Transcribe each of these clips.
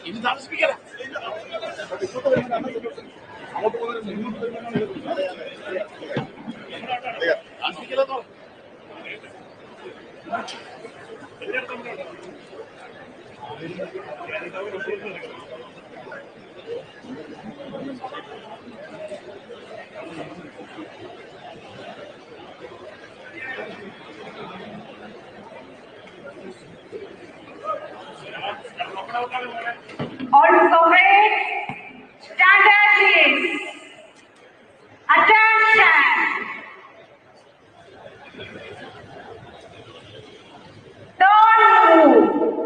ഇനി താമസിപ്പിക്കല താമസിക്കലെന്നോ All comrades, standard please. Attention. Don't move.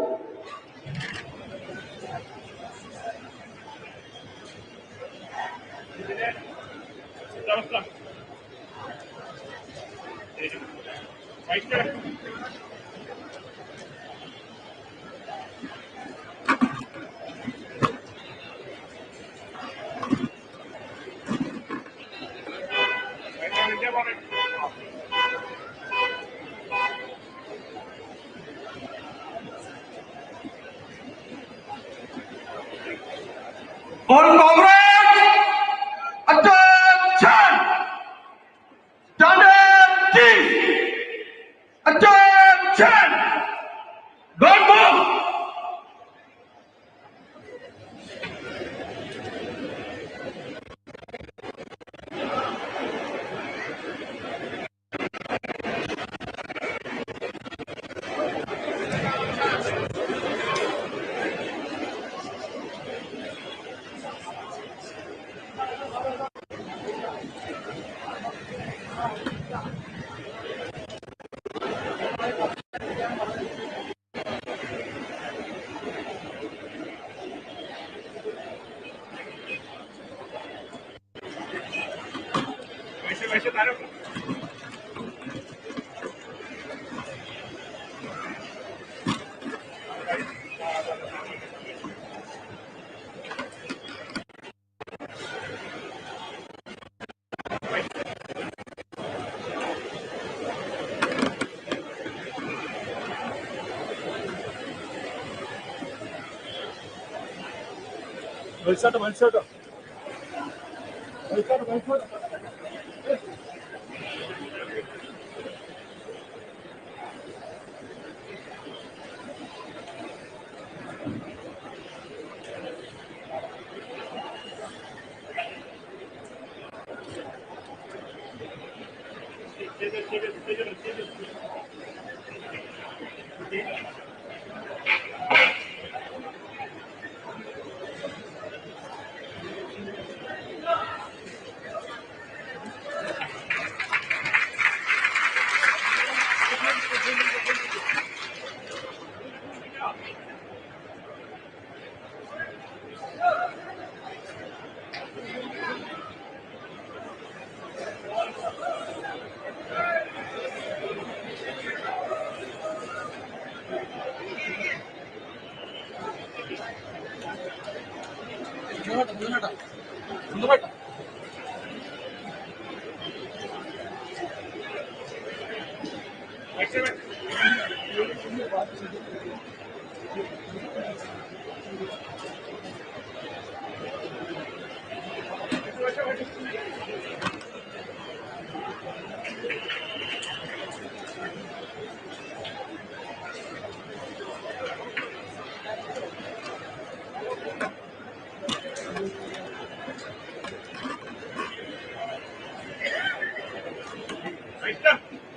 All comrades, attention! Standard please. Attention! Don't move! മത്സരം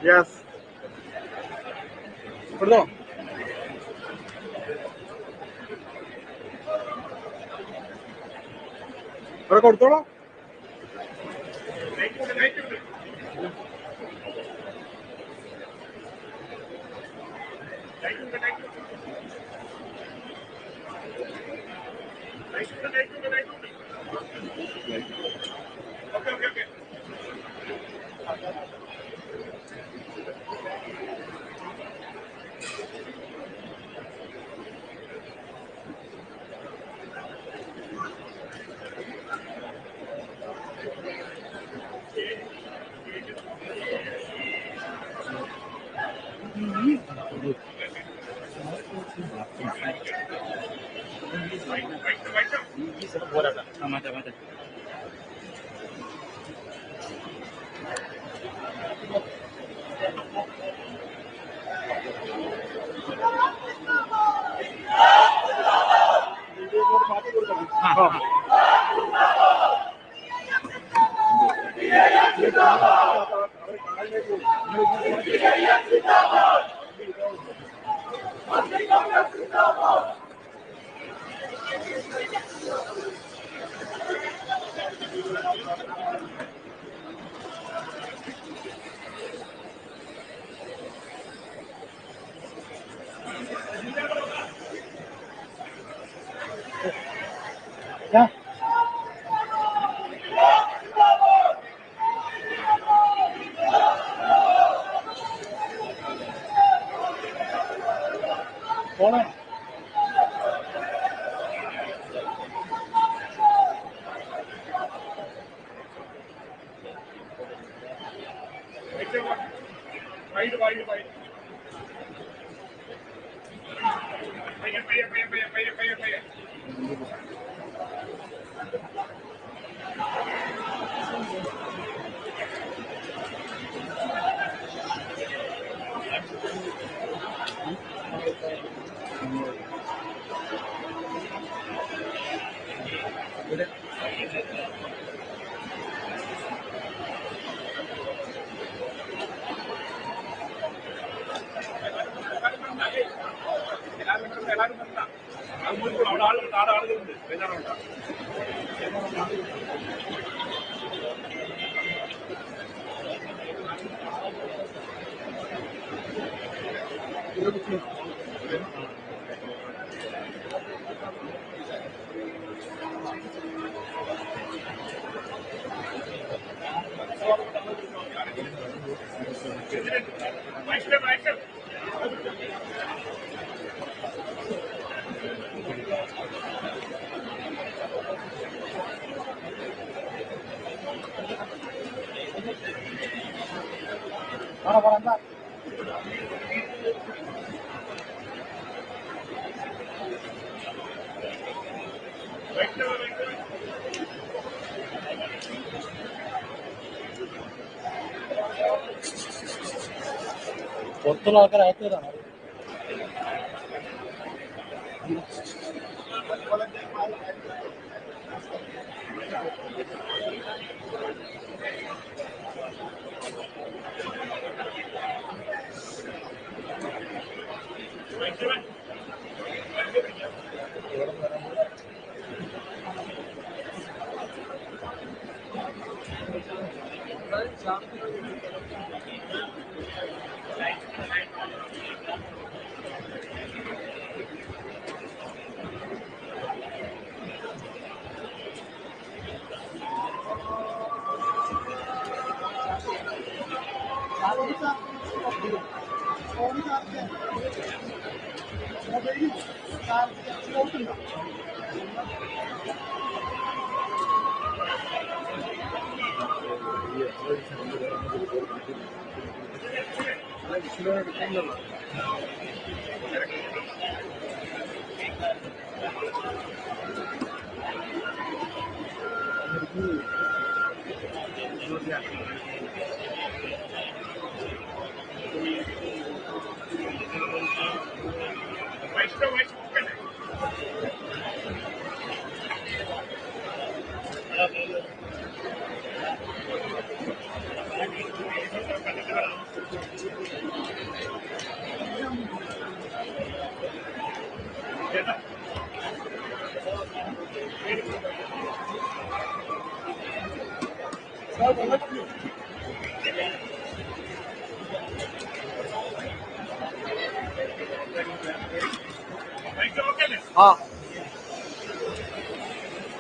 Yes. Perdón. അവിടെ കൊടുത്തോളാം. പുറത്തുള്ള ആൾക്കാർ അകത്തേതാണ്. ആ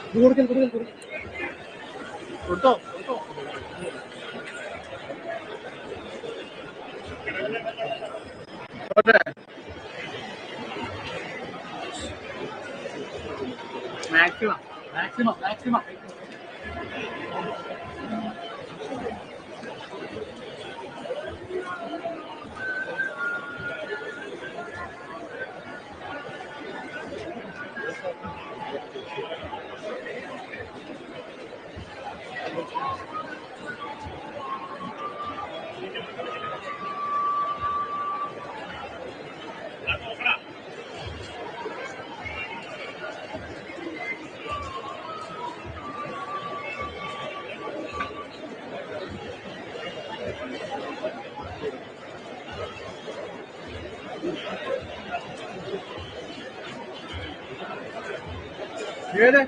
ഇത് കൊടുക്കൽ കൊടുത്തോ മാക്സിമം ഏത്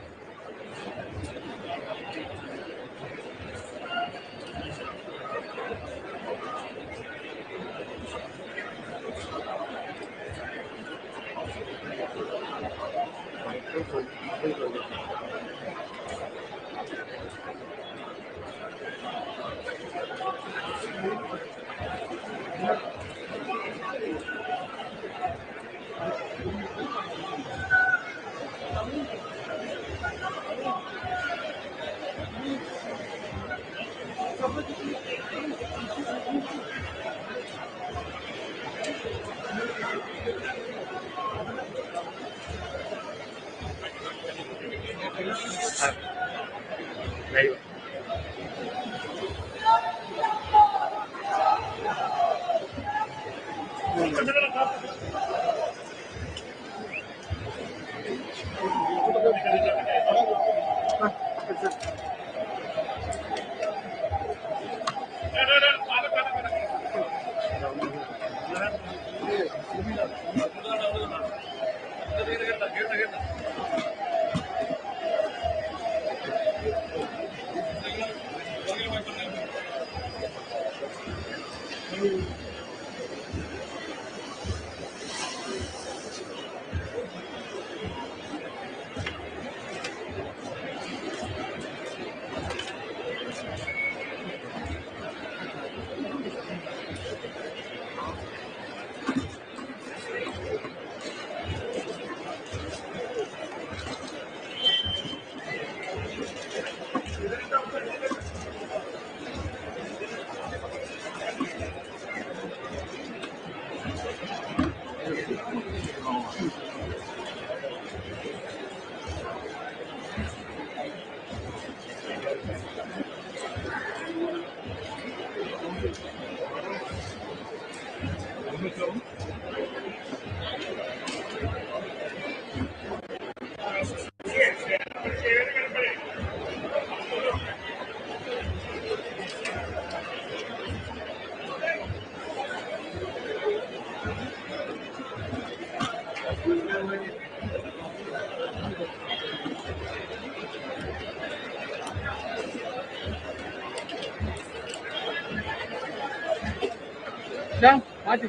മാറ്റി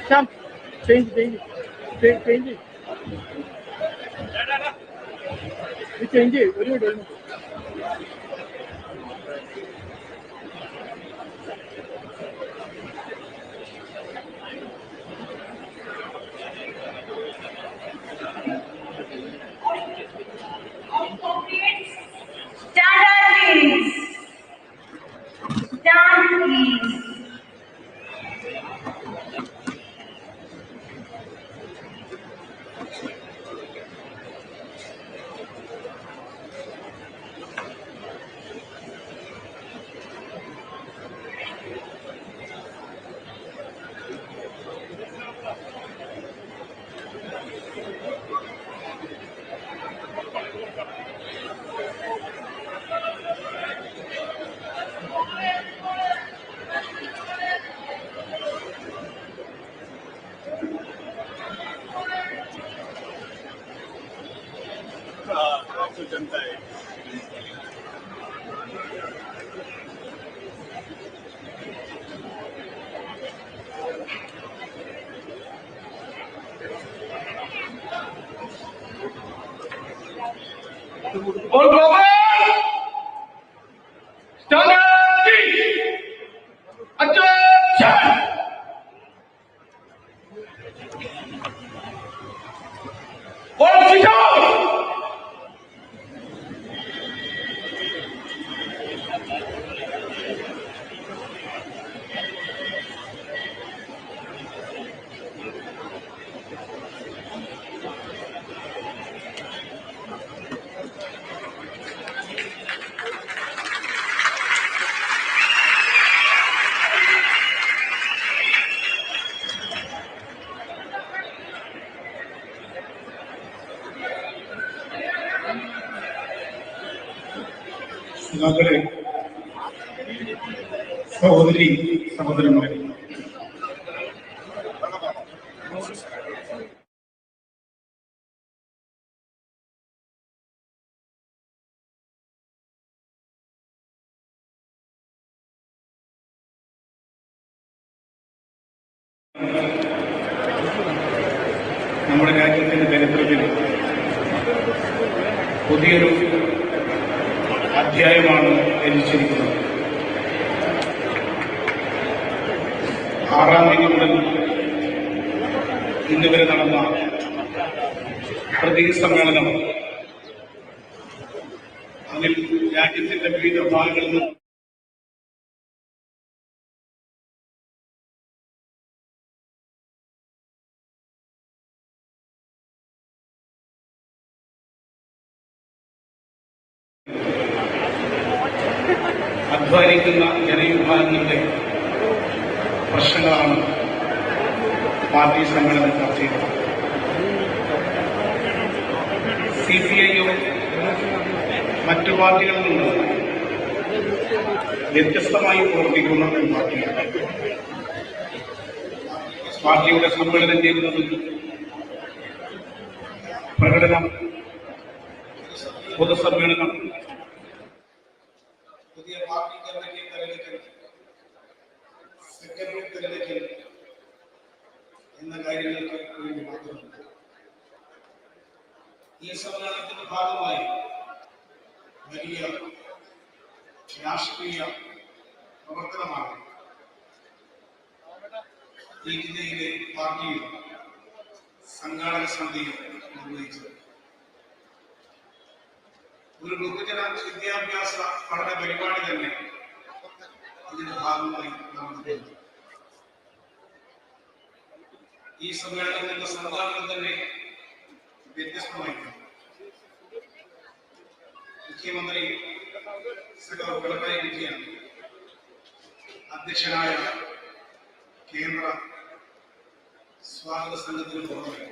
ശ്യാം ചേഞ്ച് ഒരു minute Stand please. जनताएं All forward! Stand up, please! Attention! All sit down! മകളെ, സഹോദരി സഹോദരന്മാരെ, നമ്മുടെ രാജ്യത്തിന്റെ ചരിത്രത്തിൽ പുതിയൊരു അധ്യായമാണ് രചിച്ചിരിക്കുന്നത്. 6-ാം തീയതി മുതൽ ഇന്ന് വരെ നടന്ന പ്രതീക സമ്മേളനം അതിൽ രാജ്യത്തിന്റെ വിവിധ ഭാഗങ്ങളിൽ നിന്ന് അധ്വാനിക്കുന്ന ജനവിഭാഗങ്ങളുടെ പ്രശ്നങ്ങളാണ് പാർട്ടി സമ്മേളനം ചർച്ച ചെയ്തത്. CPIയും മറ്റു പാർട്ടികളിൽ നിന്ന് വ്യത്യസ്തമായി പ്രവർത്തിക്കുന്ന ഒരു പാർട്ടിയാണ്. പാർട്ടിയുടെ സമ്മേളനം ചെയ്യുന്നത് പ്രകടനം, പൊതുസമ്മേളനം, പുതിയ പാർട്ടി കമ്മിറ്റി തെരഞ്ഞെടുക്കൽ, സെക്രട്ടറി തെരഞ്ഞെടുക്കൽ എന്ന കാര്യങ്ങൾക്ക് വേണ്ടി മാത്രമുണ്ട്. ഈ സമ്മേളനത്തിന്റെ ഭാഗമായി വലിയ രാഷ്ട്രീയ പ്രവർത്തനമാണ് ഈ ജില്ലയിലെ പാർട്ടിയും സംഘാടക സമിതിയും നിർവഹിച്ചത്. ഒരു ബഹുജന വിദ്യാഭ്യാസ പഠന പരിപാടി തന്നെ ഇതിന്റെ ഭാഗമായി നടന്നിട്ടുണ്ട്. ഈ സമ്മേളനത്തിന്റെ സംഘാടനം തന്നെ വ്യത്യസ്തമായിരുന്നു. മുഖ്യമന്ത്രി സഖാവ് പിണറായി വിജയൻ അധ്യക്ഷനായ കേന്ദ്ര സ്വാഗത സംഘത്തിന് പുറമെ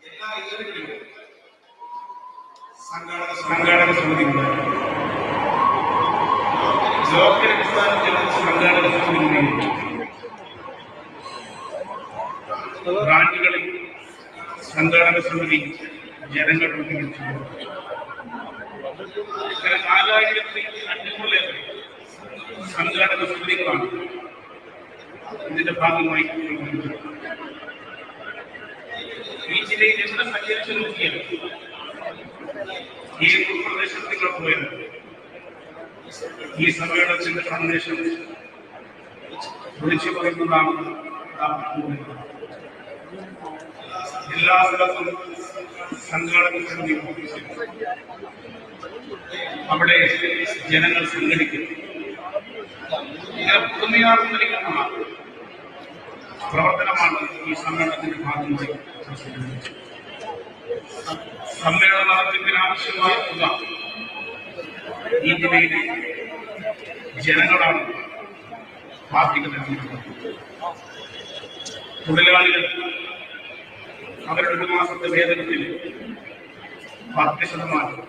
എല്ലാ ഇയറുകളിലും സംഘാടക സമിതികളുടെ ലോകരക്ഷാ സംഘാടക സമിതികളുടെ ബ്രാഞ്ചുകളിൽ സംഘാടക സമിതി ജനങ്ങൾ പ്രതിനിധിച്ചു. 4500 സംഘാടക സമിതികളാണ് ഇതിന്റെ ഭാഗമായി ഈ ജില്ലയിൽ എവിടെ സഞ്ചരിച്ചു നോക്കിയാൽ ഈ ഉൾപ്രദേശത്തുകൾ പോയത് ഈ സമ്മേളനത്തിന്റെ സന്ദേശം വിളിച്ചു പറയുന്നതാണ്. എല്ലാ സ്ഥലത്തും സംഘാടക സമിതി അവിടെ ജനങ്ങൾ സംഘടിക്കും. ഇങ്ങനെ പുതുമയാർന്നിരിക്കുന്ന പ്രവർത്തനമാണ് ഈ സമ്മേളനത്തിന്റെ ഭാഗമായി സമ്മേളന നടത്തിപ്പിന് ആവശ്യമായ തുക ഈ ജില്ലയിലെ ജനങ്ങളാണ് പാർട്ടിക്ക് നൽകിയിട്ടുള്ളത്. തൊഴിലാളികൾ അവരുടെ 1 മാസത്തെ വേതനത്തിൽ 10%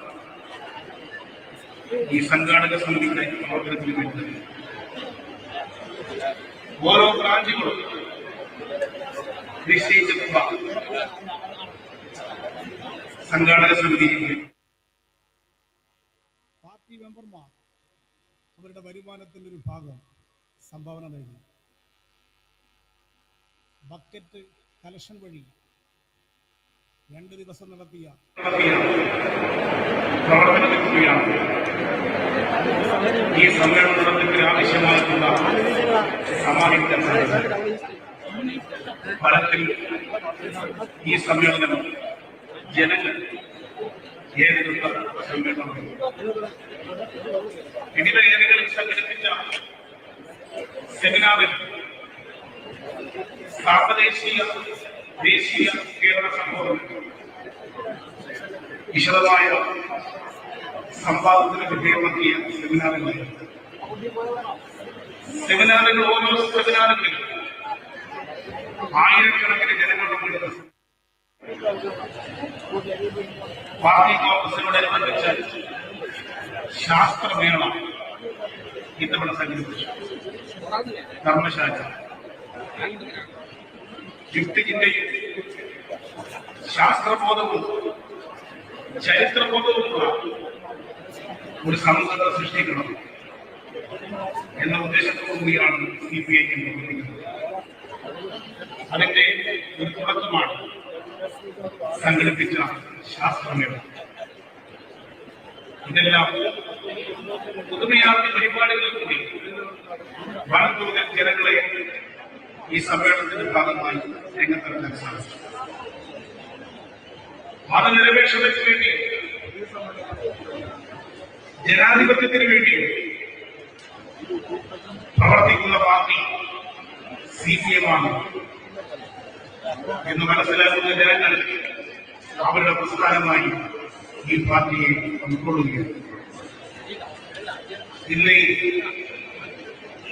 ഈ സംഘാടക സമിതിയുടെ പ്രവർത്തനത്തിന് വേണ്ടി ഓരോ ബ്രാഞ്ചുകളും നിശ്ചയിച്ച തുക സംഘാടക സമിതി പാർട്ടി മെമ്പർമാർ അവരുടെ വരുമാനത്തിൻ്റെ ഒരു ഭാഗം സംഭാവന നൽകി. ബക്കറ്റ് കലക്ഷൻ വഴി 2 ദിവസം നടത്തിയ പ്രവർത്തനത്തിൽ കൂടിയാണ് ഈ സമ്മേളനത്തിന് ആവശ്യമായിട്ടുള്ള സാമാജിക ഫലത്തിൽ ഈ സമ്മേളനം ജനങ്ങൾ ഏറ്റെടുത്ത സമ്മേളനമാണ്. വിവിധ ഏരിയകളിൽ സംഘടിപ്പിച്ച സെമിനാറിൽ സാർവദേശീയ ദേശീയ കേരള സംഭവം വിശദമായ സംവാദത്തിന് വിധേയമാക്കിയ സെമിനാറുകൾ ഓരോ സെമിനാറുകളിലും ആയിരക്കണക്കിന് ജനങ്ങൾ പങ്കെടുത്ത പാർട്ടി കോൺഗ്രസിനോടനുബന്ധിച്ച് ശാസ്ത്രമേള ഇത്തവണ സംഘടിപ്പിച്ചു. ധർമ്മശാല യുക്തിചിന്തയും ശാസ്ത്രബോധവും ചരിത്രബോധവുമുള്ള ഒരു സമൂഹത്തെ സൃഷ്ടിക്കണം എന്ന ഉദ്ദേശത്തോടുകൂടിയാണ് CPIM പ്രവർത്തിക്കുന്നത്. അതിന്റെ ഒരു തുടക്കമാണ് സംഘടിപ്പിച്ച ശാസ്ത്രമേള. ഇതെല്ലാം പുതുമയാർന്ന പരിപാടികളിൽ കൂടി വനത്തോടെ ജനങ്ങളെ ഈ സമ്മേളനത്തിന്റെ ഭാഗമായി രംഗത്തിറക്കാൻ സാധിച്ചു. മതനിരപേക്ഷതയ്ക്ക് വേണ്ടി, ജനാധിപത്യത്തിന് വേണ്ടി പ്രവർത്തിക്കുന്ന പാർട്ടി CPIM ആണ് എന്ന് മനസ്സിലാക്കുന്ന ജനങ്ങൾ അവരുടെ പ്രസ്ഥാനമായി ഈ പാർട്ടിയെ ഉൾക്കൊള്ളുകയാണ്. ജില്ലയിൽ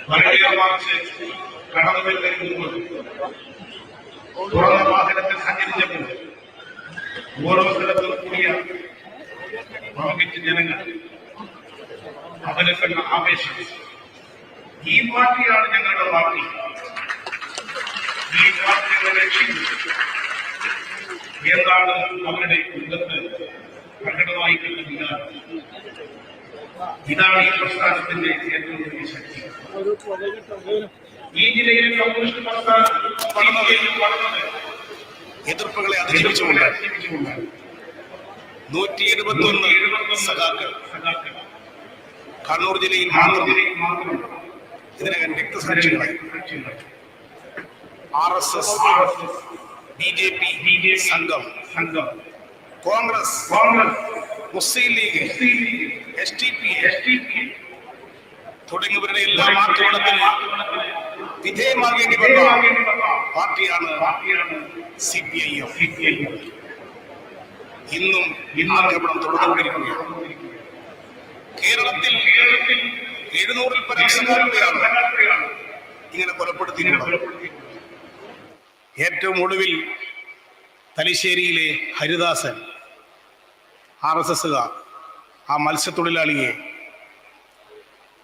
വളരെ മാർച്ച് കടന്നു വരുന്നതിന് മുമ്പ് തുറന്ന വാഹനത്തിൽ സഞ്ചരിച്ചപ്പോൾ ഓരോ സ്ഥലത്തും കൂടിയ പ്രവഹിച്ച ജനങ്ങൾ അവരെ കണ്ട ആവേശം, ഈ പാർട്ടിയാണ് ഞങ്ങളുടെ പാർട്ടി, ഈ പാർട്ടിയുടെ ലക്ഷ്യം എന്താണ് അവരുടെ മുഖത്ത് പ്രകടമായി കിട്ടുക. ഇതാണ് ഈ പ്രസ്ഥാനത്തിന്റെ ഏറ്റവും വലിയ ശക്തി. ഈ ജില്ലയിലെ കമ്മ്യൂണിസ്റ്റ് പ്രസ്ഥാനം വളർന്നത് എതിർപ്പുകളെ അതിജീവിച്ചുകൊണ്ട് 171 സഖാക്കൾ കണ്ണൂർ ജില്ലയിൽ മാത്രം ഇതിനകം രക്തസാക്ഷികളായി. RSS, BJP സംഘം, കോൺഗ്രസ്, മുസ്ലിം ലീഗ്, SDP തുടങ്ങിയവരുടെ എല്ലാ ആക്രമണത്തിന് വിധേയമാകേണ്ടി വന്ന പാർട്ടിയാണ് CPIM. ഇന്നും ആക്രമണം തുടർന്നുകൊണ്ടിരിക്കുകയാണ്. കേരളത്തിൽ 700-ൽ പരം സഖാക്കളെയാണ് ഇങ്ങനെ കൊലപ്പെടുത്തിയിട്ടുള്ളത്. ഏറ്റവും ഒടുവിൽ തലശ്ശേരിയിലെ ഹരിദാസൻ, RSSകാർ ആ മത്സ്യത്തൊഴിലാളിയെ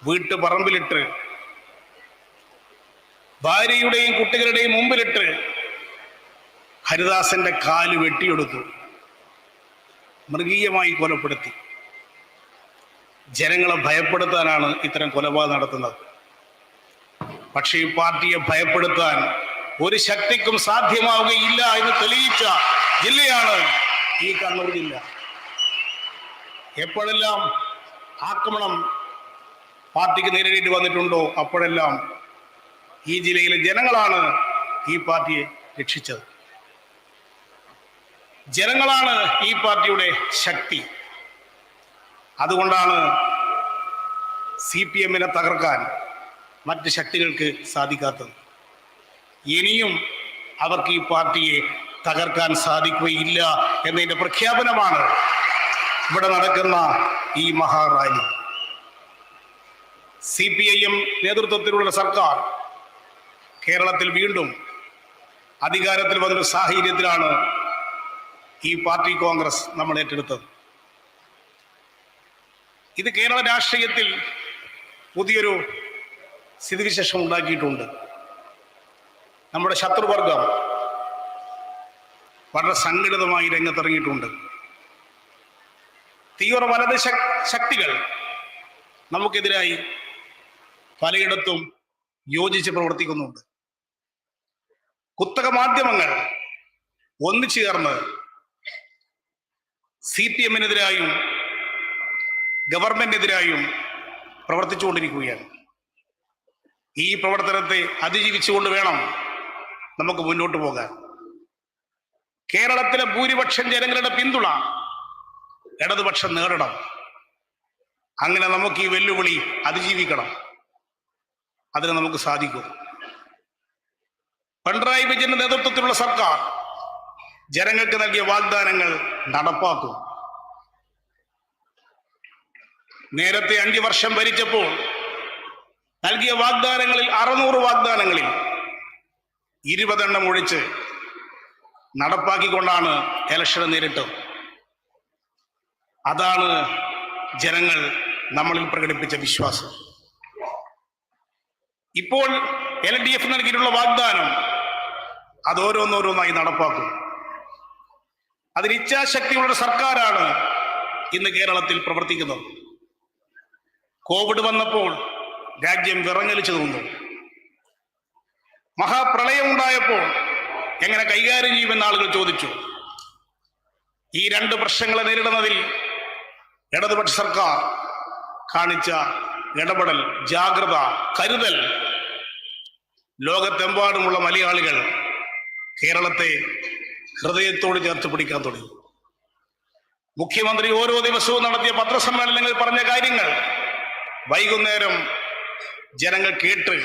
വീട്ടുപറമ്പിലിട്ട് ഭാര്യയുടെയും കുട്ടികളുടെയും മുമ്പിലിട്ട് ഹരിദാസന്റെ കാല് വെട്ടിയെടുത്തു, മൃഗീയമായി കൊലപ്പെടുത്തി. ജനങ്ങളെ ഭയപ്പെടുത്താനാണ് ഇത്തരം കൊലപാതകം നടത്തുന്നത്. പക്ഷേ ഈ പാർട്ടിയെ ഭയപ്പെടുത്താൻ ഒരു ശക്തിക്കും സാധ്യമാവുകയില്ല എന്ന് തെളിയിച്ച ജില്ലയാണ് ഈ കണ്ണൂർ ജില്ല. എപ്പോഴെല്ലാം ആക്രമണം പാർട്ടിക്ക് നേരിടേണ്ടി വന്നിട്ടുണ്ടോ അപ്പോഴെല്ലാം ഈ ജില്ലയിലെ ജനങ്ങളാണ് ഈ പാർട്ടിയെ രക്ഷിച്ചത്. ജനങ്ങളാണ് ഈ പാർട്ടിയുടെ ശക്തി. അതുകൊണ്ടാണ് CPIMനെ തകർക്കാൻ മറ്റ് ശക്തികൾക്ക് സാധിക്കാത്തത്. ഇനിയും അവർക്ക് ഈ പാർട്ടിയെ തകർക്കാൻ സാധിക്കുകയില്ല എന്നതിന്റെ പ്രഖ്യാപനമാണ് ഇവിടെ നടക്കുന്ന ഈ മഹാറാലി. CPIM നേതൃത്വത്തിലുള്ള സർക്കാർ കേരളത്തിൽ വീണ്ടും അധികാരത്തിൽ വന്നൊരു സാഹചര്യത്തിലാണ് ഈ പാർട്ടി കോൺഗ്രസ് നമ്മൾ ഏറ്റെടുത്തത്. ഇത് കേരള രാഷ്ട്രീയത്തിൽ പുതിയൊരു സ്ഥിതിവിശേഷം ഉണ്ടാക്കിയിട്ടുണ്ട്. നമ്മുടെ ശത്രുവർഗം വളരെ സംഘടിതമായി രംഗത്തിറങ്ങിയിട്ടുണ്ട്. തീവ്ര വലത് ശക്തികൾ നമുക്കെതിരായി പലയിടത്തും യോജിച്ച് പ്രവർത്തിക്കുന്നുണ്ട്. കുത്തക മാധ്യമങ്ങൾ ഒന്നിച്ചു ചേർന്ന് CPIMനെതിരായും ഗവൺമെന്റിനെതിരായും പ്രവർത്തിച്ചുകൊണ്ടിരിക്കുകയാണ്. ഈ പ്രവർത്തനത്തെ അതിജീവിച്ചുകൊണ്ട് വേണം നമുക്ക് മുന്നോട്ട് പോകാൻ. കേരളത്തിലെ ഭൂരിപക്ഷം ജനങ്ങളുടെ പിന്തുണ ഇടതുപക്ഷം നേടണം. അങ്ങനെ നമുക്ക് ഈ വെല്ലുവിളി അതിജീവിക്കണം. അതിന് നമുക്ക് സാധിക്കും. പിണറായി വിജയന്റെ നേതൃത്വത്തിലുള്ള സർക്കാർ ജനങ്ങൾക്ക് നൽകിയ വാഗ്ദാനങ്ങൾ നടപ്പാക്കും. നേരത്തെ 5 വർഷം ഭരിച്ചപ്പോൾ നൽകിയ വാഗ്ദാനങ്ങളിൽ 600 വാഗ്ദാനങ്ങളിൽ 20 എണ്ണം ഒഴിച്ച് നടപ്പാക്കിക്കൊണ്ടാണ് ഇലക്ഷൻ നേരിട്ടത്. അതാണ് ജനങ്ങൾ നമ്മളിൽ പ്രകടിപ്പിച്ച വിശ്വാസം. ഇപ്പോൾ LDF നൽകിയിട്ടുള്ള വാഗ്ദാനം അത് ഓരോന്നോരോന്നായി നടപ്പാക്കും. അതിന് ഇച്ഛാശക്തിയുള്ള സർക്കാരാണ് ഇന്ന് കേരളത്തിൽ പ്രവർത്തിക്കുന്നത്. കോവിഡ് വന്നപ്പോൾ രാജ്യം വിറങ്ങലിച്ചു നിന്നു. മഹാപ്രളയം ഉണ്ടായപ്പോൾ എങ്ങനെ കൈകാര്യം ചെയ്യുമെന്ന് ആളുകൾ ചോദിച്ചു. ഈ 2 പ്രശ്നങ്ങളെ നേരിടുന്നതിൽ ഇടതുപക്ഷ സർക്കാർ കാണിച്ച ഇടപെടൽ, ജാഗ്രത, കരുതൽ ലോകത്തെമ്പാടുമുള്ള മലയാളികൾ കേരളത്തെ ഹൃദയത്തോട് ചേർത്ത് പിടിക്കാൻ തുടങ്ങി. മുഖ്യമന്ത്രി ഓരോ ദിവസവും നടത്തിയ പത്രസമ്മേളനങ്ങളിൽ പറഞ്ഞ കാര്യങ്ങൾ വൈകുന്നേരം ജനങ്ങൾ കേട്ട്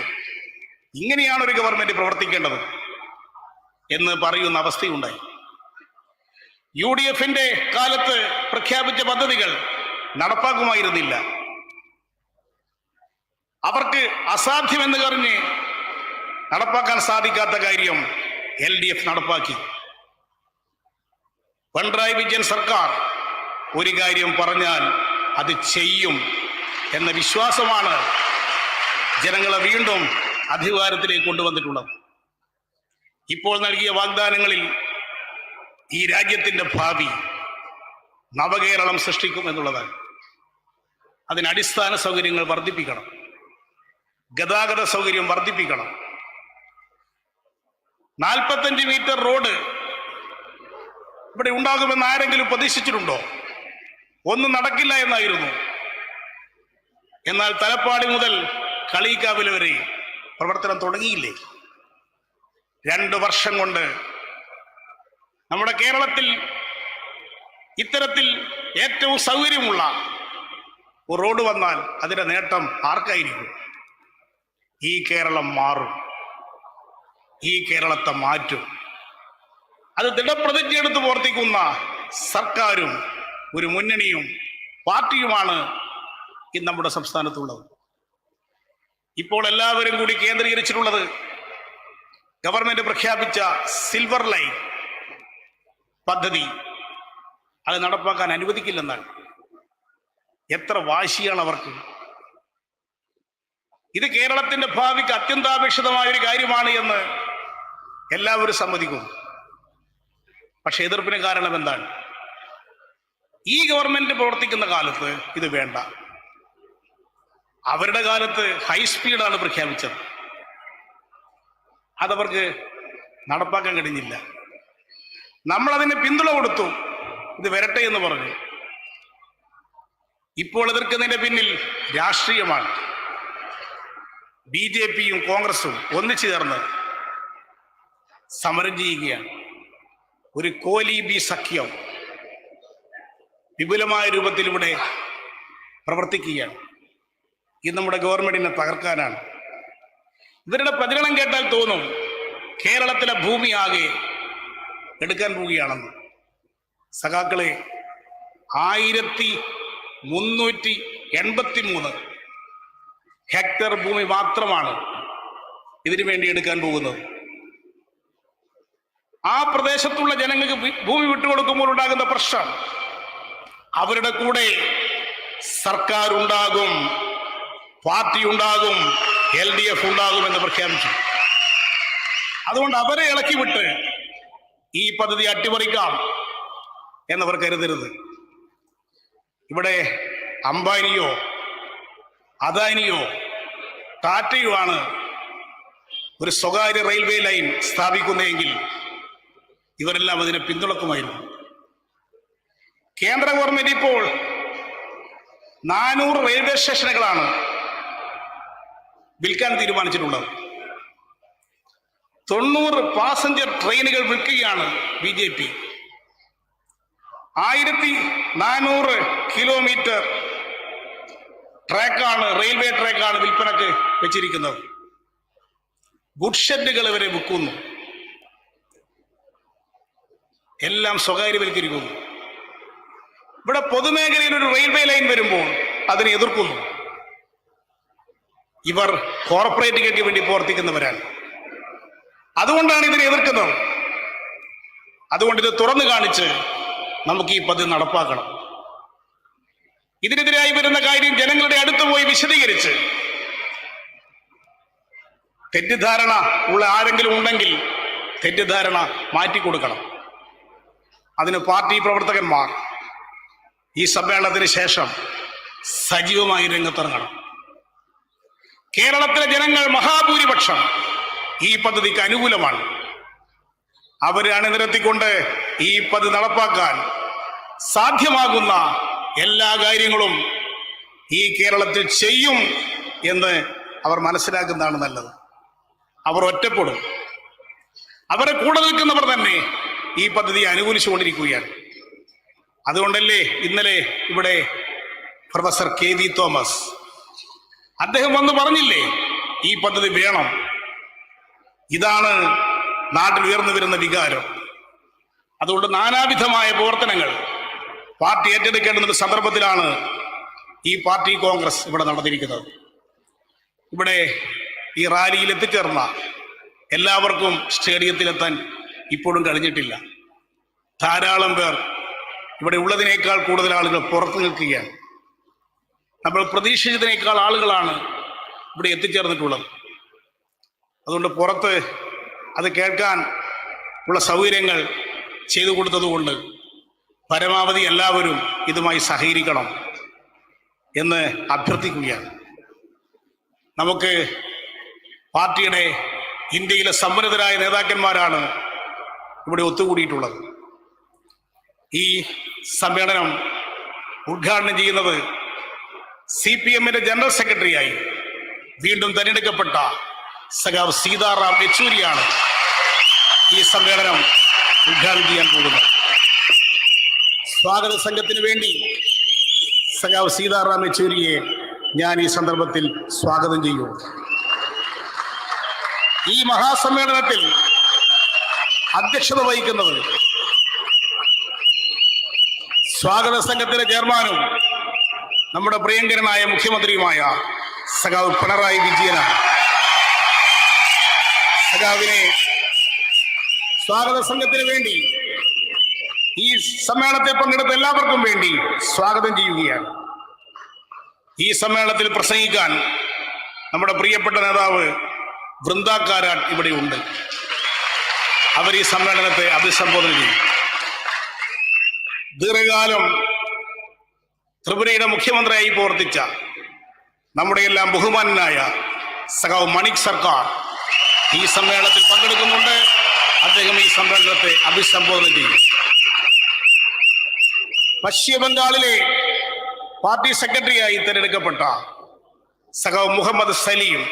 ഇങ്ങനെയാണ് ഒരു ഗവൺമെന്റ് പ്രവർത്തിക്കേണ്ടത് എന്ന് പറയുന്ന അവസ്ഥയുണ്ടായി. UDFന്റെ കാലത്ത് പ്രഖ്യാപിച്ച പദ്ധതികൾ നടപ്പാക്കുമായിരുന്നില്ല. അവർക്ക് അസാധ്യമെന്ന് പറഞ്ഞ് നടപ്പാക്കാൻ സാധിക്കാത്ത കാര്യം LDF നടപ്പാക്കി. പിണറായി വിജയൻ സർക്കാർ ഒരു കാര്യം പറഞ്ഞാൽ അത് ചെയ്യും എന്ന വിശ്വാസമാണ് ജനങ്ങളെ വീണ്ടും അധികാരത്തിലേക്ക് കൊണ്ടുവന്നിട്ടുള്ളത്. ഇപ്പോൾ നൽകിയ വാഗ്ദാനങ്ങളിൽ ഈ രാജ്യത്തിന്റെ ഭാവി നവകേരളം സൃഷ്ടിക്കും എന്നുള്ളതാണ്. അതിന് അടിസ്ഥാന സൗകര്യങ്ങൾ വർദ്ധിപ്പിക്കണം, ഗതാഗത സൗകര്യം വർദ്ധിപ്പിക്കണം. 45 മീറ്റർ റോഡ് ഇവിടെ ഉണ്ടാകുമെന്ന് ആരെങ്കിലും പ്രതീക്ഷിച്ചിട്ടുണ്ടോ? ഒന്നും നടക്കില്ല എന്നായിരുന്നു. എന്നാൽ തലപ്പാടി മുതൽ കളിയിക്കാവില വരെ പ്രവർത്തനം തുടങ്ങിയില്ലേ? 2 വർഷം കൊണ്ട് നമ്മുടെ കേരളത്തിൽ ഇത്തരത്തിൽ ഏറ്റവും സൗകര്യമുള്ള ഒരു റോഡ് വന്നാൽ അതിന്റെ നേട്ടം ആർക്കായിരിക്കും? ഈ കേരളം മാറും, ഈ കേരളത്തെ മാറ്റും. അത് ദൃഢപ്രതിജ്ഞയെടുത്ത് പ്രവർത്തിക്കുന്ന സർക്കാരും ഒരു മുന്നണിയും പാർട്ടിയുമാണ് ഇന്ന് നമ്മുടെ സംസ്ഥാനത്തുള്ളത്. ഇപ്പോൾ എല്ലാവരും കൂടി കേന്ദ്രീകരിച്ചിട്ടുള്ളത് ഗവൺമെന്റ് പ്രഖ്യാപിച്ച സിൽവർ ലൈൻ പദ്ധതി അത് നടപ്പാക്കാൻ അനുവദിക്കില്ലെന്നാണ്. എത്ര വാശിയാണ് അവർക്ക്! ഇത് കേരളത്തിന്റെ ഭാവിക്ക് അത്യന്താപേക്ഷിതമായ ഒരു കാര്യമാണ് എന്ന് എല്ലാവരും സമ്മതിക്കും. പക്ഷെ എതിർപ്പിന് കാരണം എന്താണ്? ഈ ഗവൺമെന്റ് പ്രവർത്തിക്കുന്ന കാലത്ത് ഇത് വേണ്ട. അവരുടെ കാലത്ത് ഹൈസ്പീഡാണ് പ്രഖ്യാപിച്ചത്, അതവർക്ക് നടപ്പാക്കാൻ കഴിഞ്ഞില്ല. നമ്മളതിന് പിന്തുണ കൊടുത്തു, ഇത് വരട്ടെ എന്ന് പറഞ്ഞു. ഇപ്പോൾ എതിർക്കുന്നതിന്റെ പിന്നിൽ രാഷ്ട്രീയമാണ്. BJPയും കോൺഗ്രസും ഒന്നിച്ചു ചേർന്ന് സമരം ചെയ്യുകയാണ്. ഒരു കോലീബി സഖ്യം വിപുലമായ രൂപത്തിൽ ഇവിടെ പ്രവർത്തിക്കുകയാണ്. ഇത് നമ്മുടെ ഗവൺമെന്റിനെ തകർക്കാനാണ്. ഇവരുടെ പ്രചരണം കേട്ടാൽ തോന്നും കേരളത്തിലെ ഭൂമി ആകെ എടുക്കാൻ പോവുകയാണെന്ന്. സഖാക്കളെ, 1383 ഹെക്ടർ ഭൂമി മാത്രമാണ് ഇതിനു വേണ്ടി എടുക്കാൻ പോകുന്നത്. ആ പ്രദേശത്തുള്ള ജനങ്ങൾക്ക് ഭൂമി വിട്ടുകൊടുക്കുമ്പോൾ ഉണ്ടാകുന്ന പ്രശ്നം, അവരുടെ കൂടെ സർക്കാർ ഉണ്ടാകും, പാർട്ടി ഉണ്ടാകും, LDF ഉണ്ടാകുമെന്ന് പ്രഖ്യാപിച്ചു. അതുകൊണ്ട് അവരെ ഇളക്കിവിട്ട് ഈ പദ്ധതി അട്ടിമറിക്കാം എന്നവർ കരുതരുത്. ഇവിടെ അംബാനിയോ അദാനിയോ ടാറ്റയോ ആണ് ഒരു സ്വകാര്യ റെയിൽവേ ലൈൻ സ്ഥാപിക്കുന്നതെങ്കിൽ ഇവരെല്ലാം അതിനെ പിന്തുണക്കുമായിരുന്നു. കേന്ദ്ര ഗവൺമെന്റ് ഇപ്പോൾ 400 റെയിൽവേ സ്റ്റേഷനുകളാണ് വിൽക്കാൻ തീരുമാനിച്ചിട്ടുള്ളത്. 90 പാസഞ്ചർ ട്രെയിനുകൾ വിൽക്കുകയാണ് BJP. 1400 കിലോമീറ്റർ ട്രാക്കാണ്, റെയിൽവേ ട്രാക്കാണ് വിൽപ്പനക്ക് വെച്ചിരിക്കുന്നത്. ഗുഡ് ഷെഡുകൾ വരെ വിൽക്കുന്നു. എല്ലാം സ്വകാര്യവൽക്കരിക്കുന്നു. ഇവിടെ പൊതുമേഖലയിൽ ഒരു റെയിൽവേ ലൈൻ വരുമ്പോൾ അതിനെ എതിർക്കുന്നു. ഇവർ കോർപ്പറേറ്റുകൾക്ക് വേണ്ടി പ്രവർത്തിക്കുന്നവരാണ്. അതുകൊണ്ടാണ് ഇതിനെ എതിർക്കുന്നത്. അതുകൊണ്ട് ഇത് തുറന്നു കാണിച്ച് നമുക്ക് ഈ പദ്ധതി നടപ്പാക്കണം. ഇതിനെതിരായി വരുന്ന കാര്യം ജനങ്ങളുടെ അടുത്ത് പോയി വിശദീകരിച്ച് തെറ്റിദ്ധാരണ ഉള്ള ആരെങ്കിലും ഉണ്ടെങ്കിൽ തെറ്റിദ്ധാരണ മാറ്റിക്കൊടുക്കണം. അതിന് പാർട്ടി പ്രവർത്തകന്മാർ ഈ സമ്മേളനത്തിന് ശേഷം സജീവമായി രംഗത്തിറങ്ങണം. കേരളത്തിലെ ജനങ്ങൾ മഹാഭൂരിപക്ഷം ഈ പദ്ധതിക്ക് അനുകൂലമാണ്. അവരെ അണിനിരത്തിക്കൊണ്ട് ഈ പദ്ധതി നടപ്പാക്കാൻ സാധ്യമാകുന്ന എല്ലാ കാര്യങ്ങളും ഈ കേരളത്തിൽ ചെയ്യും എന്ന് അവർ മനസ്സിലാക്കുന്നതാണ് നല്ലത്. അവർ ഒറ്റപ്പെടും. അവരെ കൂടെ നിൽക്കുന്നവർ തന്നെ ഈ പദ്ധതിയെ അനുകൂലിച്ചുകൊണ്ടിരിക്കുകയാണ്. അതുകൊണ്ടല്ലേ ഇന്നലെ ഇവിടെ പ്രൊഫസർ KV തോമസ് അദ്ദേഹം വന്ന് പറഞ്ഞില്ലേ, ഈ പദ്ധതി വേണം. ഇതാണ് നാട്ടിൽ ഉയർന്നു വരുന്ന വികാരം. അതുകൊണ്ട് നാനാവിധമായ പ്രവർത്തനങ്ങൾ പാർട്ടി ഏറ്റെടുക്കേണ്ടുന്ന സന്ദർഭത്തിലാണ് ഈ പാർട്ടി കോൺഗ്രസ് ഇവിടെ നടന്നിരിക്കുന്നത്. ഇവിടെ ഈ റാലിയിൽ എത്തിച്ചേർന്ന എല്ലാവർക്കും സ്റ്റേഡിയത്തിലെത്താൻ ഇപ്പോഴും കഴിഞ്ഞിട്ടില്ല. ധാരാളം പേർ ഇവിടെ ഉള്ളതിനേക്കാൾ കൂടുതൽ ആളുകൾ പുറത്തു നിൽക്കുകയാണ്. നമ്മൾ പ്രതീക്ഷിച്ചതിനേക്കാൾ ആളുകളാണ് ഇവിടെ എത്തിച്ചേർന്നിട്ടുള്ളത്. അതുകൊണ്ട് പുറത്ത് അത് കേൾക്കാൻ ഉള്ള സൗകര്യങ്ങൾ ചെയ്തു കൊടുത്തതുകൊണ്ട് പരമാവധി എല്ലാവരും ഇതുമായി സഹകരിക്കണം എന്ന് അഭ്യർത്ഥിക്കുകയാണ്. നമുക്ക് പാർട്ടിയുടെ ഇന്ത്യയിലെ സമ്പന്നതരായ നേതാക്കന്മാരാണ് ഇവിടെ ഒത്തുകൂടിയിട്ടുള്ളത്. ഈ സമ്മേളനം ഉദ്ഘാടനം ചെയ്യുന്നത് CPIMന്റെ ജനറൽ സെക്രട്ടറിയായി വീണ്ടും തെരഞ്ഞെടുക്കപ്പെട്ട സഖാവ് സീതാറാം യെച്ചൂരിയാണ് ഈ സമ്മേളനം ഉദ്ഘാടനം ചെയ്യാൻ പോകുന്നത്. സ്വാഗത സംഘത്തിന് വേണ്ടി സഖാവ് സീതാറാം യെച്ചൂരിയെ ഞാൻ ഈ സന്ദർഭത്തിൽ സ്വാഗതം ചെയ്യും. ഈ മഹാസമ്മേളനത്തിൽ അധ്യക്ഷത വഹിക്കുന്നത് സ്വാഗത സംഘത്തിലെ ചെയർമാനും നമ്മുടെ പ്രിയങ്കരനായ മുഖ്യമന്ത്രിയുമായ സഖാവ് പിണറായി വിജയനാണ്. സഖാവിനെ സ്വാഗത സംഘത്തിന് വേണ്ടി ഈ സമ്മേളനത്തിൽ പങ്കെടുത്ത എല്ലാവർക്കും വേണ്ടി സ്വാഗതം ചെയ്യുകയാണ്. ഈ സമ്മേളനത്തിൽ പ്രസംഗിക്കാൻ നമ്മുടെ പ്രിയപ്പെട്ട നേതാവ് വൃന്ദാക്കാരാട്ട് ഇവിടെയുണ്ട്. അവർ ഈ സമ്മേളനത്തെ അഭിസംബോധന ചെയ്യും. ദീർഘകാലം ത്രിപുരയുടെ മുഖ്യമന്ത്രിയായി പ്രവർത്തിച്ച നമ്മുടെ എല്ലാം ബഹുമാനനായ സഖാവ് മണിക് സർക്കാർ ഈ സമ്മേളനത്തിൽ പങ്കെടുക്കുന്നുണ്ട്. അദ്ദേഹം ഈ സമ്മേളനത്തെ അഭിസംബോധന ചെയ്യും. പശ്ചിമ ബംഗാളിലെ പാർട്ടി സെക്രട്ടറിയായി തിരഞ്ഞെടുക്കപ്പെട്ട സഖാവ് മുഹമ്മദ് സലീം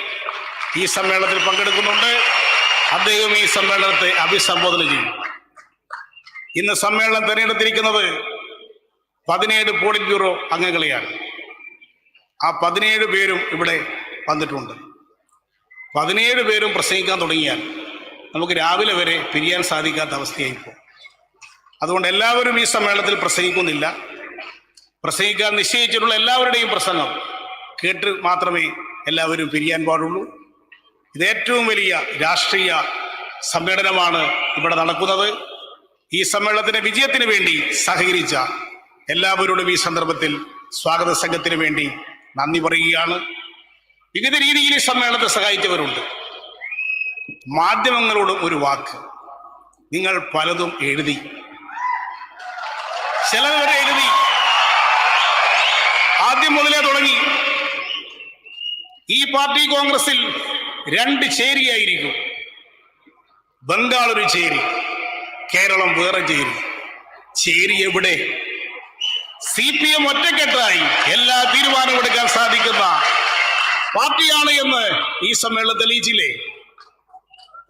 ഈ സമ്മേളനത്തിൽ പങ്കെടുക്കുന്നുണ്ട്. അദ്ദേഹം ഈ സമ്മേളനത്തെ അഭിസംബോധന ചെയ്യും. ഇന്ന് സമ്മേളനം തിരഞ്ഞെടുത്തിരിക്കുന്നത് 17 പോളിറ്റ് ബ്യൂറോ അംഗങ്ങളെയാണ്. ആ 17 പേരും ഇവിടെ വന്നിട്ടുണ്ട്. 17 പേരും പ്രസംഗിക്കാൻ തുടങ്ങിയാൽ നമുക്ക് രാവിലെ വരെ പിരിയാൻ സാധിക്കാത്ത അവസ്ഥയായിപ്പോൾ. അതുകൊണ്ട് എല്ലാവരും ഈ സമ്മേളനത്തിൽ പ്രസംഗിക്കുന്നില്ല. പ്രസംഗിക്കാൻ നിശ്ചയിച്ചിട്ടുള്ള എല്ലാവരുടെയും പ്രസംഗം കേട്ട് മാത്രമേ എല്ലാവരും പിരിയാൻ പാടുള്ളൂ. ഇത് ഏറ്റവും വലിയ രാഷ്ട്രീയ സമ്മേളനമാണ് ഇവിടെ നടക്കുന്നത്. ഈ സമ്മേളനത്തിന്റെ വിജയത്തിന് വേണ്ടി സഹകരിച്ച എല്ലാവരോടും ഈ സന്ദർഭത്തിൽ സ്വാഗത സംഘത്തിന് വേണ്ടി നന്ദി പറയുകയാണ്. വിവിധ രീതിയിൽ ഈ സമ്മേളനത്തെ സഹായിച്ചവരുണ്ട്. മാധ്യമങ്ങളോട് ഒരു വാക്ക്, നിങ്ങൾ പലതും എഴുതി, ചിലവരെ എഴുതി, ഈ പാർട്ടി കോൺഗ്രസിൽ 2 ചേരിയായിരിക്കും. ബംഗാൾ ഒരു ചേരി, കേരളം വേറെ ചേരി. ചേരി എവിടെ? CPIM ഒറ്റക്കെട്ടായി എല്ലാ തീരുമാനവും എടുക്കാൻ സാധിക്കുന്ന പാർട്ടിയാണ് എന്ന് ഈ സമ്മേളനം തെളിയിച്ചില്ലേ?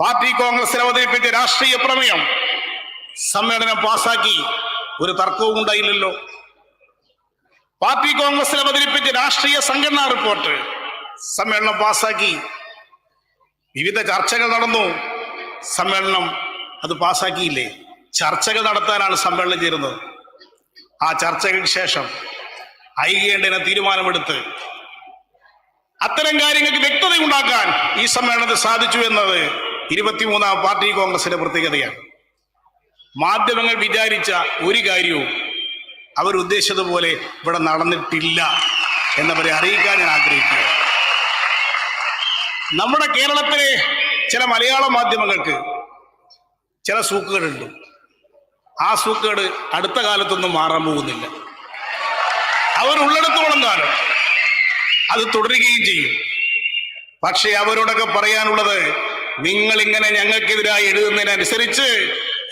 പാർട്ടി കോൺഗ്രസിൽ അവതരിപ്പിച്ച രാഷ്ട്രീയ പ്രമേയം സമ്മേളനം പാസാക്കി, ഒരു തർക്കവും ഉണ്ടായില്ലല്ലോ. പാർട്ടി കോൺഗ്രസിൽ അവതരിപ്പിച്ച രാഷ്ട്രീയ സംഘടനാ റിപ്പോർട്ട് സമ്മേളനം പാസാക്കി. വിവിധ ചർച്ചകൾ നടന്നു, സമ്മേളനം അത് പാസാക്കിയില്ലേ? ചർച്ചകൾ നടത്താനാണ് സമ്മേളനം ചേരുന്നത്. ആ ചർച്ചകൾക്ക് ശേഷം ഐക്യേണ്ടതിന് തീരുമാനമെടുത്ത് അത്തരം കാര്യങ്ങൾക്ക് വ്യക്തത ഉണ്ടാക്കാൻ ഈ സമ്മേളനത്തിൽ സാധിച്ചു എന്നത് 23ാം പാർട്ടി കോൺഗ്രസിന്റെ പ്രത്യേകതയാണ്. മാധ്യമങ്ങൾ വിചാരിച്ച ഒരു കാര്യവും അവരുദ്ദേശിച്ചതുപോലെ ഇവിടെ നടന്നിട്ടില്ല എന്നവരെ അറിയിക്കാൻ ഞാൻ ആഗ്രഹിക്കുകയാണ്. നമ്മുടെ കേരളത്തിലെ ചില മലയാള മാധ്യമങ്ങൾക്ക് ചില സൂക്കുകളുണ്ട്. ആ സൂക്കേട് അടുത്ത കാലത്തൊന്നും മാറാൻ പോകുന്നില്ല. അവരുള്ളിടത്തോളം കാലം അത് തുടരുകയും ചെയ്യും. പക്ഷെ അവരോടൊക്കെ പറയാനുള്ളത്, നിങ്ങൾ ഇങ്ങനെ ഞങ്ങൾക്കെതിരായി എഴുതുന്നതിനനുസരിച്ച്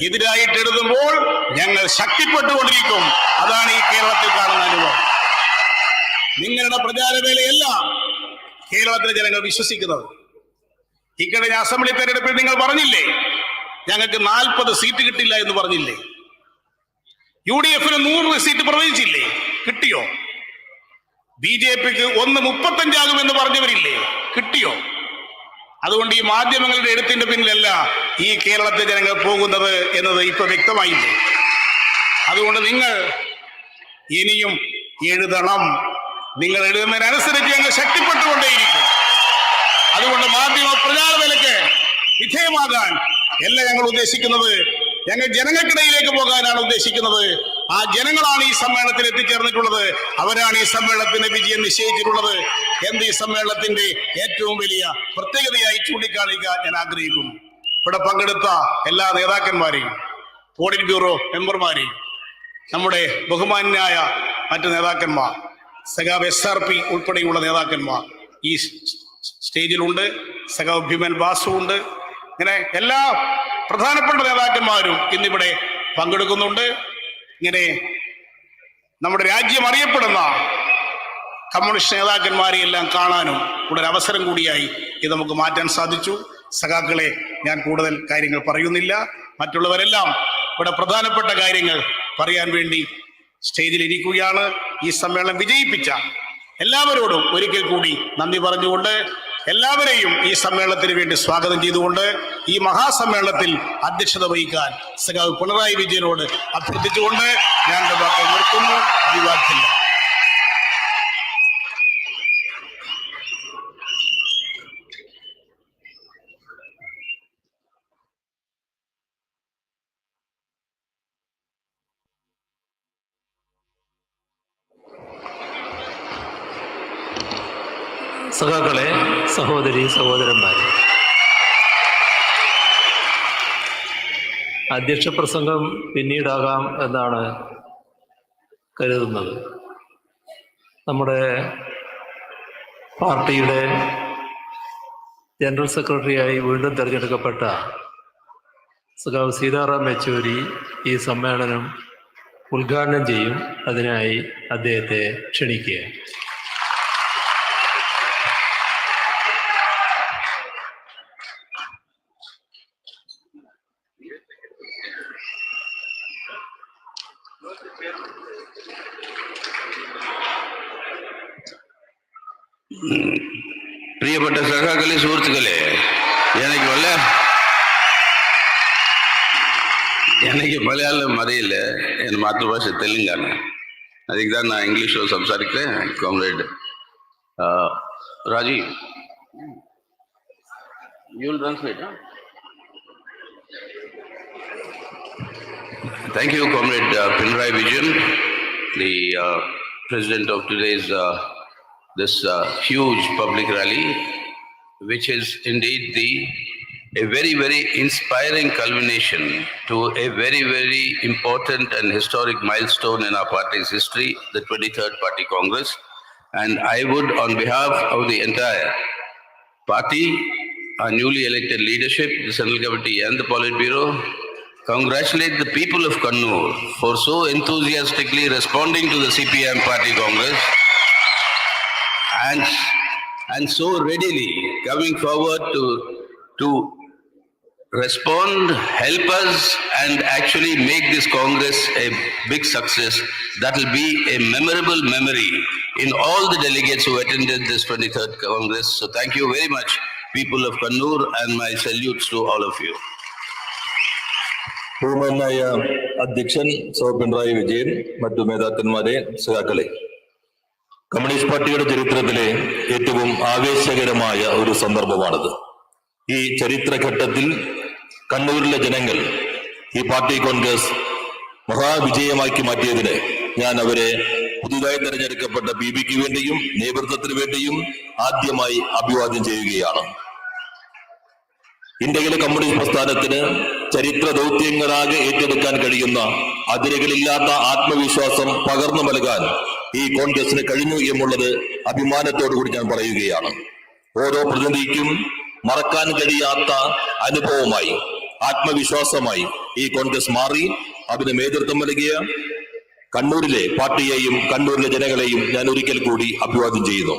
എതിരായിട്ട് എഴുതുമ്പോൾ ഞങ്ങൾ ശക്തിപ്പെട്ടുകൊണ്ടിരിക്കും. അതാണ് ഈ കേരളത്തിൽ കാണുന്ന അനുഭവം. നിങ്ങളുടെ പ്രചാരവേലയല്ല കേരളത്തിലെ ജനങ്ങൾ വിശ്വസിക്കുന്നത്. ഇക്കഴിഞ്ഞ അസംബ്ലി തെരഞ്ഞെടുപ്പിൽ നിങ്ങൾ പറഞ്ഞില്ലേ, ഞങ്ങൾക്ക് 40 സീറ്റ് കിട്ടില്ല എന്ന് പറഞ്ഞില്ലേ? UDFന് 100 സീറ്റ് പ്രവചിച്ചില്ലേ? കിട്ടിയോ? BJPക്ക് 35 ആകുമെന്ന് പറഞ്ഞവരില്ലേ? കിട്ടിയോ? അതുകൊണ്ട് ഈ മാധ്യമങ്ങളുടെ എഴുത്തിന്റെ പിന്നിലല്ല ഈ കേരളത്തിലെ ജനങ്ങൾ പോകുന്നത് എന്നത് ഇപ്പൊ വ്യക്തമായില്ലേ? അതുകൊണ്ട് നിങ്ങൾ ഇനിയും എഴുതണം. നിങ്ങൾ എഴുതുന്നതിനനുസരിച്ച് ഞങ്ങൾ ശക്തിപ്പെട്ടുകൊണ്ടേയിരിക്കും. അതുകൊണ്ട് മാധ്യമ പ്രചാരവേലയ്ക്ക് വിധേയമാകാൻ അല്ല ഞങ്ങൾ ഉദ്ദേശിക്കുന്നത്. ഞങ്ങൾ ജനങ്ങൾക്കിടയിലേക്ക് പോകാനാണ് ഉദ്ദേശിക്കുന്നത്. ആ ജനങ്ങളാണ് ഈ സമ്മേളനത്തിൽ എത്തിച്ചേർന്നിട്ടുള്ളത്. അവരാണ് ഈ സമ്മേളനത്തിന്റെ വിജയം നിശ്ചയിച്ചിട്ടുള്ളത് എന്ന് ഈ സമ്മേളനത്തിന്റെ ഏറ്റവും വലിയ പ്രത്യേകതയായി ചൂണ്ടിക്കാണിക്കാൻ ഞാൻ ആഗ്രഹിക്കുന്നു. ഇവിടെ പങ്കെടുത്ത എല്ലാ നേതാക്കന്മാരെയും, പോളിറ്റ് ബ്യൂറോ മെമ്പർമാരെയും, നമ്മുടെ ബഹുമാന്യായ മറ്റു നേതാക്കന്മാർ, സഖാവ് SRP ഉൾപ്പെടെയുള്ള നേതാക്കന്മാർ ഈ സ്റ്റേജിലുണ്ട്. സഖാവ് ഭീമൻ ബാസു ഉണ്ട്. ഇങ്ങനെ എല്ലാ പ്രധാനപ്പെട്ട നേതാക്കന്മാരും ഇന്നിവിടെ പങ്കെടുക്കുന്നുണ്ട്. ഇങ്ങനെ നമ്മുടെ രാജ്യം അറിയപ്പെടുന്ന കമ്മ്യൂണിസ്റ്റ് നേതാക്കന്മാരെ എല്ലാം കാണാനും കൂടെ ഒരു അവസരം കൂടിയായി ഇത് നമുക്ക് മാറ്റാൻ സാധിച്ചു. സഖാക്കളെ, ഞാൻ കൂടുതൽ കാര്യങ്ങൾ പറയുന്നില്ല. മറ്റുള്ളവരെല്ലാം ഇവിടെ പ്രധാനപ്പെട്ട കാര്യങ്ങൾ പറയാൻ വേണ്ടി സ്റ്റേജിൽ ഇരിക്കുകയാണ്. ഈ സമ്മേളനം വിജയിപ്പിച്ച എല്ലാവരോടും ഒരിക്കൽ കൂടി നന്ദി പറഞ്ഞുകൊണ്ട്, എല്ലാവരെയും ഈ സമ്മേളനത്തിന് വേണ്ടി സ്വാഗതം ചെയ്തുകൊണ്ട്, ഈ മഹാസമ്മേളനത്തിൽ അധ്യക്ഷത വഹിക്കാൻ സഖാവ് പിണറായി വിജയനോട് അഭ്യർത്ഥിച്ചുകൊണ്ട് ഞാൻ എൻ്റെ വാക്കുകൾ നിർത്തുന്നു. അഭിവാദ്യമില്ല. സഖാക്കളെ, സഹോദരി സഹോദരന്മാരെ, അധ്യക്ഷ പ്രസംഗം പിന്നീടാകാം എന്നാണ് കരുതുന്നത്. നമ്മുടെ പാർട്ടിയുടെ ജനറൽ സെക്രട്ടറിയായി വീണ്ടും തിരഞ്ഞെടുക്കപ്പെട്ട സഖാവ് സീതാറാം യെച്ചൂരി ഈ സമ്മേളനം ഉദ്ഘാടനം ചെയ്യും. അതിനായി അദ്ദേഹത്തെ ക്ഷണിക്കുക. പ്രിയപ്പെട്ട സഖാക്കളെ, സുഹൃത്തുക്കളെ, எனக்கு மலையாளம் அறியல. என் மாதൃഭാഷ தெலுங்கானா. அதுக்கு தான் நான் இங்கிலீஷில் சம்சாரிக்கிறேன். Comrade Rajiv, you will translate, huh? Thank you, Comrade Pinarayi Vijayan, the president of today's this huge public rally, which is indeed a very, very inspiring culmination to a very, very important and historic milestone in our party's history, the 23rd Party Congress. And I would, on behalf of the entire party, our newly elected leadership, the Central Committee and the Politburo, congratulate the people of Kannur for so enthusiastically responding to the CPIM Party Congress and so readily coming forward to respond, help us, and actually make this Congress a big success. That will be a memorable memory in all the delegates who attended this 23rd Congress. So thank you very much, people of Kannur, and my salutes to all of you. ബഹുമാനായ അധ്യക്ഷൻ പിണറായി വിജയൻ, മറ്റു നേതാക്കന്മാരെ, സഖാക്കളെ, communist പാർട്ടിയുടെ ചരിത്രത്തിലെ ഏറ്റവും ആവേശകരമായ ഒരു സന്ദർഭമാണിത്. ഈ ചരിത്രഘട്ടത്തിൽ കണ്ണൂരിലെ ജനങ്ങൾ ഈ പാർട്ടി കോൺഗ്രസ് മഹാവിജയമാക്കി മാറ്റിയതിന് ഞാൻ അവരെ പുതുതായി തെരഞ്ഞെടുക്കപ്പെട്ട ബിബിക്ക് വേണ്ടിയും നേതൃത്വത്തിന് വേണ്ടിയും ആദ്യമായി അഭിവാദ്യം ചെയ്യുകയാണ്. ഇന്ത്യയിലെ കമ്മ്യൂണിസ്റ്റ് പ്രസ്ഥാനത്തിന് ചരിത്ര ദൗത്യങ്ങളാകെ ഏറ്റെടുക്കാൻ കഴിയുന്ന അതിരുകളില്ലാത്ത ആത്മവിശ്വാസം പകർന്നു നൽകാൻ ഈ കോൺഗ്രസിന് കഴിഞ്ഞു എന്നുള്ളത് അഭിമാനത്തോടുകൂടി ഞാൻ പറയുകയാണ്. ഓരോ പ്രതിനിധിക്കും മറക്കാൻ കഴിയാത്ത അനുഭവമായി, ആത്മവിശ്വാസമായി ഈ കോൺഗ്രസ് മാറി. അതിന് നേതൃത്വം നൽകിയ കണ്ണൂരിലെ പാർട്ടിയെയും കണ്ണൂരിലെ ജനങ്ങളെയും ഞാൻ ഒരിക്കൽ കൂടി അഭിവാദ്യം ചെയ്യുന്നു.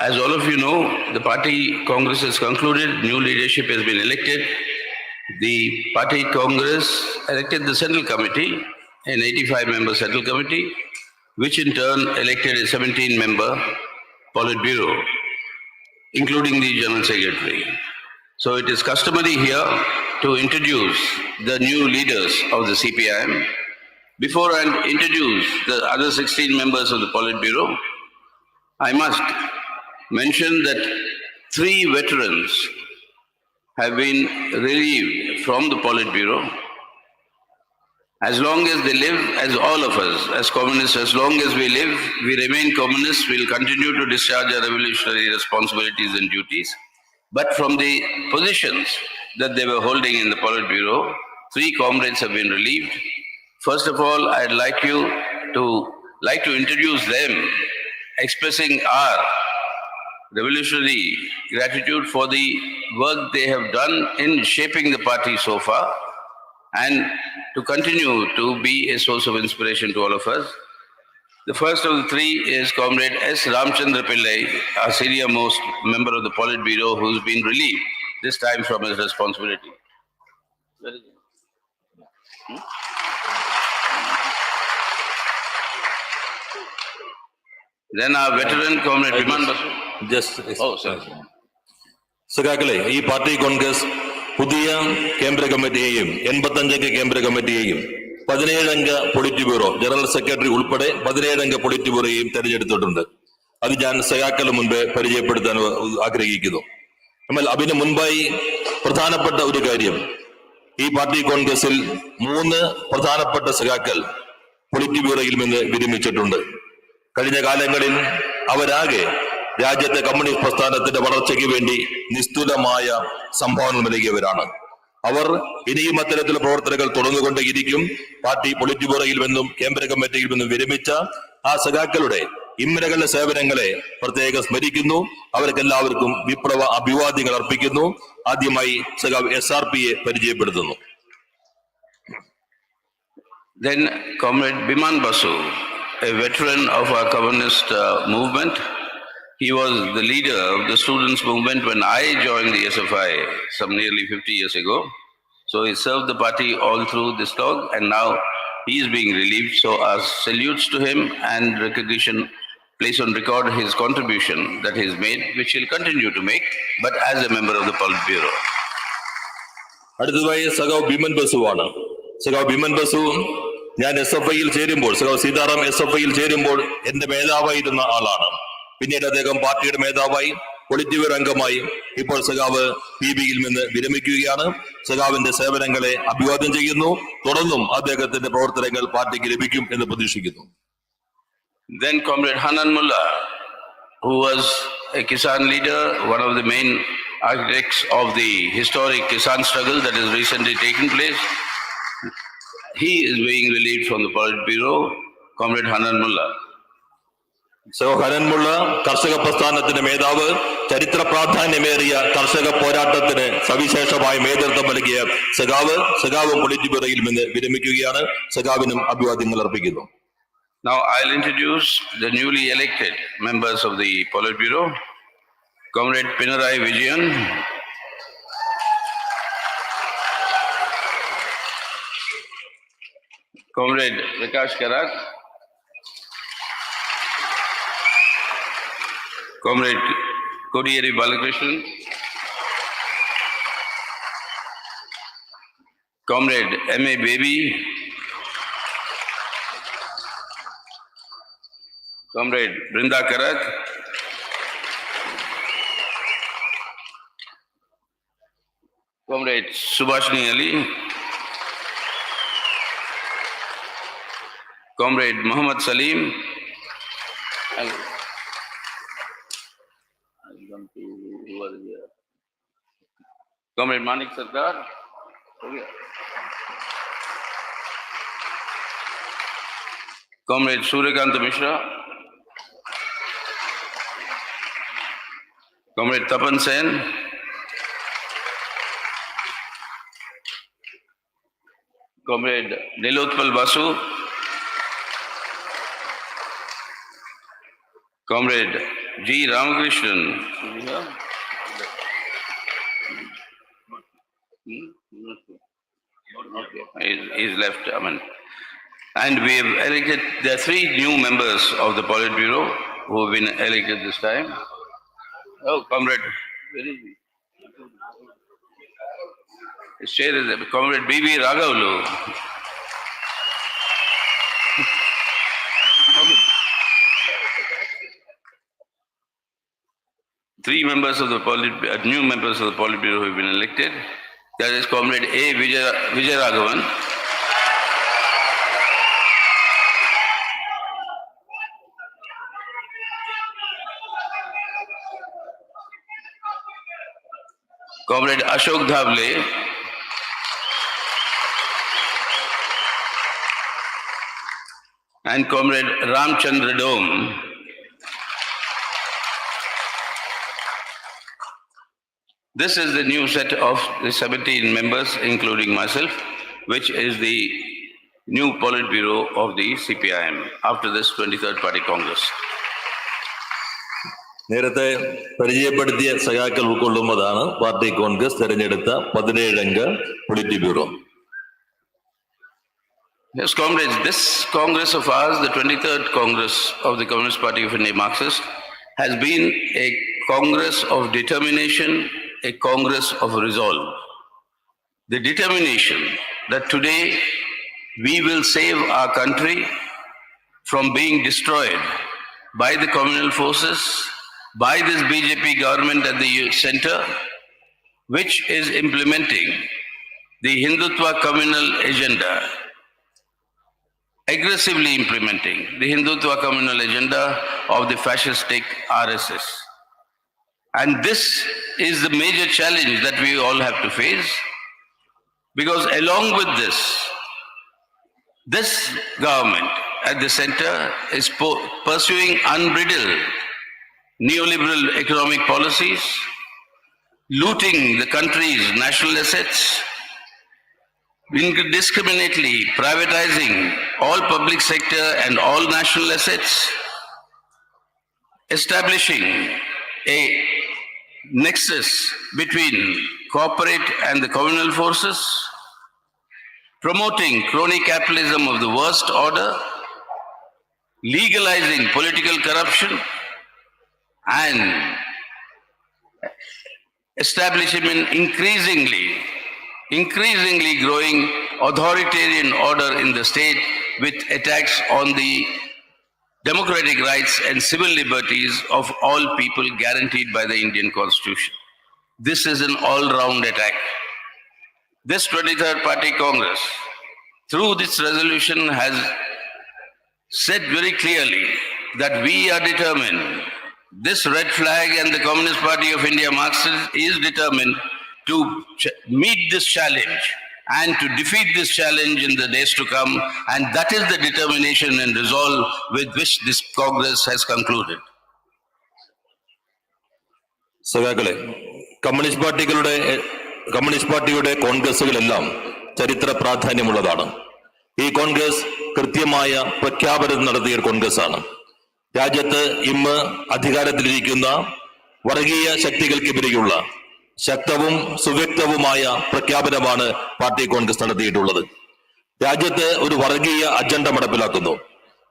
As all of you know, the party congress has concluded, new leadership has been elected. The party congress elected the central committee, an 85-member central committee, which in turn elected a 17-member Politburo, including the general secretary. So it is customary here to introduce the new leaders of the CPIM. Before I introduce the other 16 members of the Politburo, I must mention that 3 veterans have been relieved from the Politburo. As long as they live, as all of us, as communists, as long as we live, we remain communists, we will continue to discharge our revolutionary responsibilities and duties. But from the positions that they were holding in the Politburo, 3 comrades have been relieved. First of all, I'd like to introduce them, expressing our revolutionary gratitude for the work they have done in shaping the party so far and to continue to be a source of inspiration to all of us. The first of the 3 is Comrade S. Ramchandra Pillai, our senior most member of the Politburo, who's been relieved, this time from his responsibility. Then our veteran Comrade Biman Basu. സഖാക്കളെ, ഈ party Congress പുതിയ കേന്ദ്ര കമ്മിറ്റിയെയും 85 കേന്ദ്ര കമ്മിറ്റിയെയും 17-അംഗ polit bureau general secretary ഉൾപ്പെടെ 17-അംഗ polit ബ്യൂറോയെയും തെരഞ്ഞെടുത്തിട്ടുണ്ട്. അത് ഞാൻ സഖാക്കളുടെ മുൻപ് പരിചയപ്പെടുത്താൻ ആഗ്രഹിക്കുന്നു. എന്നാൽ അതിന് മുൻപായി പ്രധാനപ്പെട്ട ഒരു കാര്യം, ഈ പാർട്ടി കോൺഗ്രസിൽ 3 പ്രധാനപ്പെട്ട സഖാക്കൾ പൊളിറ്റ് ബ്യൂറോയിൽ നിന്ന് വിരമിച്ചിട്ടുണ്ട്. കഴിഞ്ഞ കാലങ്ങളിൽ അവരാകെ രാജ്യത്തെ കമ്മ്യൂണിസ്റ്റ് പ്രസ്ഥാനത്തിന്റെ വളർച്ചയ്ക്ക് വേണ്ടി നിസ്തുലമായ സംഭാവന നൽകിയവരാണ്. അവർ ഇനിയും അത്തരത്തിലുള്ള പ്രവർത്തനങ്ങൾ തുടർന്നുകൊണ്ടേയിരിക്കും. പാർട്ടി പൊളിറ്റ് ബ്യൂറോയിൽ നിന്നും കേന്ദ്ര കമ്മിറ്റിയിൽ നിന്നും വിരമിച്ച ആ സഖാക്കളുടെ ഇമ്മരകളുടെ സേവനങ്ങളെ പ്രത്യേകം സ്മരിക്കുന്നു. അവർക്കെല്ലാവർക്കും വിപ്ലവ അഭിവാദ്യങ്ങൾ അർപ്പിക്കുന്നു. ആദ്യമായി സഖാവ് SRPയെ പരിചയപ്പെടുത്തുന്നു. Then Comrade Biman Basu, a veteran of our communist movement. He was the leader of the students' movement when I joined the SFI some nearly 50 years ago. So he served the party all through this talk, and now he is being relieved. So our salutes to him and recognition, place on record his contribution that he has made, which he'll continue to make, but as a member of the Politburo. അടുത്തതായി സഖാവ് ബിമൻ ബസുവാണ്. സഖാവ് ബിമൻ ബസു ഞാൻ SFIയിൽ ചേരുമ്പോൾ, സഖാവ് സീതാറാം SFIയിൽ ചേരുമ്പോൾ എന്റെ മേധാവായിരുന്ന ആളാണ്. പിന്നീട് അദ്ദേഹം പാർട്ടിയുടെ മേധാവായി, പൊളിറ്റ് ബ്യൂറോ അംഗമായി, ഇപ്പോൾ സഖാവ് PBയിൽ നിന്ന് വിരമിക്കുകയാണ്. സഖാവിന്റെ സേവനങ്ങളെ അഭിവാദ്യം ചെയ്യുന്നു. തുടർന്നും അദ്ദേഹത്തിന്റെ പ്രവർത്തനങ്ങൾ പാർട്ടിക്ക് ലഭിക്കും എന്ന് പ്രതീക്ഷിക്കുന്നു. Then Comrade Hanan Mullah, who was a Kisan leader, one of the main architects of the historic Kisan struggle that has recently taken place. He is being relieved from the Politburo. Comrade Hanan Mullah. Hannan Mollah കർഷക പ്രസ്ഥാനത്തിന്റെ മേധാവ്, ചരിത്ര പ്രാധാന്യമേറിയ കർഷക പോരാട്ടത്തിന് സവിശേഷമായ നേതൃത്വം നൽകിയ സഖാവ് polit ബ്യൂറോയിൽ നിന്ന് വിരമിക്കുകയാണ്. സഖാവിനും അഭിവാദ്യങ്ങൾ അർപ്പിക്കുന്നു. Now I'll introduce the newly elected members of the Politburo. Comrade Pinarayi Vijayan. Comrade 𝒂𝒆𝒏𝒕. Comrade Kodiyeri Balakrishnan. Comrade M.A. Baby. Comrade Brinda Karak. Comrade Subhashni Ali. Comrade Muhammad Salim. Comrade Manik Sarkar. Comrade Suryakant Mishra. Comrade Tapan Sen. Comrade Nilotpal Basu. Comrade G. Ramakrishnan. He's left. And we have elected, there are 3 new members of the Politburo who have been elected this time. Oh, Comrade, where is he? His chair is there. Comrade B.B. Raghavlu. Three members of the new members of the Politburo who have been elected. That is Comrade A. Vijayaraghavan. Comrade Ashok Dhable. And Comrade Ramchandra Dome. This is the new set of the 17 members, including myself, which is the new Politburo of the CPIM after this 23rd Party Congress. നേരത്തെ പരിചയപ്പെടുത്തിയ സഖാക്കൾ ഉൾക്കൊള്ളുന്നതാണ് party congress തെരഞ്ഞെടുത്ത 17-അംഗ politburo. Yes, comrades, this Congress of ours, the 23rd Congress of the Communist Party of India Marxist, has been a Congress of determination, a Congress of resolve. The determination that today we will save our country from being destroyed by the communal forces, by this BJP government at the center, which is implementing the Hindutva communal agenda, aggressively implementing the Hindutva communal agenda of the fascistic RSS. And this is the major challenge that we all have to face, because along with this government at the center is pursuing unbridled neoliberal economic policies, looting the country's national assets, indiscriminately privatizing all public sector and all national assets, establishing a nexus between corporate and the communal forces, promoting crony capitalism of the worst order, legalizing political corruption, and establishing an increasingly growing authoritarian order in the state with attacks on the democratic rights and civil liberties of all people guaranteed by the Indian Constitution. This is an all-round attack. This 23rd Party Congress, through this resolution, has said very clearly that we are determined, this red flag and the Communist Party of India Marxist is determined to meet this challenge and to defeat this challenge in the days to come, and that is the determination and resolve with which this Congress has concluded. സഖാക്കളെ, communist പാർട്ടിയുടെ കോൺഗ്രസുകളെല്ലാം ചരിത്ര പ്രാധാന്യമുള്ളതാണ്. ഈ കോൺഗ്രസ് കൃത്യമായ പ്രഖ്യാപനം നടത്തിയ കോൺഗ്രസ് ആണ്. രാജ്യത്ത് ഇന്ന് അധികാരത്തിലിരിക്കുന്ന വർഗീയ ശക്തികൾക്കെതിരെയുള്ള ശക്തവും സുവ്യക്തവുമായ പ്രഖ്യാപനമാണ് പാർട്ടി കോൺഗ്രസ് നടത്തിയിട്ടുള്ളത്. രാജ്യത്ത് ഒരു വർഗീയ അജണ്ട നടപ്പിലാക്കുന്നു.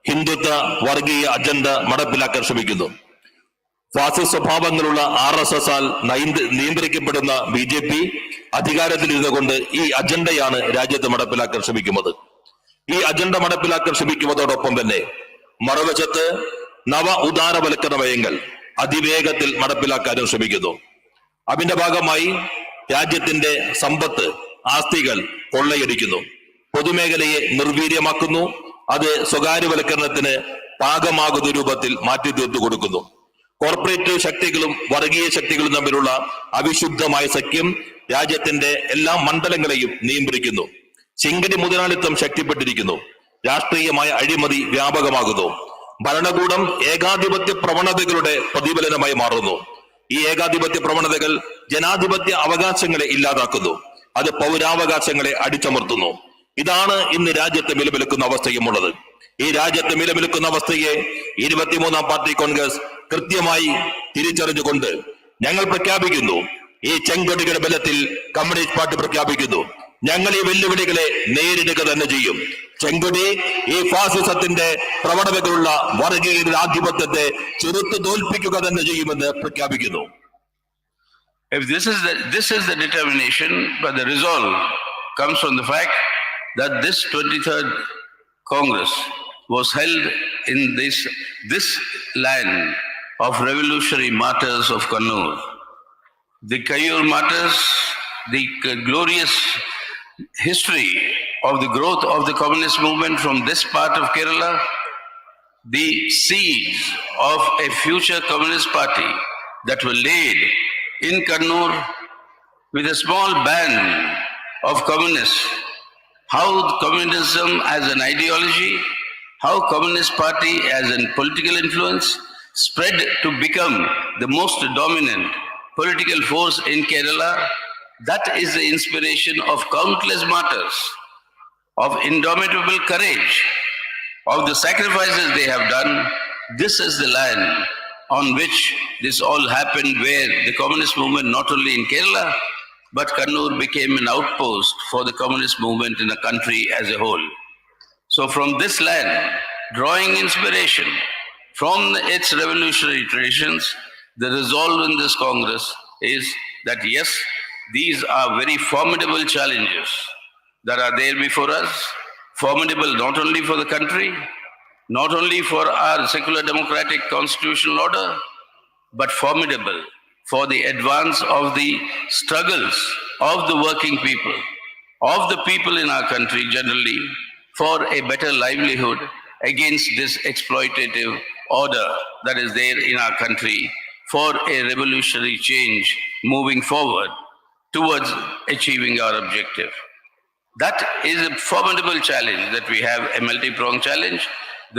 ഹിന്ദുത്വ വർഗീയ അജണ്ട നടപ്പിലാക്കാൻ ശ്രമിക്കുന്നു. ഫാസിസ്റ്റ് സ്വഭാവങ്ങളുള്ള RSS ആൽ നിയന്ത്രിക്കപ്പെടുന്ന BJP അധികാരത്തിലിരുന്നു കൊണ്ട് ഈ അജണ്ടയാണ് രാജ്യത്ത് നടപ്പിലാക്കാൻ ശ്രമിക്കുന്നത്. ഈ അജണ്ട നടപ്പിലാക്കാൻ ശ്രമിക്കുന്നതോടൊപ്പം തന്നെ മറുവശത്ത് നവ ഉദാരവൽക്കരണ നയങ്ങൾ അതിവേഗത്തിൽ നടപ്പിലാക്കാനും ശ്രമിക്കുന്നു. അതിന്റെ ഭാഗമായി രാജ്യത്തിന്റെ സമ്പത്ത് ആസ്തികൾ കൊള്ളയടിക്കുന്നു, പൊതുമേഖലയെ നിർവീര്യമാക്കുന്നു, അത് സ്വകാര്യവൽക്കരണത്തിന് പാകമാകുന്ന രൂപത്തിൽ മാറ്റി തീർത്തു കൊടുക്കുന്നു. കോർപ്പറേറ്റ് ശക്തികളും വർഗീയ ശക്തികളും തമ്മിലുള്ള അവിശുദ്ധമായ സഖ്യം രാജ്യത്തിന്റെ എല്ലാ മണ്ഡലങ്ങളെയും നിയന്ത്രിക്കുന്നു. ചിങ്കടി മുതലാളിത്തം ശക്തിപ്പെട്ടിരിക്കുന്നു. രാഷ്ട്രീയമായ അഴിമതി വ്യാപകമാകുന്നു. ഭരണകൂടം ഏകാധിപത്യ പ്രവണതകളുടെ പ്രതിഫലനമായി മാറുന്നു. ഈ ഏകാധിപത്യ പ്രവണതകൾ ജനാധിപത്യ അവകാശങ്ങളെ ഇല്ലാതാക്കുന്നു. അത് പൗരാവകാശങ്ങളെ അടിച്ചമർത്തുന്നു. ഇതാണ് ഇന്ന് രാജ്യത്ത് നിലനിൽക്കുന്ന അവസ്ഥയുമുള്ളത്. ഈ രാജ്യത്ത് നിലനിൽക്കുന്ന അവസ്ഥയെ 23-ാം പാർട്ടി കോൺഗ്രസ് കൃത്യമായി തിരിച്ചറിഞ്ഞുകൊണ്ട് ഞങ്ങൾ പ്രഖ്യാപിക്കുന്നു, ഈ ചെങ്കൊടിയുടെ ബലത്തിൽ കമ്മ്യൂണിസ്റ്റ് പാർട്ടി പ്രഖ്യാപിക്കുന്നു, ഞങ്ങൾ ഈ വെല്ലുവിളികളെ നേരിടുക തന്നെ ചെയ്യും. ചെങ്കൊടി ഈ ഫാസിസത്തിന്റെ പ്രവണതകളുള്ള വർഗീയ ആധിപത്യത്തെ ചെറുത്തു തോൽപ്പിക്കുക തന്നെ ചെയ്യുമെന്ന് പ്രഖ്യാപിക്കുന്നു. If this is the determination, but the resolve comes from the fact that this 23rd Congress was held in this land of revolutionary martyrs of Kannur. The Kannur martyrs, the glorious history of the growth of the communist movement from this part of Kerala, the seeds of a future communist party that were laid in Kannur with a small band of communists. How communism as an ideology, how Communist Party as a political influence spread to become the most dominant political force in Kerala. That is the inspiration of countless martyrs, of indomitable courage, of the sacrifices they have done. This is the land on which this all happened, where the communist movement, not only in Kerala, but Kannur became an outpost for the communist movement in the country as a whole. So from this land, drawing inspiration from its revolutionary traditions, the resolve in this Congress is that yes, these are very formidable challenges that are there before us, formidable not only for the country, not only for our secular democratic constitutional order, but formidable for the advance of the struggles of the working people, of the people in our country generally, for a better livelihood against this exploitative order that is there in our country, for a revolutionary change moving forward towards achieving our objective. That is a formidable challenge that we have, a multi-pronged challenge.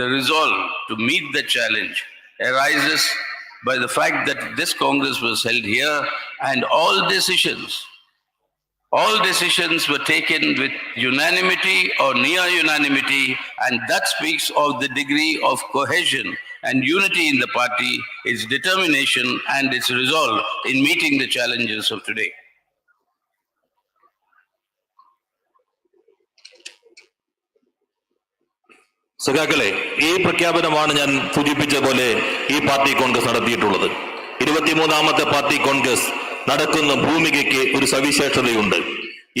The resolve to meet the challenge arises by the fact that this Congress was held here and all decisions were taken with unanimity or near unanimity, and that speaks of the degree of cohesion and unity in the party, its determination and its resolve in meeting the challenges of today. സഖാക്കളെ, ഈ പ്രഖ്യാപനമാണ് ഞാൻ സൂചിപ്പിച്ച പോലെ ഈ party Congress നടത്തിയിട്ടുള്ളത്. 23-ാമത്തെ party Congress നടക്കുന്ന ഭൂമികയ്ക്ക് ഒരു സവിശേഷതയുണ്ട്.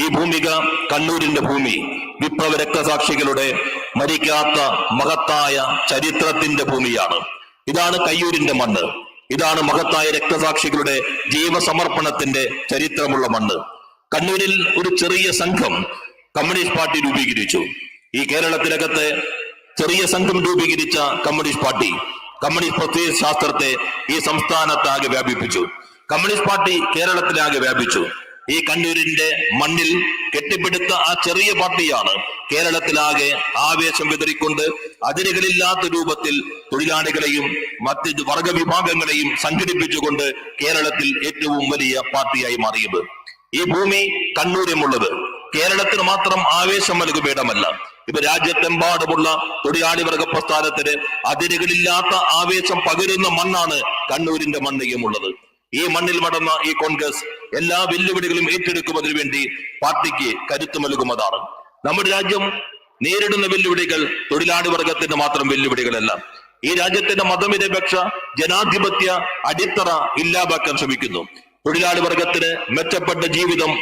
ഈ ഭൂമിക കണ്ണൂരിന്റെ ഭൂമി, വിപ്ലവ രക്തസാക്ഷികളുടെ മരിക്കാത്ത മഹത്തായ ചരിത്രത്തിന്റെ ഭൂമിയാണ്. ഇതാണ് കയ്യൂരിന്റെ മണ്ണ്. ഇതാണ് മഹത്തായ രക്തസാക്ഷികളുടെ ജീവസമർപ്പണത്തിന്റെ ചരിത്രമുള്ള മണ്ണ്. കണ്ണൂരിൽ ഒരു ചെറിയ സംഘം കമ്മ്യൂണിസ്റ്റ് പാർട്ടി രൂപീകരിച്ചു. ഈ കേരളത്തിനകത്തെ ചെറിയ സംഘം രൂപീകരിച്ച കമ്മ്യൂണിസ്റ്റ് പാർട്ടി കമ്മ്യൂണിസ്റ്റ് പ്രത്യയശാസ്ത്രത്തെ ഈ സംസ്ഥാനത്താകെ വ്യാപിപ്പിച്ചു. കമ്മ്യൂണിസ്റ്റ് പാർട്ടി കേരളത്തിലാകെ വ്യാപിച്ചു. ഈ കണ്ണൂരിന്റെ മണ്ണിൽ കെട്ടിപ്പിടുത്ത ആ ചെറിയ പാർട്ടിയാണ് കേരളത്തിലാകെ ആവേശം വിതറിക്കൊണ്ട് അതിരുകളില്ലാത്ത രൂപത്തിൽ തൊഴിലാളികളെയും മറ്റ് വർഗവിഭാഗങ്ങളെയും സംഘടിപ്പിച്ചുകൊണ്ട് കേരളത്തിൽ ഏറ്റവും വലിയ പാർട്ടിയായി മാറിയത്. ഈ ഭൂമി കണ്ണൂരിലുള്ളത് കേരളത്തിന് മാത്രം ആവേശം നൽകുന്ന ഇടമല്ല. ഇപ്പൊ രാജ്യത്തെമ്പാടുമുള്ള തൊഴിലാളി വർഗ പ്രസ്ഥാനത്തിന് അതിരുകളില്ലാത്ത ആവേശം പകരുന്ന മണ്ണാണ് കണ്ണൂരിന്റെ മണ്ണിയുമുള്ളത്. ഈ മണ്ണിൽ നടന്ന ഈ കോൺഗ്രസ് എല്ലാ വെല്ലുവിളികളും ഏറ്റെടുക്കുന്നതിന് വേണ്ടി പാർട്ടിക്ക് കരുത്തു നൽകുന്നതാണ്. നമ്മുടെ രാജ്യം നേരിടുന്ന വെല്ലുവിളികൾ തൊഴിലാളി വർഗത്തിന്റെ മാത്രം വെല്ലുവിളികളല്ല. ഈ രാജ്യത്തിന്റെ മതനിരപേക്ഷ ജനാധിപത്യ അടിത്തറ ഇല്ലാതാക്കാൻ ശ്രമിക്കുന്നു. തൊഴിലാളി വർഗത്തിന് മെച്ചപ്പെട്ട ജീവിതം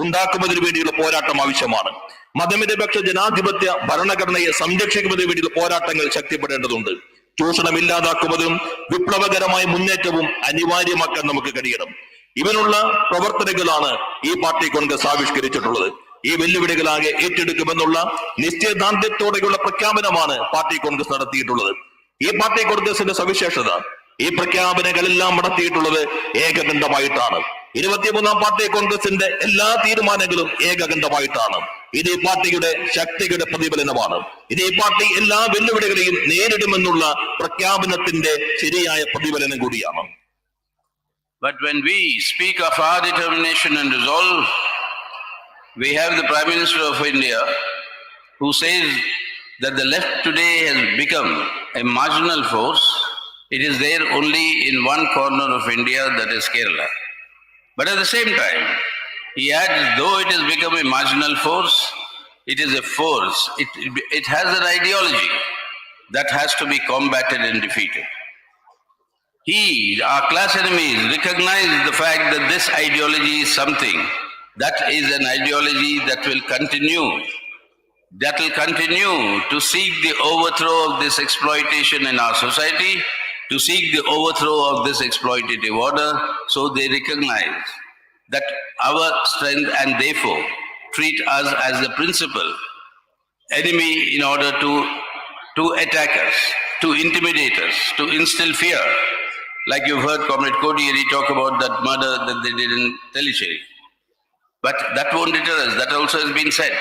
ഉണ്ടാക്കുന്നതിന് വേണ്ടിയുള്ള പോരാട്ടം ആവശ്യമാണ്. മതനിരപേക്ഷ ജനാധിപത്യ ഭരണഘടനയെ സംരക്ഷിക്കുന്നതിന് വേണ്ടിയുള്ള പോരാട്ടങ്ങൾ ശക്തിപ്പെടേണ്ടതുണ്ട്. ചൂഷണം ഇല്ലാതാക്കുന്നതും വിപ്ലവകരമായ മുന്നേറ്റവും അനിവാര്യമാക്കാൻ നമുക്ക് കഴിയണം. ഇവനുള്ള പ്രവർത്തനങ്ങളാണ് ഈ പാർട്ടി കോൺഗ്രസ് ആവിഷ്കരിച്ചിട്ടുള്ളത്. ഈ വെല്ലുവിളികളാകെ ഏറ്റെടുക്കുമെന്നുള്ള നിശ്ചയദാർഢ്യത്തോടെയുള്ള പ്രഖ്യാപനമാണ് പാർട്ടി കോൺഗ്രസ് നടത്തിയിട്ടുള്ളത്. ഈ പാർട്ടി കോൺഗ്രസിന്റെ സവിശേഷത, ഈ പ്രഖ്യാപനങ്ങളെല്ലാം നടത്തിയിട്ടുള്ളത് ഏകകണ്ഠമായിട്ടാണ്. 23-ാം പാർട്ടി കോൺഗ്രസിന്റെ എല്ലാ തീരുമാനങ്ങളും ഏകകണ്ഠമായിട്ടാണ്. ഇത് ഈ പാർട്ടിയുടെ ശക്തിയുടെ പ്രതിഫലനമാണ്. ഇത് ഈ പാർട്ടി എല്ലാ വെല്ലുവിളികളെയും നേരിടുമെന്നുള്ള പ്രഖ്യാപനത്തിന്റെ ശരിയായ പ്രതിഫലനം കൂടിയാണ്. But when we speak of our determination and resolve, we have the Prime Minister of India who says that the left today has become a marginal force. It is there only in one corner of India, that is Kerala. But at the same time, he adds, though it has become a marginal force, it is a force. It has an ideology that has to be combated and defeated. He, our class enemies, recognize the fact that this ideology is something that is an ideology that will continue to seek the overthrow of this exploitation in our society, to seek the overthrow of this exploitative order. So they recognize that our strength and therefore treat us as the principal enemy in order to attack us, to intimidate us, to instill fear. Like you've heard Comrade Kodiyeri talk about that murder that they did in Tellicherry. But that won't deter us. That also has been said.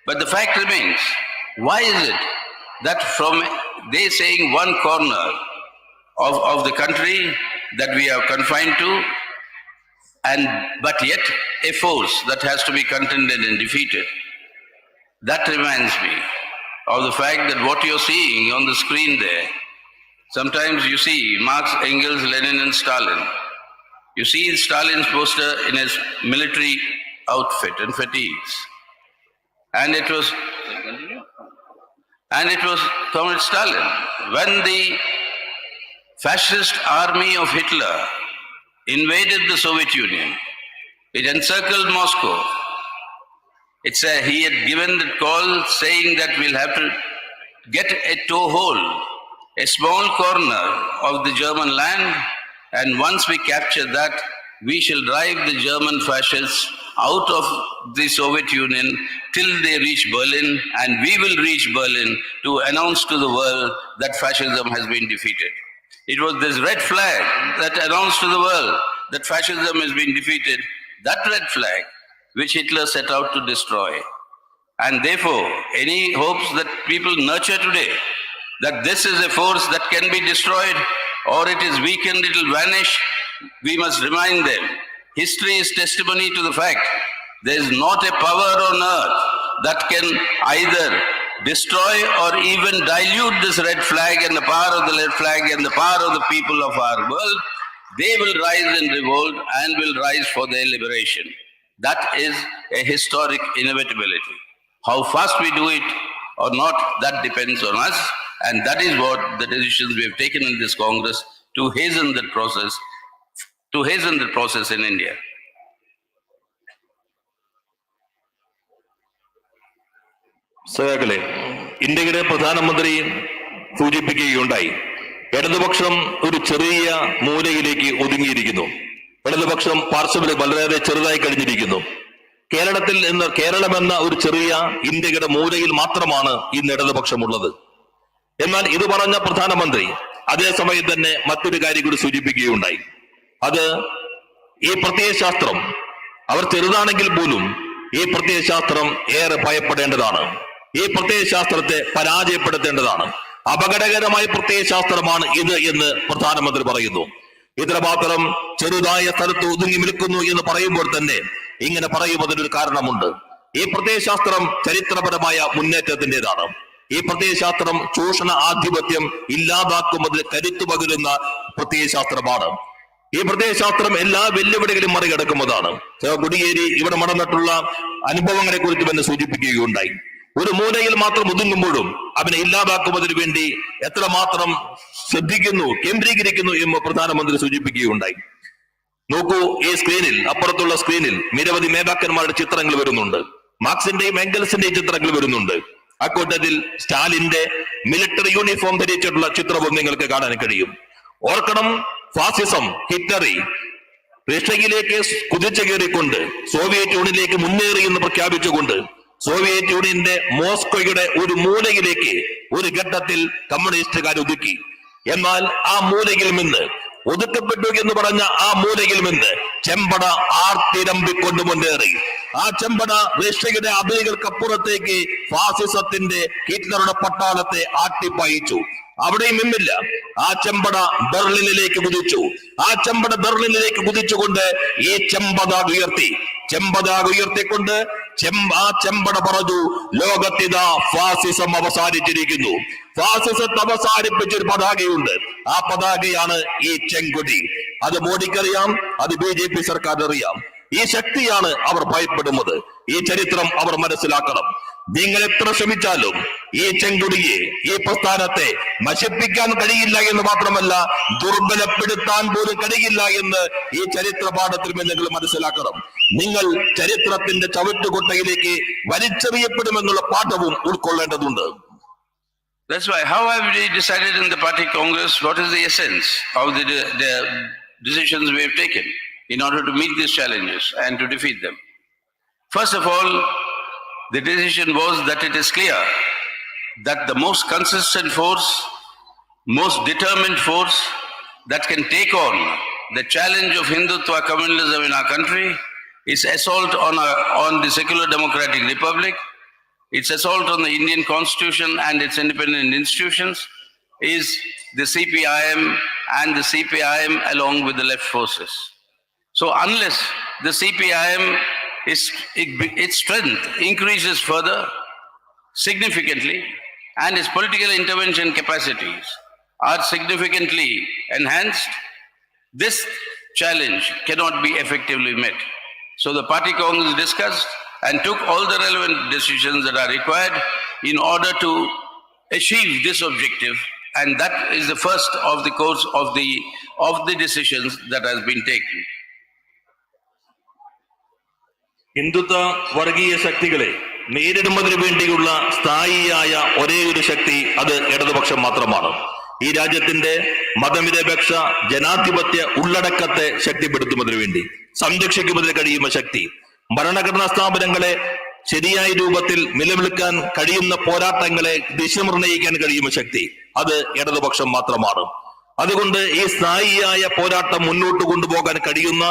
But the fact remains, why is it that from they saying one corner of the country that we are confined to, but yet a force that has to be contended and defeated? That reminds me of the fact that what you're seeing on the screen there, sometimes you see Marx, Engels, Lenin and Stalin. You see Stalin's poster in his military outfit and fatigues. And it was Comrade Stalin. When the fascist army of Hitler invaded the Soviet Union, it encircled Moscow. He had given the call saying that we'll have to get a toehold, a small corner of the German land, and once we capture that, we shall drive the German fascists out of the Soviet Union till they reach Berlin, and we will reach Berlin to announce to the world that fascism has been defeated. It was this red flag that announced to the world that fascism has been defeated, that red flag which Hitler set out to destroy. And therefore, any hopes that people nurture today, that this is a force that can be destroyed or it is weakened, it will vanish, we must remind them. History is testimony to the fact there is not a power on earth that can either destroy or even dilute this red flag and the power of the red flag and the power of the people of our world. They will rise in revolt and will rise for their liberation. That is a historic inevitability. How fast we do it or not, that depends on us. And that is what the decisions we have taken in this Congress to hasten that process in India. സഖാക്കളെ, ഇന്ത്യയുടെ പ്രധാനമന്ത്രി സൂചിപ്പിക്കുകയുണ്ടായി, ഇടതുപക്ഷം ഒരു ചെറിയ മൂലയിലേക്ക് ഒതുങ്ങിയിരിക്കുന്നു. ഇടതുപക്ഷം പാർശ്വത്തിൽ വളരെ ചെറുതായി കഴിഞ്ഞിരിക്കുന്നു. കേരളം എന്ന ഒരു ചെറിയ ഇന്ത്യയുടെ മൂലയിൽ മാത്രമാണ് ഇന്ന് ഇടതുപക്ഷമുള്ളത്. എന്നാൽ ഇത് പറഞ്ഞ പ്രധാനമന്ത്രി അതേസമയം തന്നെ മറ്റൊരു കാര്യം കൂടി സൂചിപ്പിക്കുകയുണ്ടായി. അത് ഈ പ്രത്യയശാസ്ത്രം അവർ ചെറുതാണെങ്കിൽ പോലും ഈ പ്രത്യയശാസ്ത്രം ഏറെ ഭയപ്പെടേണ്ടതാണ്. ഈ പ്രത്യയശാസ്ത്രത്തെ പരാജയപ്പെടുത്തേണ്ടതാണ്. അപകടകരമായ പ്രത്യയശാസ്ത്രമാണ് ഇത് എന്ന് പ്രധാനമന്ത്രി പറയുന്നു. ഇത്രമാത്രം ചെറുതായ സ്ഥലത്ത് ഒതുങ്ങി നിൽക്കുന്നു എന്ന് പറയുമ്പോൾ തന്നെ ഇങ്ങനെ പറയുന്നതിനൊരു കാരണമുണ്ട്. ഈ പ്രത്യയശാസ്ത്രം ചരിത്രപരമായ മുന്നേറ്റത്തിൻ്റെതാണ്. ഈ പ്രത്യയശാസ്ത്രം ചൂഷണ ആധിപത്യം ഇല്ലാതാക്കുന്നതിന് കരുത്തു പകരുന്ന പ്രത്യയശാസ്ത്രമാണ്. ഈ പ്രത്യയശാസ്ത്രം എല്ലാ വെല്ലുവിളികളും മറികടക്കുന്നതാണ്. കൊടിയേരി ഇവിടെ നടന്നിട്ടുള്ള അനുഭവങ്ങളെ കുറിച്ച് എന്നെ സൂചിപ്പിക്കുകയുണ്ടായി. ഒരു മൂലയിൽ മാത്രം ഒതുങ്ങുമ്പോഴും അവനെ ഇല്ലാതാക്കുന്നതിന് വേണ്ടി എത്രമാത്രം ശ്രദ്ധിക്കുന്നു, കേന്ദ്രീകരിക്കുന്നു എന്ന് പ്രധാനമന്ത്രി സൂചിപ്പിക്കുകയുണ്ടായി. നോക്കൂ, ഈ സ്ക്രീനിൽ, അപ്പുറത്തുള്ള സ്ക്രീനിൽ നിരവധി നേതാക്കന്മാരുടെ ചിത്രങ്ങൾ വരുന്നുണ്ട്. മാർക്സിന്റെയും എംഗൽസിന്റെയും ചിത്രങ്ങൾ വരുന്നുണ്ട്. അക്കൂട്ടത്തിൽ സ്റ്റാലിന്റെ മിലിറ്ററി യൂണിഫോം ധരിച്ചിട്ടുള്ള ചിത്രവും നിങ്ങൾക്ക് കാണാൻ കഴിയും. ഓർക്കണം, ഫാസിസം, ഹിറ്റ്ലറി റഷ്യയിലേക്ക് കുതിച്ചു കയറിക്കൊണ്ട് സോവിയറ്റ് യൂണിയനിലേക്ക് മുന്നേറി എന്ന് പ്രഖ്യാപിച്ചുകൊണ്ട് സോവിയറ്റ് യൂണിയന്റെ മോസ്കോയുടെ ഒരു മൂലയിലേക്ക് ഒരു ഘട്ടത്തിൽ കമ്മ്യൂണിസ്റ്റുകാർ ഒതുക്കി. എന്നാൽ ആ മൂലയിൽ നിന്ന്, ഒതുക്കപ്പെട്ടു എന്ന് പറഞ്ഞ ആ മൂലയിൽ നിന്ന് ചെമ്പട ആർത്തിരമ്പിക്കൊണ്ട് മുന്നേറി. ആ ചെമ്പട റഷ്യയുടെ അതിരുകൾക്കപ്പുറത്തേക്ക് ഫാസിസത്തിന്റെ, ഹിറ്റ്ലറുടെ പട്ടാളത്തെ ആട്ടിപ്പായിച്ചു. അവിടെയും നിന്നില്ല. ആ ചെമ്പട ബെർലിനിലേക്ക് കുതിച്ചു. ആ ചെമ്പട ബെർലിനിലേക്ക് കുതിച്ചുകൊണ്ട് ഈ ചെമ്പതാക ഉയർത്തി. ചെമ്പതാക ഉയർത്തിക്കൊണ്ട് ആ ചെമ്പട പറഞ്ഞു, ലോകത്തിതാ ഫാസിസം അവസാനിച്ചിരിക്കുന്നു. ഫാസിസത്തെ അവസാനിപ്പിച്ചൊരു പതാകയുണ്ട്. ആ പതാകയാണ് ഈ ചെങ്കൊടി. അത് മോഡിക്കറിയാം, അത് BJP സർക്കാരിനറിയാം. ഈ ശക്തിയാണ് അവർ ഭയപ്പെടുന്നത്. ഈ ചരിത്രം അവർ മനസ്സിലാക്കണം. നിങ്ങൾ എത്ര ശ്രമിച്ചാലും ഈ ചെങ്കൊടിയെ, ഈ പ്രസ്ഥാനത്തെ നശിപ്പിക്കാൻ കഴിയില്ല എന്ന് മാത്രമല്ല, ദുർബലപ്പെടുത്താൻ പോലും കഴിയില്ല എന്ന് ഈ ചരിത്ര പാഠത്തിൽ നിങ്ങൾ മനസ്സിലാക്കണം. നിങ്ങൾ ചരിത്രത്തിന്റെ ചവിട്ടുകൊട്ടയിലേക്ക് വലിച്ചെറിയപ്പെടുമെന്നുള്ള പാഠവും ഉൾക്കൊള്ളേണ്ടതുണ്ട്. That's why, how have we decided in the party congress, what is the essence of the decisions we have taken in order to meet these challenges and to defeat them? First of all, the decision was that it is clear that the most consistent force, most determined force that can take on the challenge of Hindutva communalism in our country, its assault on the secular democratic republic, its assault on the Indian constitution and its independent institutions, is the CPIM and the CPIM along with the left forces. So unless the CPIM its strength increases further significantly and its political intervention capacities are significantly enhanced, this challenge cannot be effectively met. So the party congress discussed and took all the relevant decisions that are required in order to achieve this objective, and that is the first of the course of the decisions that has been taken. Hindutva വർഗീയ ശക്തികളെ നേരിടുന്നതിന് വേണ്ടിയുള്ള സ്ഥായിയായ ഒരേ ഒരു ശക്തി അത് ഇടതുപക്ഷം മാത്രമാണ്. ഈ രാജ്യത്തിന്റെ മതനിരപേക്ഷ ജനാധിപത്യ ഉള്ളടക്കത്തെ ശക്തിപ്പെടുത്തുന്നതിന് വേണ്ടി, സംരക്ഷിക്കുന്നതിന് കഴിയുന്ന ശക്തി, ഭരണഘടനാ സ്ഥാപനങ്ങളെ ശരിയായ രൂപത്തിൽ നിലനിൽക്കാൻ കഴിയുന്ന പോരാട്ടങ്ങളെ ദിശ നിർണ്ണയിക്കാൻ കഴിയുന്ന ശക്തി അത് ഇടതുപക്ഷം മാത്രമാണ്. അതുകൊണ്ട് ഈ സ്ഥായിയായ പോരാട്ടം മുന്നോട്ട് കൊണ്ടുപോകാൻ കഴിയുന്ന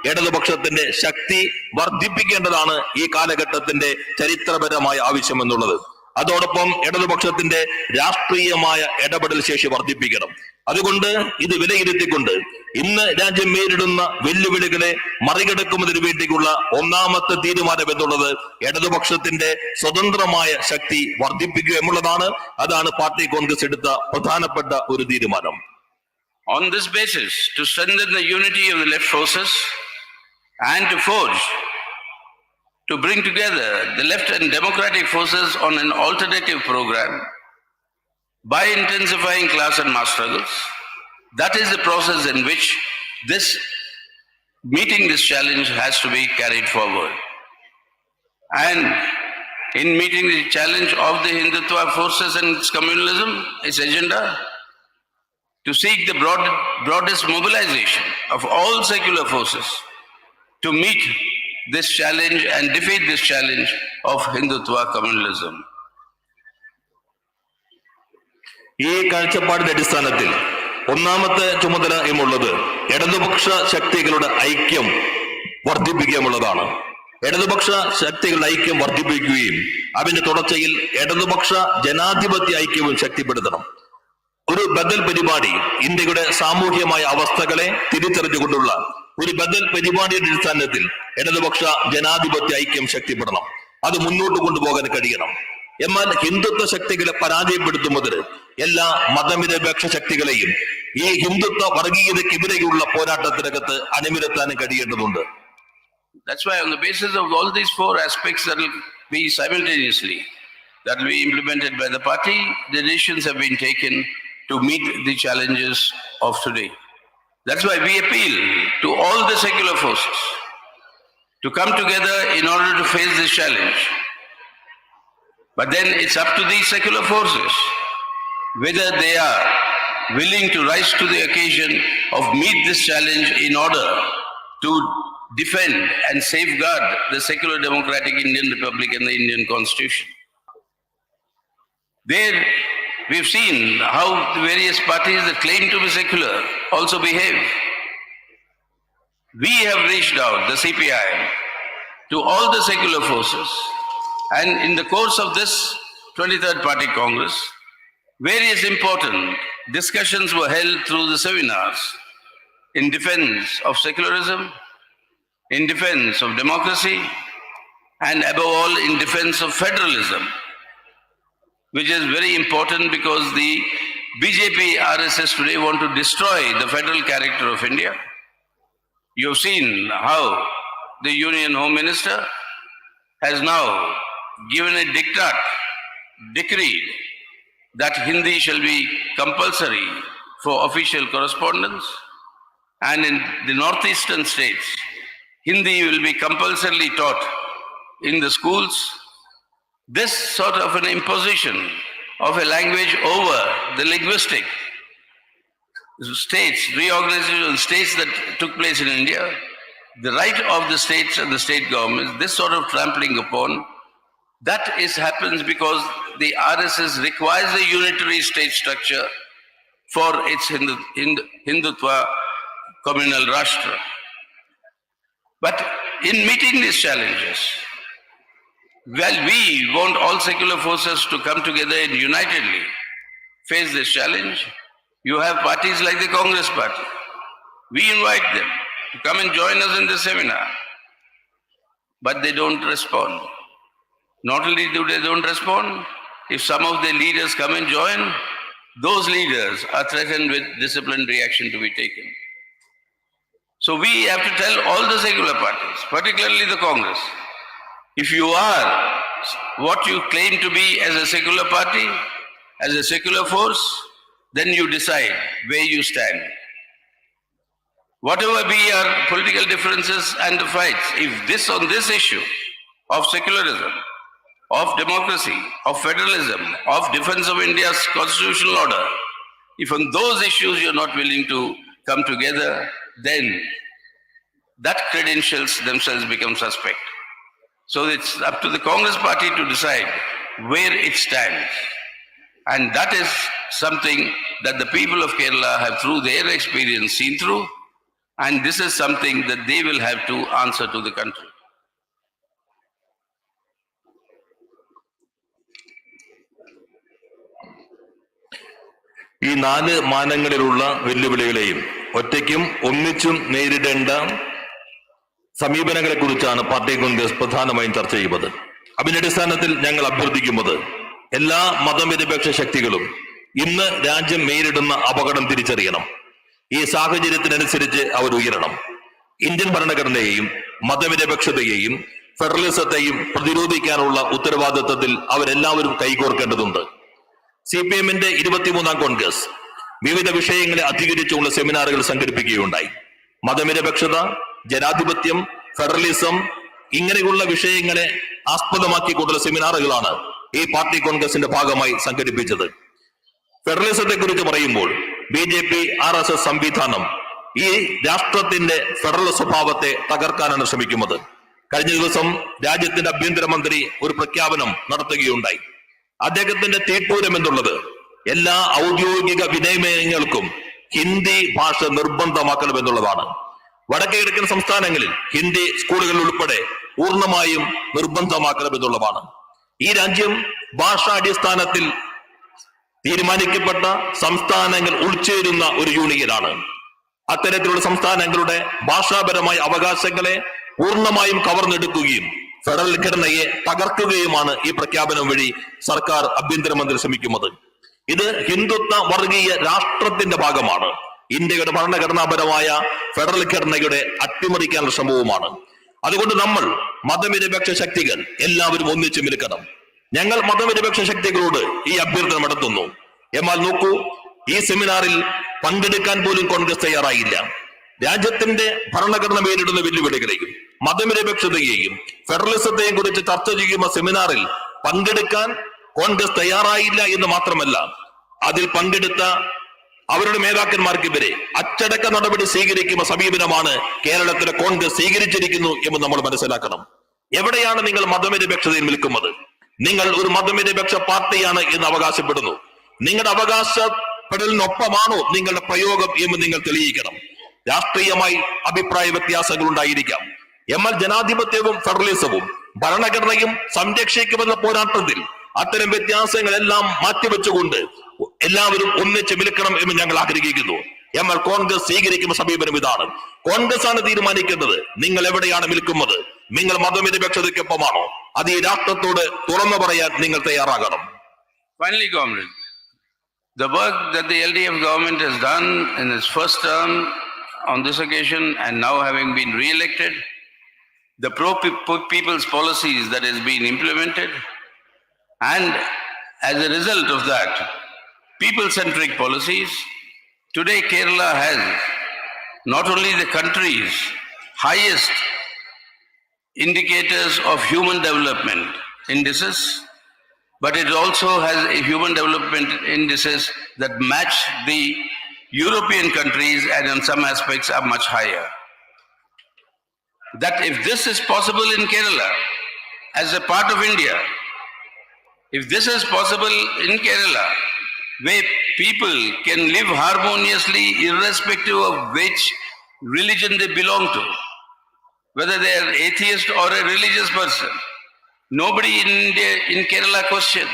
ഇടതുപക്ഷത്തിന്റെ ശക്തി വർദ്ധിപ്പിക്കേണ്ടതാണ് ഈ കാലഘട്ടത്തിന്റെ ചരിത്രപരമായ ആവശ്യം എന്നുള്ളത്. അതോടൊപ്പം ഇടതുപക്ഷത്തിന്റെ രാഷ്ട്രീയമായ ഇടപെടൽ ശേഷി വർദ്ധിപ്പിക്കണം. അതുകൊണ്ട് ഇത് വിലയിരുത്തിക്കൊണ്ട് ഇന്ന് രാജ്യം നേരിടുന്ന വെല്ലുവിളികളെ മറികടക്കുന്നതിന് വേണ്ടിയുള്ള ഒന്നാമത്തെ തീരുമാനം എന്നുള്ളത് ഇടതുപക്ഷത്തിന്റെ സ്വതന്ത്രമായ ശക്തി വർദ്ധിപ്പിക്കുക എന്നുള്ളതാണ്. അതാണ് പാർട്ടി കോൺഗ്രസ് എടുത്ത പ്രധാനപ്പെട്ട ഒരു തീരുമാനം. On this basis, to strengthen the unity of the left forces and to bring together the left and democratic forces on an alternative program by intensifying class and mass struggles, that is the process in which meeting this challenge has to be carried forward. And in meeting the challenge of the Hindutva forces and its communalism, its agenda, to seek the broadest mobilization of all secular forces to meet this challenge and defeat this challenge of Hindutva communalism. ഈ കാഴ്ചപ്പാടിന്റെ അടിസ്ഥാനത്തിൽ ഒന്നാമത്തെ ചുമതല എന്നുള്ളത് ഇടതുപക്ഷ ശക്തികളുടെ ഐക്യം വർദ്ധിപ്പിക്കുകയുമുള്ളതാണ്. ഇടതുപക്ഷ ശക്തികളുടെ ഐക്യം വർദ്ധിപ്പിക്കുകയും അതിന്റെ തുടർച്ചയിൽ ഇടതുപക്ഷ ജനാധിപത്യ ഐക്യവും ശക്തിപ്പെടുത്തണം. ഒരു ബദൽ പരിപാടി ഇന്ത്യയുടെ സാമൂഹ്യമായ അവസ്ഥകളെ തിരിച്ചറിഞ്ഞുകൊണ്ടുള്ള ഒരു ബദൽ പരിപാടിയുടെ അടിസ്ഥാനത്തിൽ ഇടതുപക്ഷ ജനാധിപത്യ ഐക്യം ശക്തിപ്പെടണം. അത് മുന്നോട്ട് കൊണ്ടുപോകാൻ കഴിയണം. എന്നാൽ ഹിന്ദുത്വ ശക്തികളെ പരാജയപ്പെടുത്തുന്നതിന് എല്ലാ മതനിരപേക്ഷ ശക്തികളെയും ഈ Hindutva വർഗീയതയ്ക്കെതിരെയുള്ള പോരാട്ടത്തിനകത്ത് അണിനിരത്താനും കഴിയേണ്ടതുണ്ട്. That's why on the basis of all these four aspects that will be simultaneously, that will be implemented by the party, the decisions have been taken to meet the challenges of today. That's why we appeal to all the secular forces to come together in order to face this challenge. But then it's up to these secular forces whether they are willing to rise to the occasion of meet this challenge in order to defend and safeguard the secular democratic Indian Republic and the Indian Constitution. There we've seen how the various parties that claim to be secular also behave. We have reached out, the CPIM, to all the secular forces, and in the course of this 23rd Party Congress, various important discussions were held through the seminars in defense of secularism, in defense of democracy, and above all in defense of federalism, which is very important because the BJP RSS today want to destroy the federal character of India. You've seen how the Union Home Minister has now given a diktat, decreed that Hindi shall be compulsory for official correspondence, and in the northeastern states, Hindi will be compulsorily taught in the schools. This sort of an imposition of a language over the linguistic states, reorganization of states that took place in India, the right of the states and the state governments, this sort of trampling upon, that happens because the RSS requires a unitary state structure for its Hindutva communal Rashtra. But in meeting these challenges, well, we want all secular forces to come together and unitedly face this challenge. You have parties like the Congress Party. We invite them to come and join us in this seminar. But they don't respond. Not only do they don't respond, if some of their leaders come and join, those leaders are threatened with disciplinary action to be taken. So we have to tell all the secular parties, particularly the Congress, if you are what you claim to be as a secular party, as a secular force, then you decide where you stand. Whatever be our political differences and the fights, if on this issue of secularism, of democracy, of federalism, of defense of India's constitutional order, if on those issues you're not willing to come together, then that credentials themselves become suspect. So it's up to the Congress Party to decide where it stands. And that is something that the people of Kerala have, through their experience, seen through. And this is something that they will have to answer to the country. ഈ 4 മാനങ്ങളിലുള്ള വെല്ലുവിളികളെയും ഒറ്റയ്ക്കും ഒന്നിച്ചും നേരിടേണ്ട സമീപനങ്ങളെ കുറിച്ചാണ് party Congress പ്രധാനമായും ചർച്ച ചെയ്യുന്നത്. അതിന്റെ അടിസ്ഥാനത്തിൽ ഞങ്ങൾ അഭ്യർത്ഥിക്കുന്നത് എല്ലാ മതനിരപേക്ഷ ശക്തികളും ഇന്ന് രാജ്യം നേരിടുന്ന അപകടം തിരിച്ചറിയണം. ഈ സാഹചര്യത്തിനനുസരിച്ച് അവർ ഉയരണം. ഇന്ത്യൻ ഭരണഘടനയെയും മതനിരപേക്ഷതയെയും ഫെഡറലിസത്തെയും പ്രതിരോധിക്കാനുള്ള ഉത്തരവാദിത്വത്തിൽ അവരെല്ലാവരും കൈകോർക്കേണ്ടതുണ്ട്. CPIMന്റെ 23ാം കോൺഗ്രസ് വിവിധ വിഷയങ്ങളെ അധികരിച്ചുള്ള സെമിനാറുകൾ സംഘടിപ്പിക്കുകയുണ്ടായി. മതനിരപേക്ഷത, ജനാധിപത്യം, ഫെഡറലിസം ഇങ്ങനെയുള്ള വിഷയങ്ങളെ ആസ്പദമാക്കിക്കൊണ്ടുള്ള സെമിനാറുകളാണ് ഈ പാർട്ടി കോൺഗ്രസിന്റെ ഭാഗമായി സംഘടിപ്പിച്ചത്. ഫെഡറലിസത്തെ കുറിച്ച് പറയുമ്പോൾ BJP RSS സംവിധാനം ഈ രാഷ്ട്രത്തിന്റെ ഫെഡറൽ സ്വഭാവത്തെ തകർക്കാനാണ് ശ്രമിക്കുന്നത്. കഴിഞ്ഞ ദിവസം രാജ്യത്തിന്റെ ആഭ്യന്തരമന്ത്രി ഒരു പ്രഖ്യാപനം നടത്തുകയുണ്ടായി. അദ്ദേഹത്തിന്റെ തീട്ടൂരം എന്നുള്ളത് എല്ലാ ഔദ്യോഗിക വിനിമയങ്ങൾക്കും ഹിന്ദി ഭാഷ നിർബന്ധമാക്കണമെന്നുള്ളതാണ്. വടക്കേ കിഴക്കൻ സംസ്ഥാനങ്ങളിൽ ഹിന്ദി സ്കൂളുകൾ ഉൾപ്പെടെ പൂർണ്ണമായും നിർബന്ധമാക്കണമെന്നുള്ളതാണ്. ഈ രാജ്യം ഭാഷാടിസ്ഥാനത്തിൽ തീരുമാനിക്കപ്പെട്ട സംസ്ഥാനങ്ങൾ ഉൾച്ചേരുന്ന ഒരു യൂണിയനാണ്. അത്തരത്തിലുള്ള സംസ്ഥാനങ്ങളുടെ ഭാഷാപരമായ അവകാശങ്ങളെ പൂർണ്ണമായും കവർന്നെടുക്കുകയും ഫെഡറൽ ഘടനയെ തകർക്കുകയുമാണ് ഈ പ്രഖ്യാപനം വഴി സർക്കാർ ആഭ്യന്തരമന്ത്രി ശ്രമിക്കുന്നത്. ഇത് ഹിന്ദുത്വ വർഗീയ രാഷ്ട്രത്തിന്റെ ഭാഗമാണ്. ഇന്ത്യയുടെ ഭരണഘടനാപരമായ ഫെഡറൽ ഘടനയുടെ അട്ടിമറിക്കാനുള്ള ശ്രമവുമാണ്. അതുകൊണ്ട് നമ്മൾ മതനിരപേക്ഷ ശക്തികൾ എല്ലാവരും ഒന്നിച്ചു നിൽക്കണം. ഞങ്ങൾ മതനിരപേക്ഷ ശക്തികളോട് ഈ അഭ്യർത്ഥന നടത്തുന്നു. എന്നാൽ നോക്കൂ, ഈ സെമിനാറിൽ പങ്കെടുക്കാൻ പോലും കോൺഗ്രസ് തയ്യാറായില്ല. രാജ്യത്തിന്റെ ഭരണഘടന നേരിടുന്ന വെല്ലുവിളികളെയും മതനിരപേക്ഷതയെയും ഫെഡറലിസത്തെയും കുറിച്ച് ചർച്ച ചെയ്യുന്ന സെമിനാറിൽ പങ്കെടുക്കാൻ കോൺഗ്രസ് തയ്യാറായില്ല എന്ന് മാത്രമല്ല, അതിൽ പങ്കെടുത്ത അവരുടെ നേതാക്കന്മാർക്കെതിരെ അച്ചടക്ക നടപടി സ്വീകരിക്കുന്ന സമീപനമാണ് കേരളത്തിലെ കോൺഗ്രസ് സ്വീകരിച്ചിരിക്കുന്നു എന്ന് നമ്മൾ മനസ്സിലാക്കണം. എവിടെയാണ് നിങ്ങൾ മതനിരപേക്ഷതയിൽ നിൽക്കുന്നത്? നിങ്ങൾ ഒരു മതനിരപേക്ഷ പാർട്ടിയാണ് എന്ന് അവകാശപ്പെടുന്നു. നിങ്ങളുടെ അവകാശപ്പെടലിനൊപ്പമാണോ നിങ്ങളുടെ പ്രയോഗം എന്ന് നിങ്ങൾ തെളിയിക്കണം. രാഷ്ട്രീയമായി അഭിപ്രായ വ്യത്യാസങ്ങൾ ഉണ്ടായിരിക്കാം. എന്നാൽ ജനാധിപത്യവും ഫെഡറലിസവും ഭരണഘടനയും സംരക്ഷിക്കുമെന്ന പോരാട്ടത്തിൽ അത്തരം വ്യത്യാസങ്ങളെല്ലാം മാറ്റിവെച്ചുകൊണ്ട് എല്ലാവരും ഒന്നിച്ച് നിൽക്കണം എന്ന് ഞങ്ങൾ ആഗ്രഹിക്കുന്നു. എന്നാൽ കോൺഗ്രസ് സ്വീകരിക്കുന്ന സമീപനം ഇതാണ്. കോൺഗ്രസ് ആണ് തീരുമാനിക്കേണ്ടത് നിങ്ങൾ എവിടെയാണ് നിൽക്കുന്നത്. നിങ്ങൾ മതനിരപേക്ഷതയ്ക്കൊപ്പമാണോ? അത് ഈ രാഷ്ട്രത്തോട് തുറന്നു പറയാൻ നിങ്ങൾ തയ്യാറാകണം. Finally, comrades, the work that the LDF government has done in its first term on this occasion and now having been re-elected, the pro-people's policies that has been implemented, and as a result of that, people-centric policies, today Kerala has not only the country's highest indicators of human development indices, but it also has a human development indices that match the European countries and in some aspects are much higher. That if this is possible in Kerala as a part of India, if this is possible in Kerala, where people can live harmoniously irrespective of which religion they belong to, whether they are atheist or a religious person, nobody in India, in Kerala questions.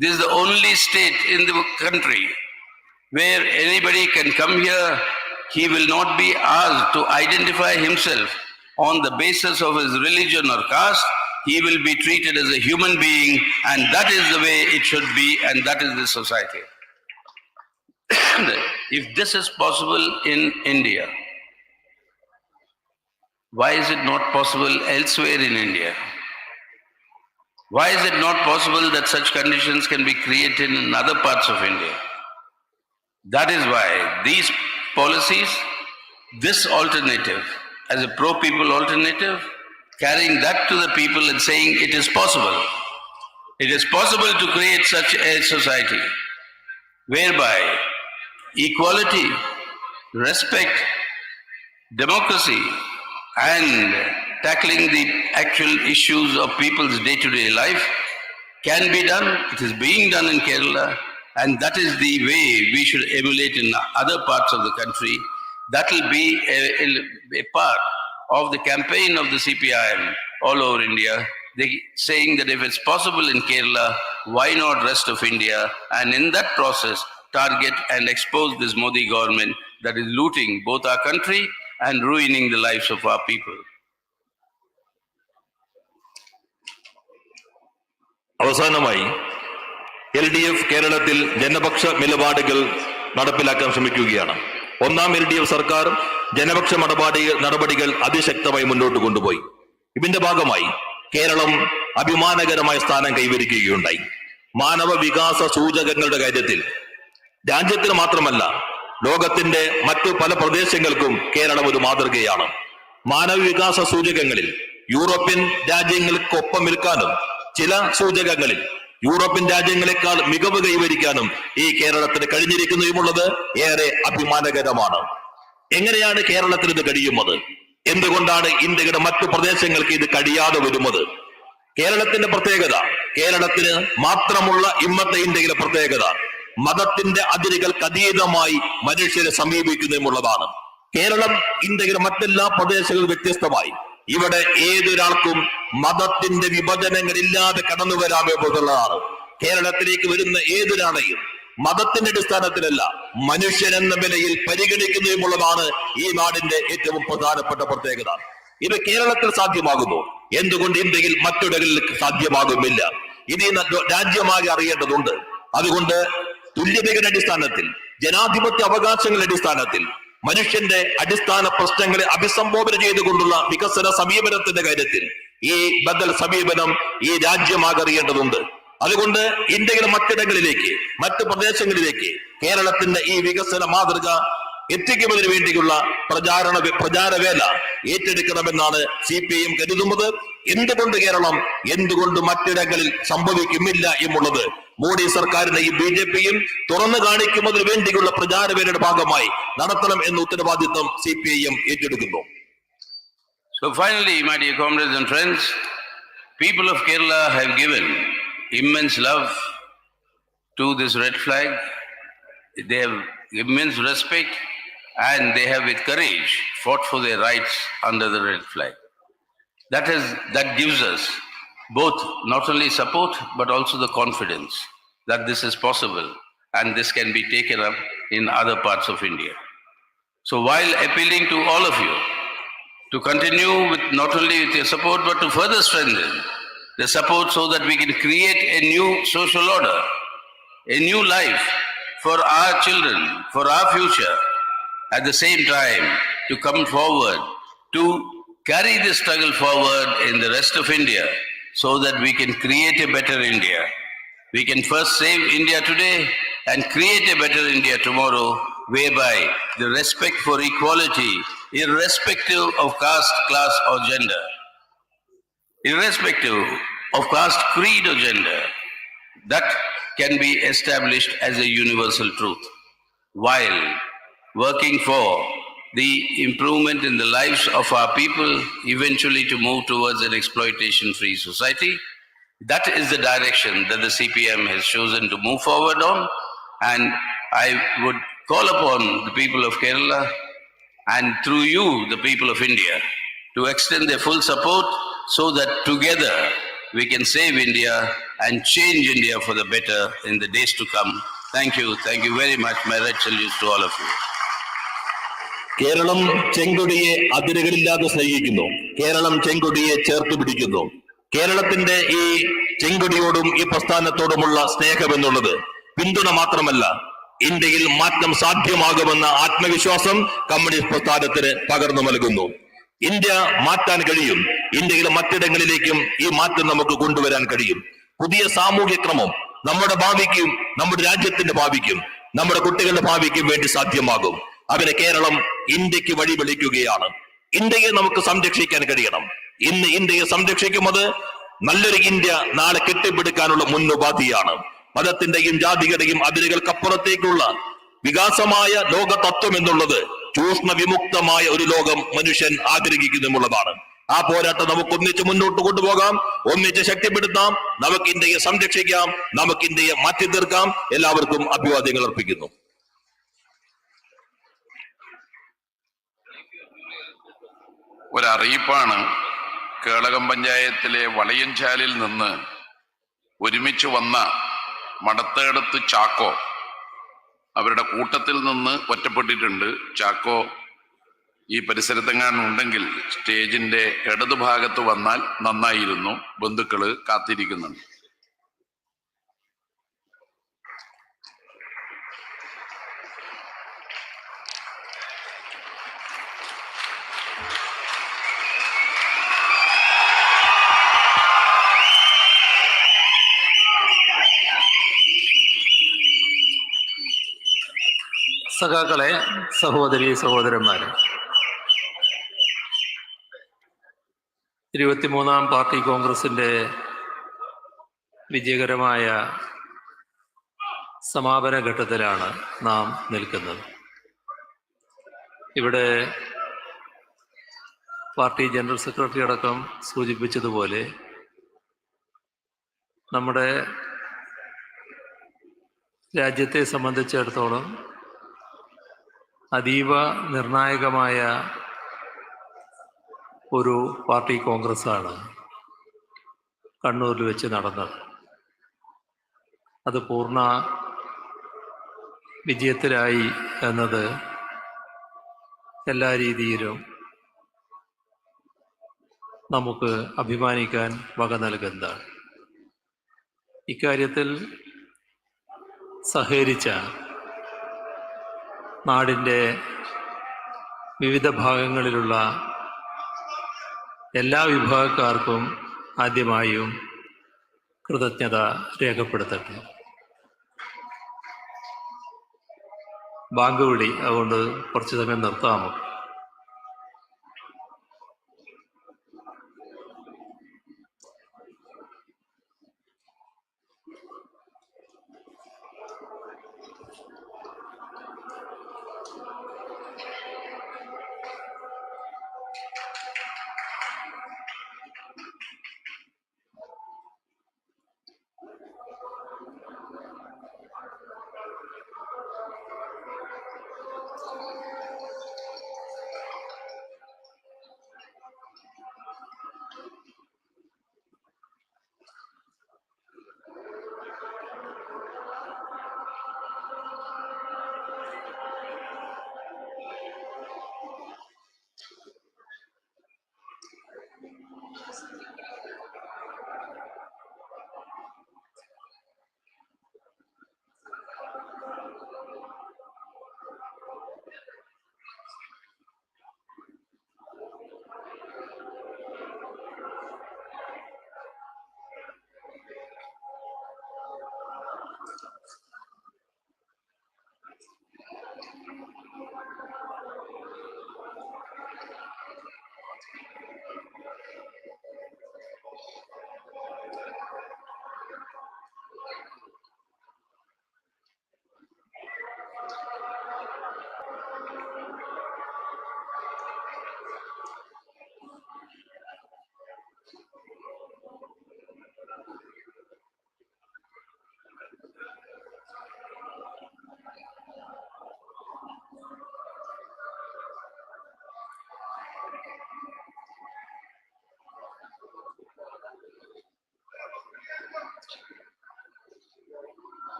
This is the only state in the country where anybody can come here, he will not be asked to identify himself on the basis of his religion or caste. He will be treated as a human being, and that is the way it should be, and that is the society. If this is possible in India, why is it not possible elsewhere in India? Why is it not possible that such conditions can be created in other parts of India? That is why these policies, this alternative, as a pro-people alternative, carrying that to the people and saying it is possible. It is possible to create such a society whereby equality, respect, democracy, and tackling the actual issues of people's day-to-day life can be done. It is being done in Kerala, and that is the way we should emulate in other parts of the country. That will be a part of the campaign of the CPIM all over India. They saying that if it's possible in Kerala, why not rest of India? And in that process, target and expose this Modi government that is looting both our country and ruining the lives of our people. അവസാനമായി LDF കേരളത്തിൽ ജനപക്ഷ നിലപാടുകൾ നടപ്പിലാക്കാൻ ശ്രമിക്കുകയാണ്. ഒന്നാം LDF സർക്കാർ ജനപക്ഷ നടപടികൾ അതിശക്തമായി മുന്നോട്ട് കൊണ്ടുപോയി. ഇതിന്റെ ഭാഗമായി കേരളം അഭിമാനകരമായ സ്ഥാനം കൈവരിക്കുകയുണ്ടായി. മാനവ വികാസ സൂചകങ്ങളുടെ കാര്യത്തിൽ രാജ്യത്തിന് മാത്രമല്ല ലോകത്തിന്റെ മറ്റു പല പ്രദേശങ്ങൾക്കും കേരളം ഒരു മാതൃകയാണ്. മാനവ വികാസ സൂചകങ്ങളിൽ യൂറോപ്യൻ രാജ്യങ്ങൾക്കൊപ്പം നിൽക്കാനും ചില സൂചകങ്ങളിൽ യൂറോപ്യൻ രാജ്യങ്ങളെക്കാൾ മികവ് കൈവരിക്കാനും ഈ കേരളത്തിന് കഴിഞ്ഞിരിക്കുന്നതുമുള്ളത് ഏറെ അഭിമാനകരമാണ്. എങ്ങനെയാണ് കേരളത്തിന് ഇത് കഴിയുന്നത്? എന്തുകൊണ്ടാണ് ഇന്ത്യയുടെ മറ്റു പ്രദേശങ്ങൾക്ക് ഇത് കഴിയാതെ വരുന്നത്? കേരളത്തിന്റെ പ്രത്യേകത, കേരളത്തിന് മാത്രമുള്ള ഇന്നത്തെ ഇന്ത്യയിലെ പ്രത്യേകത, മതത്തിന്റെ അതിരുകൾക്ക് അതീതമായി മനുഷ്യരെ സമീപിക്കുന്നതുമുള്ളതാണ്. കേരളം ഇന്ത്യയിലെ മറ്റെല്ലാ പ്രദേശങ്ങളും വ്യത്യസ്തമായി ഇവിടെ ഏതൊരാൾക്കും മതത്തിന്റെ വിഭജനങ്ങളില്ലാതെ കടന്നു വരാമെന്നുള്ളതാണ്. കേരളത്തിലേക്ക് വരുന്ന ഏതൊരാളെയും മതത്തിന്റെ അടിസ്ഥാനത്തിലല്ല മനുഷ്യൻ എന്ന നിലയിൽ പരിഗണിക്കുന്നു എന്നുള്ളതാണ് ഈ നാടിന്റെ ഏറ്റവും പ്രധാനപ്പെട്ട പ്രത്യേകത. ഇത് കേരളത്തിൽ സാധ്യമാകുന്നു, എന്തുകൊണ്ട് ഇന്ത്യയിൽ മറ്റിടങ്ങളിൽ സാധ്യമാകുന്നില്ല? ഇത് രാജ്യമാകെ അറിയേണ്ടതുണ്ട്. അതുകൊണ്ട് തുല്യതയുടെ അടിസ്ഥാനത്തിൽ, ജനാധിപത്യ അവകാശങ്ങളുടെ അടിസ്ഥാനത്തിൽ, മനുഷ്യന്റെ അടിസ്ഥാന പ്രശ്നങ്ങളെ അഭിസംബോധന ചെയ്തുകൊണ്ടുള്ള വികസന സമീപനത്തിന്റെ കാര്യത്തിൽ ഈ ബദൽ സമീപനം ഈ രാജ്യമാകെ അറിയേണ്ടതുണ്ട്. അതുകൊണ്ട് ഇന്ത്യയിലെ മറ്റിടങ്ങളിലേക്ക്, മറ്റ് പ്രദേശങ്ങളിലേക്ക് കേരളത്തിന്റെ ഈ വികസന മാതൃക എത്തിക്കുന്നതിന് വേണ്ടിയുള്ള പ്രചാരവേല ഏറ്റെടുക്കണമെന്നാണ് CPIM കരുതുന്നത്. എന്തുകൊണ്ട് കേരളം, എന്തുകൊണ്ട് മറ്റിടങ്ങളിൽ സംഭവിക്കുന്നില്ല എന്നുള്ളത് മോഡി സർക്കാരിന്റെ ഈ BJPയും തുറന്നു കാണിക്കുന്നതിന് വേണ്ടിയുള്ള പ്രചാരവേലയുടെ ഭാഗമായി നടത്തണം എന്ന ഉത്തരവാദിത്വം CPIM ഏറ്റെടുക്കുന്നു. So finally, my dear comrades and friends, people of Kerala have given immense love to this red flag. They have immense respect and they have with courage fought for their rights under the red flag. That gives us both not only support but also the confidence that this is possible and this can be taken up in other parts of India. So while appealing to all of you to continue with not only with your support but to further strengthen the support so that we can create a new social order, a new life for our children, for our future, at the same time to come forward, to carry this struggle forward in the rest of India so that we can create a better India. We can first save India today and create a better India tomorrow, whereby the respect for equality, irrespective of caste, class or gender, irrespective of caste, creed or gender, that can be established as a universal truth, while working for the improvement in the lives of our people, eventually to move towards an exploitation-free society. That is the direction that the CPIM has chosen to move forward on, and I would call upon the people of Kerala and through you, the people of India, to extend their full support so that together we can save India and change India for the better in the days to come. Thank you very much. My red salutes to all of you. Keralam ചെങ്കൊടിയെ അതിരുകളില്ലാതെ സ്നേഹിക്കുന്നു. കേരളം ചെങ്കൊടിയെ ചേർത്ത് പിടിക്കുന്നു. കേരളത്തിന്റെ ഈ ചെങ്കൊടിയോടും ഈ പ്രസ്ഥാനത്തോടുമുള്ള സ്നേഹം എന്നുള്ളത് പിന്തുണ മാത്രമല്ല, ഇന്ത്യയിൽ മാറ്റം സാധ്യമാകുമെന്ന ആത്മവിശ്വാസം കമ്മ്യൂണിസ്റ്റ് പ്രസ്ഥാനത്തിന് പകർന്നു നൽകുന്നു. ഇന്ത്യ മാറ്റാൻ കഴിയും. ഇന്ത്യയിലെ മറ്റിടങ്ങളിലേക്കും ഈ മാറ്റം നമുക്ക് കൊണ്ടുവരാൻ കഴിയും. പുതിയ സാമൂഹ്യ ക്രമം നമ്മുടെ ഭാവിക്കും, നമ്മുടെ രാജ്യത്തിന്റെ ഭാവിക്കും, നമ്മുടെ കുട്ടികളുടെ ഭാവിക്കും വേണ്ടി സാധ്യമാകും. അതിന് കേരളം ഇന്ത്യക്ക് വഴിവെളിക്കുകയാണ്. ഇന്ത്യയെ നമുക്ക് സംരക്ഷിക്കാൻ കഴിയണം. ഇന്ന് ഇന്ത്യയെ സംരക്ഷിക്കുന്നത് നല്ലൊരു ഇന്ത്യ നാളെ കെട്ടിപ്പടുക്കാനുള്ള മുന്നുപാധിയാണ്. മതത്തിന്റെയും ജാതിയുടെയും അതിരുകൾക്കപ്പുറത്തേക്കുള്ള വികാസമായ ലോക തത്വം എന്നുള്ളത് ചൂഷണ വിമുക്തമായ ഒരു ലോകം മനുഷ്യൻ ആഗ്രഹിക്കുന്നുള്ളതാണ്. ആ പോരാട്ടം നമുക്ക് ഒന്നിച്ച് മുന്നോട്ട് കൊണ്ടുപോകാം, ഒന്നിച്ച് ശക്തിപ്പെടുത്താം. നമുക്ക് ഇന്ത്യയെ സംരക്ഷിക്കാം, നമുക്ക് ഇന്ത്യയെ മാറ്റി തീർക്കാം. എല്ലാവർക്കും അഭിവാദ്യങ്ങൾ അർപ്പിക്കുന്നു. ഒരറിയിപ്പാണ്. കേളകം പഞ്ചായത്തിലെ വളയഞ്ചാലിൽ നിന്ന് ഒരുമിച്ച് വന്ന മടത്തേടത്ത് ചാക്കോ അവരുടെ കൂട്ടത്തിൽ നിന്ന് ഒറ്റപ്പെട്ടിട്ടുണ്ട്. ചാക്കോ ഈ പരിസരത്തെങ്ങാനും ഉണ്ടെങ്കിൽ സ്റ്റേജിന്റെ ഇടതുഭാഗത്ത് വന്നാൽ നന്നായിരുന്നു. ബന്ധുക്കള് കാത്തിരിക്കുന്നുണ്ട്. സഖാക്കളെ, സഹോദരി സഹോദരന്മാരെ, 23ാം പാർട്ടി കോൺഗ്രസിന്റെ വിജയകരമായ സമാപന ഘട്ടത്തിലാണ് നാം നിൽക്കുന്നത്. ഇവിടെ പാർട്ടി ജനറൽ സെക്രട്ടറി അടക്കം സൂചിപ്പിച്ചതുപോലെ നമ്മുടെ രാജ്യത്തെ സംബന്ധിച്ചിടത്തോളം അതീവ നിർണായകമായ ഒരു പാർട്ടി കോൺഗ്രസ്സാണ് കണ്ണൂരിൽ വെച്ച് നടന്നത്. അത് പൂർണ്ണ വിജയത്തിലായി എന്നത് എല്ലാ രീതിയിലും നമുക്ക് അഭിമാനിക്കാൻ വക നൽകുന്നതാണ്. ഇക്കാര്യത്തിൽ സഹകരിച്ച നാടിൻ്റെ വിവിധ ഭാഗങ്ങളിലുള്ള എല്ലാ വിഭാഗക്കാർക്കും ആദ്യമായും കൃതജ്ഞത രേഖപ്പെടുത്തട്ടെ. ബാങ്ക് വിളി, അതുകൊണ്ട് കുറച്ച് സമയം നിർത്താമോ?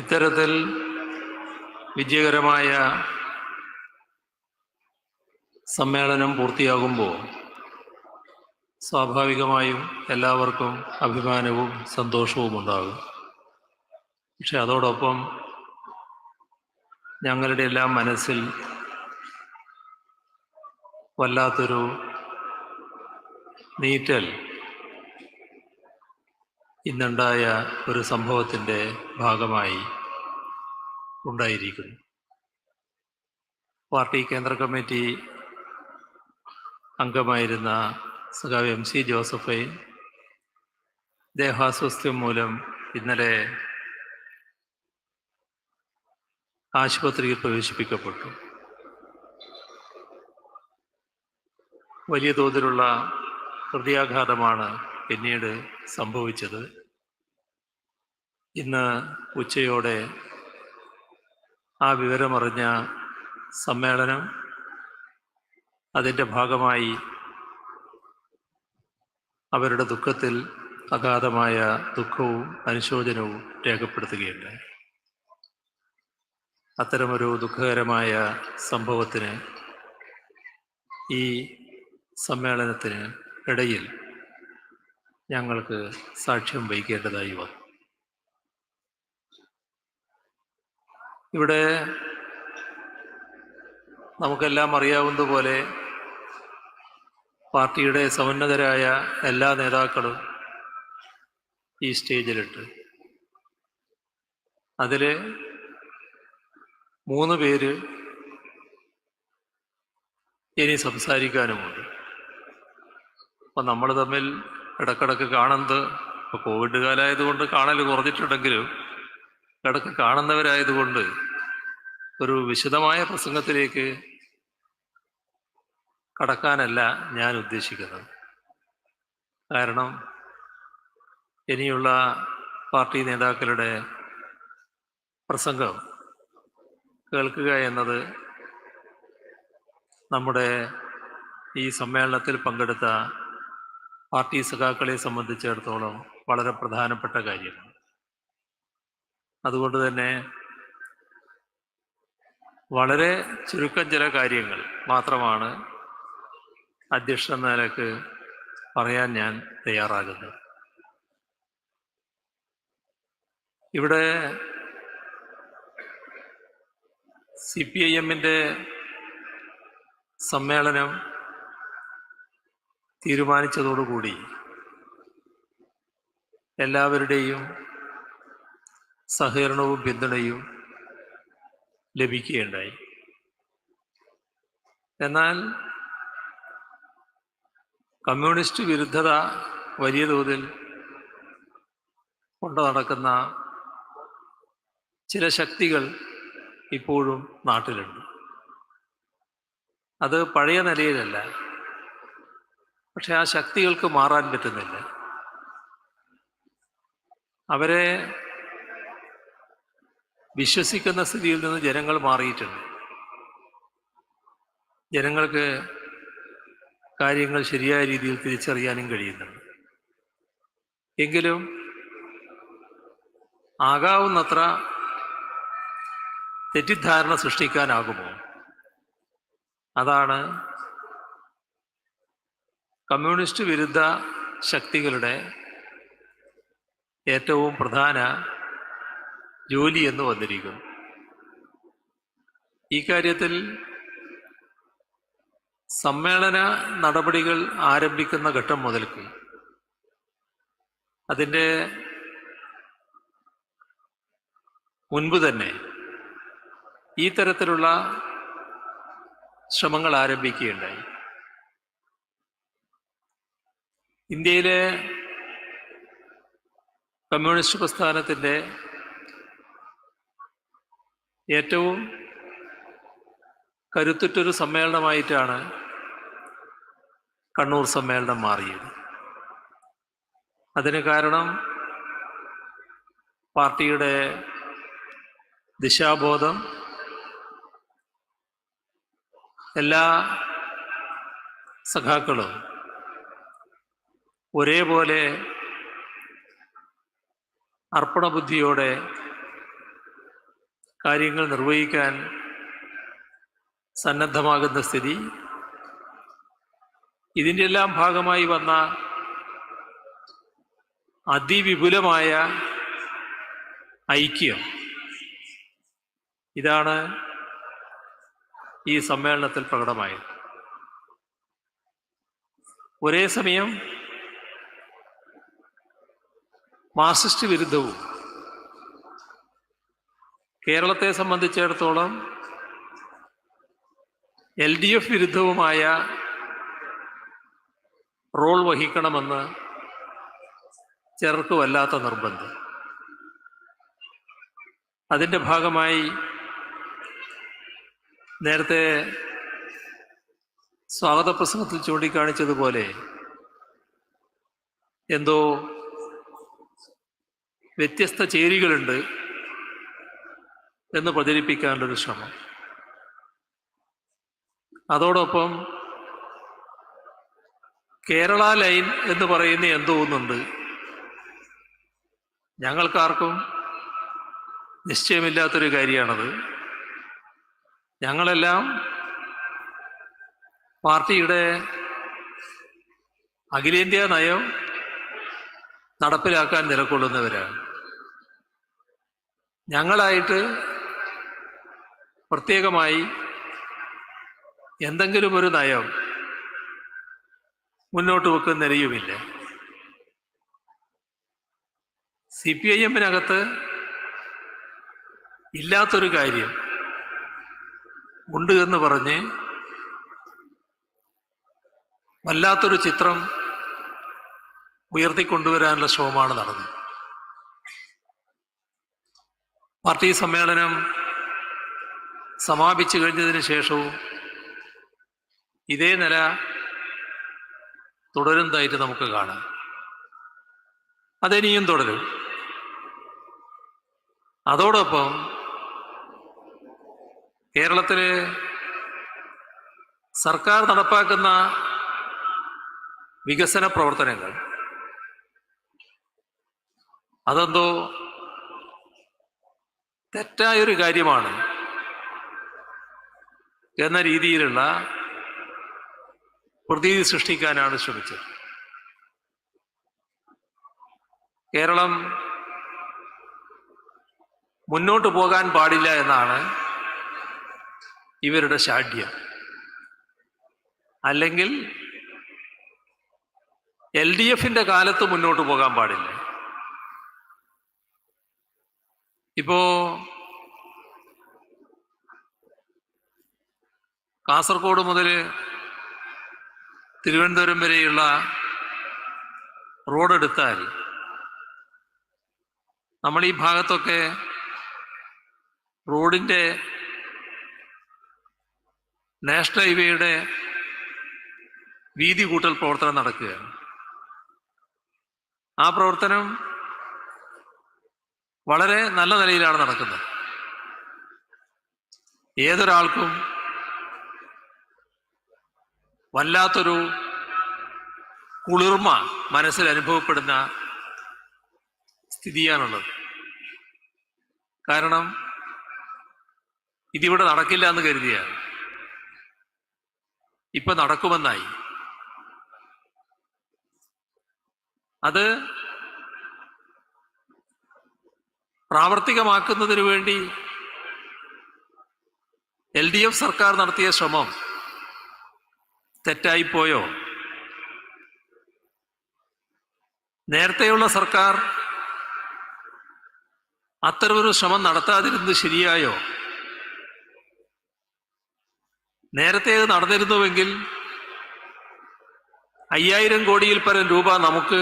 ഇത്തരത്തിൽ വിജയകരമായ സമ്മേളനം പൂർത്തിയാകുമ്പോൾ സ്വാഭാവികമായും എല്ലാവർക്കും അഭിമാനവും സന്തോഷവും ഉണ്ടാകും. പക്ഷെ അതോടൊപ്പം ഞങ്ങളുടെ എല്ലാം മനസ്സിൽ വല്ലാത്തൊരു നീറ്റൽ ഇന്നുണ്ടായ ഒരു സംഭവത്തിൻ്റെ ഭാഗമായി ഉണ്ടായിരിക്കുന്നു. പാർട്ടി കേന്ദ്ര കമ്മിറ്റി അംഗമായിരുന്ന സഖാവ് MC ജോസഫ് ദേഹാസ്വാസ്ഥ്യം മൂലം ഇന്നലെ ആശുപത്രിയിൽ പ്രവേശിപ്പിക്കപ്പെട്ടു. വലിയ തോതിലുള്ള ഹൃദയാഘാതമാണ് പിന്നീട് സംഭവിച്ചത്. ഇന്ന് ഉച്ചയോടെ ആ വിവരമറിഞ്ഞ സമ്മേളനം അതിൻ്റെ ഭാഗമായി അവരുടെ ദുഃഖത്തിൽ അഗാധമായ ദുഃഖവും അനുശോചനവും രേഖപ്പെടുത്തുകയുണ്ടായി. അത്തരമൊരു ദുഃഖകരമായ സംഭവത്തിന് ഈ സമ്മേളനത്തിന് ഇടയിൽ ഞങ്ങൾക്ക് സാക്ഷ്യം വഹിക്കേണ്ടതായി വന്നു. ഇവിടെ നമുക്കെല്ലാം അറിയാവുന്നതുപോലെ പാർട്ടിയുടെ സമുന്നതരായ എല്ലാ നേതാക്കളും ഈ സ്റ്റേജിലിട്ട് അതിൽ 3 പേര് ഇനി സംസാരിക്കാനുമുണ്ട്. അപ്പം നമ്മൾ തമ്മിൽ ഇടക്കിടക്ക് കാണുന്നത്, ഇപ്പോൾ കോവിഡ് കാലമായതുകൊണ്ട് കാണൽ കുറഞ്ഞിട്ടുണ്ടെങ്കിലും ഇടക്ക് കാണുന്നവരായതുകൊണ്ട് ഒരു വിശദമായ പ്രസംഗത്തിലേക്ക് കടക്കാനല്ല ഞാൻ ഉദ്ദേശിക്കുന്നത്. കാരണം ഇനിയുള്ള പാർട്ടി നേതാക്കളുടെ പ്രസംഗം കേൾക്കുക എന്നത് നമ്മുടെ ഈ സമ്മേളനത്തിൽ പങ്കെടുത്ത പാർട്ടി സഖാക്കളെ സംബന്ധിച്ചിടത്തോളം വളരെ പ്രധാനപ്പെട്ട കാര്യമാണ്. അതുകൊണ്ട് തന്നെ വളരെ ചുരുക്കം ചില കാര്യങ്ങൾ മാത്രമാണ് അധ്യക്ഷൻ എന്ന നിലക്ക് പറയാൻ ഞാൻ തയ്യാറാകുന്നത്. ഇവിടെ CPIMന്റെ സമ്മേളനം തീരുമാനിച്ചതോടുകൂടി എല്ലാവരുടെയും സഹകരണവും പിന്തുണയും ലഭിക്കുകയുണ്ടായി. എന്നാൽ കമ്മ്യൂണിസ്റ്റ് വിരുദ്ധത വലിയ തോതിൽ കൊണ്ടു നടക്കുന്ന ചില ശക്തികൾ ഇപ്പോഴും നാട്ടിലുണ്ട്. അത് പഴയ നിലയിലല്ല, പക്ഷെ ആ ശക്തികൾക്ക് മാറാൻ പറ്റുന്നില്ല. അവരെ വിശ്വസിക്കുന്ന സ്ഥിതിയിൽ നിന്ന് ജനങ്ങൾ മാറിയിട്ടുണ്ട്. ജനങ്ങൾക്ക് കാര്യങ്ങൾ ശരിയായ രീതിയിൽ തിരിച്ചറിയാനും കഴിയുന്നുണ്ട്. എങ്കിലും ആകാവുന്നത്ര തെറ്റിദ്ധാരണ സൃഷ്ടിക്കാനാകുമോ? അതാണ് കമ്മ്യൂണിസ്റ്റ് വിരുദ്ധ ശക്തികളുടെ ഏറ്റവും പ്രധാന ജോലി എന്ന് വന്നിരിക്കുന്നു. ഈ കാര്യത്തിൽ സമ്മേളന നടപടികൾ ആരംഭിക്കുന്ന ഘട്ടം മുതൽക്ക് അതിൻ്റെ മുൻപ് തന്നെ ഈ തരത്തിലുള്ള ശ്രമങ്ങൾ ആരംഭിക്കുകയുണ്ടായി. ഇന്ത്യയിലെ കമ്മ്യൂണിസ്റ്റ് പ്രസ്ഥാനത്തിൻ്റെ ഏറ്റവും കരുത്തുറ്റൊരു സമ്മേളനമായിട്ടാണ് കണ്ണൂർ സമ്മേളനം മാറിയത്. അതിന് കാരണം പാർട്ടിയുടെ ദിശാബോധം എല്ലാ സഖാക്കളും ഒരേപോലെ അർപ്പണബുദ്ധിയോടെ കാര്യങ്ങൾ നിർവഹിക്കാൻ സന്നദ്ധമാകുന്ന സ്ഥിതി, ഇതിൻ്റെ എല്ലാം ഭാഗമായി വന്ന അതിവിപുലമായ ഐക്യം, ഇതാണ് ഈ സമ്മേളനത്തിൽ പ്രകടമായത്. ഒരേ സമയം മാർക്സിസ്റ്റ് വിരുദ്ധവും കേരളത്തെ സംബന്ധിച്ചിടത്തോളം LDF വിരുദ്ധവുമായ റോൾ വഹിക്കണമെന്ന് ചിലർക്ക് വല്ലാത്ത നിർബന്ധം. അതിൻ്റെ ഭാഗമായി നേരത്തെ സ്വാഗത പ്രസംഗത്തിൽ ചൂണ്ടിക്കാണിച്ചതുപോലെ എന്തോ വ്യത്യസ്ത ചേരികളുണ്ട് എന്ന് പ്രചരിപ്പിക്കാനുള്ളൊരു ശ്രമം. അതോടൊപ്പം കേരള ലൈൻ എന്ന് പറയുന്ന എന്തോ ഒന്നുണ്ട്, ഞങ്ങൾക്കാർക്കും നിശ്ചയമില്ലാത്തൊരു കാര്യമാണത്. ഞങ്ങളെല്ലാം പാർട്ടിയുടെ അഖിലേന്ത്യാ നയം നടപ്പിലാക്കാൻ നിലകൊള്ളുന്നവരാണ്. ഞങ്ങളായിട്ട് പ്രത്യേകമായി എന്തെങ്കിലും ഒരു നയം മുന്നോട്ട് വെക്കുന്നതിനെയുമില്ല. CPIMനകത്ത് ഇല്ലാത്തൊരു കാര്യം ഉണ്ട് എന്ന് പറഞ്ഞ് വല്ലാത്തൊരു ചിത്രം ഉയർത്തിക്കൊണ്ടുവരാനുള്ള ശ്രമമാണ് നടന്നത്. പാർട്ടി സമ്മേളനം സമാപിച്ചു കഴിഞ്ഞതിന് ശേഷവും ഇതേ നില തുടരുന്നതായിട്ട് നമുക്ക് കാണാം. അതിനിയും തുടരും. അതോടൊപ്പം കേരളത്തിൽ സർക്കാർ നടപ്പാക്കുന്ന വികസന പ്രവർത്തനങ്ങൾ അതെന്തോ തെറ്റായൊരു കാര്യമാണ് എന്ന രീതിയിലുള്ള പ്രതീതി സൃഷ്ടിക്കാനാണ് ശ്രമിച്ചത്. കേരളം മുന്നോട്ട് പോകാൻ പാടില്ല എന്നാണ് ഇവരുടെ ശാഠ്യം. അല്ലെങ്കിൽ LDFന്റെ കാലത്ത് മുന്നോട്ട് പോകാൻ പാടില്ല. ഇപ്പോ കാസർഗോഡ് മുതൽ തിരുവനന്തപുരം വരെയുള്ള റോഡ് എടുത്താൽ നമ്മൾ ഈ ഭാഗത്തൊക്കെ റോഡിൻ്റെ നാഷണൽ ഹൈവേയുടെ വീതി കൂട്ടൽ പ്രവർത്തനം നടക്കുകയാണ്. ആ പ്രവർത്തനം വളരെ നല്ല നിലയിലാണ് നടക്കുന്നത്. ഏതൊരാൾക്കും വല്ലാത്തൊരു കുളിർമ മനസ്സിൽ അനുഭവപ്പെടുന്ന സ്ഥിതിയാണുള്ളത്. കാരണം ഇതിവിടെ നടക്കില്ല എന്ന് കരുതിയാണ്, ഇപ്പൊ നടക്കുമെന്നായി. അത് പ്രാവർത്തികമാക്കുന്നതിന് വേണ്ടി LDF സർക്കാർ നടത്തിയ ശ്രമം തെറ്റായിപ്പോയോ? നേരത്തെയുള്ള സർക്കാർ അത്തരമൊരു ശ്രമം നടത്താതിരുന്നത് ശരിയായോ? നേരത്തെ അത് നടന്നിരുന്നുവെങ്കിൽ 5000 കോടിയിൽ പരം രൂപ നമുക്ക്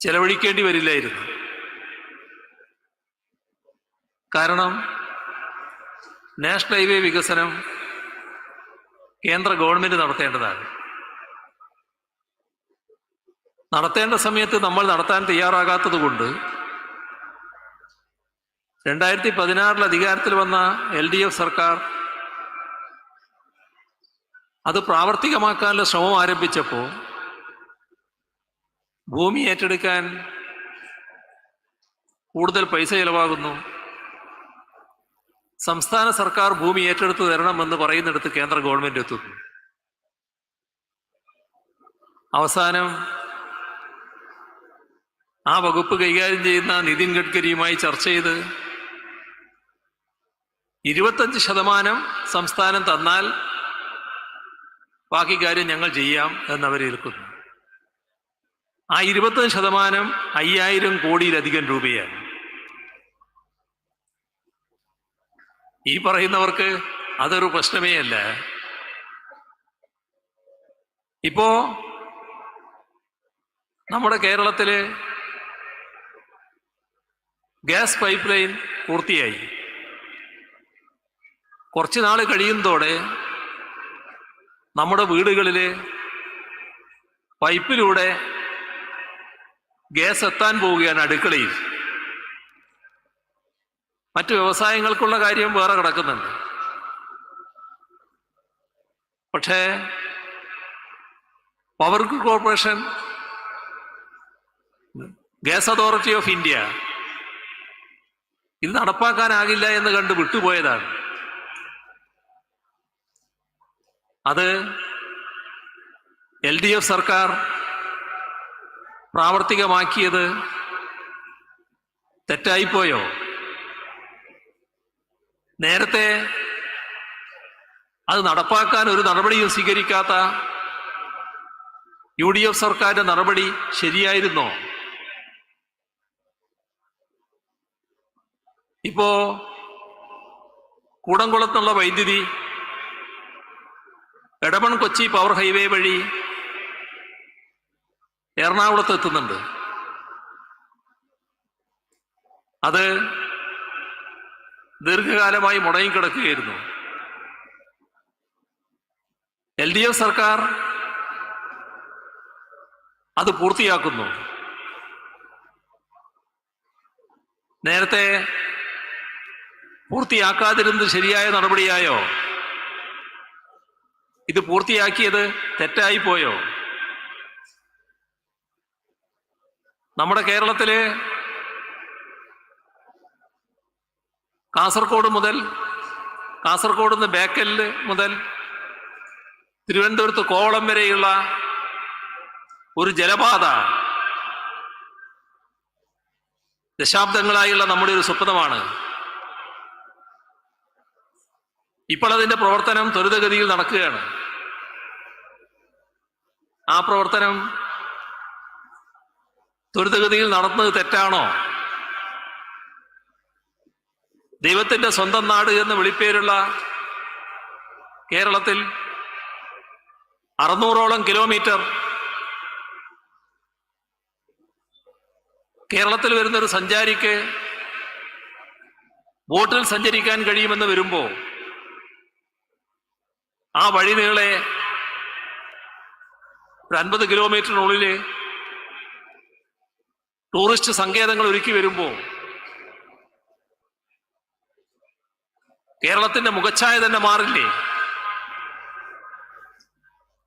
ചെലവഴിക്കേണ്ടി വരില്ലായിരുന്നു. കാരണം നാഷണൽ ഹൈവേ വികസനം കേന്ദ്ര ഗവൺമെന്റ് നടത്തേണ്ടതാണ്. നടത്തേണ്ട സമയത്ത് നമ്മൾ നടത്താൻ തയ്യാറാകാത്തത് കൊണ്ട് 2016 അധികാരത്തിൽ വന്ന LDF സർക്കാർ അത് പ്രാവർത്തികമാക്കാനുള്ള ശ്രമം ആരംഭിച്ചപ്പോൾ ഭൂമി ഏറ്റെടുക്കാൻ കൂടുതൽ പൈസ ചെലവാകുന്നു, സംസ്ഥാന സർക്കാർ ഭൂമി ഏറ്റെടുത്ത് തരണമെന്ന് പറയുന്നിടത്ത് കേന്ദ്ര ഗവൺമെന്റ് എത്തുന്നു. അവസാനം ആ വകുപ്പ് കൈകാര്യം ചെയ്യുന്ന നിതിൻ ഗഡ്കരിയുമായി ചർച്ച ചെയ്ത് 25% സംസ്ഥാനം തന്നാൽ ബാക്കി കാര്യം ഞങ്ങൾ ചെയ്യാം എന്നവരേൽക്കുന്നു. ആ 25% 5000 കോടിയിലധികം രൂപയാണ്. ഈ പറയുന്നവർക്ക് അതൊരു പ്രശ്നമേ അല്ല. ഇപ്പോ നമ്മുടെ കേരളത്തില് ഗ്യാസ് പൈപ്പ് ലൈൻ പൂർത്തിയായി. കുറച്ച് നാൾ കഴിയുന്നതോടെ നമ്മുടെ വീടുകളില് പൈപ്പിലൂടെ ഗ്യാസ് എത്താൻ പോവുകയാണ് അടുക്കളയിൽ. മറ്റു വ്യവസായങ്ങൾക്കുള്ള കാര്യം വേറെ കിടക്കുന്നുണ്ട്. പക്ഷേ power corporation, gas authority of India ഇത് നടപ്പാക്കാനാകില്ല എന്ന് കണ്ട് വിട്ടുപോയതാണ്. അത് LDF സർക്കാർ പ്രാവർത്തികമാക്കിയത് തെറ്റായിപ്പോയോ? നേരത്തെ അത് നടപ്പാക്കാൻ ഒരു നടപടിയും സ്വീകരിക്കാത്ത UDF സർക്കാരിന്റെ നടപടി ശരിയായിരുന്നോ? ഇപ്പോ കൂടംകുളത്തുള്ള വൈദ്യുതി എടമൺ കൊച്ചി പവർ ഹൈവേ വഴി എറണാകുളത്ത് എത്തുന്നുണ്ട്. അത് ദീർഘകാലമായി മുടങ്ങിക്കിടക്കുകയായിരുന്നു. LDF സർക്കാർ അത് പൂർത്തിയാക്കുന്നു. നേരത്തെ പൂർത്തിയാക്കാതിരുന്നത് ശരിയായ നടപടിയായോ? ഇത് പൂർത്തിയാക്കിയത് തെറ്റായിപ്പോയോ? നമ്മുടെ കേരളത്തില് കാസർഗോഡ് നിന്ന് ബേക്കലില് മുതൽ തിരുവനന്തപുരത്ത് കോവളം വരെയുള്ള ഒരു ജലപാത ദശാബ്ദങ്ങളായുള്ള നമ്മുടെ ഒരു സ്വപ്നമാണ്. ഇപ്പോൾ അതിന്റെ പ്രവർത്തനം ത്വരിതഗതിയിൽ നടക്കുകയാണ്. ആ പ്രവർത്തനം ത്വരിതഗതിയിൽ നടന്നത് തെറ്റാണോ? ദൈവത്തിന്റെ സ്വന്തം നാട് എന്ന് വിളിപ്പേരുള്ള കേരളത്തിൽ 600ഓളം കിലോമീറ്റർ കേരളത്തിൽ വരുന്ന ഒരു സഞ്ചാരിക്ക് ബോട്ടിൽ സഞ്ചരിക്കാൻ കഴിയുമെന്ന് വരുമ്പോൾ ആ വഴി നീളെ ഒരു 50 കിലോമീറ്ററിനുള്ളിൽ ടൂറിസ്റ്റ് സങ്കേതങ്ങൾ ഒരുക്കി വരുമ്പോൾ കേരളത്തിന്റെ മുഖച്ഛായ തന്നെ മാറില്ലേ?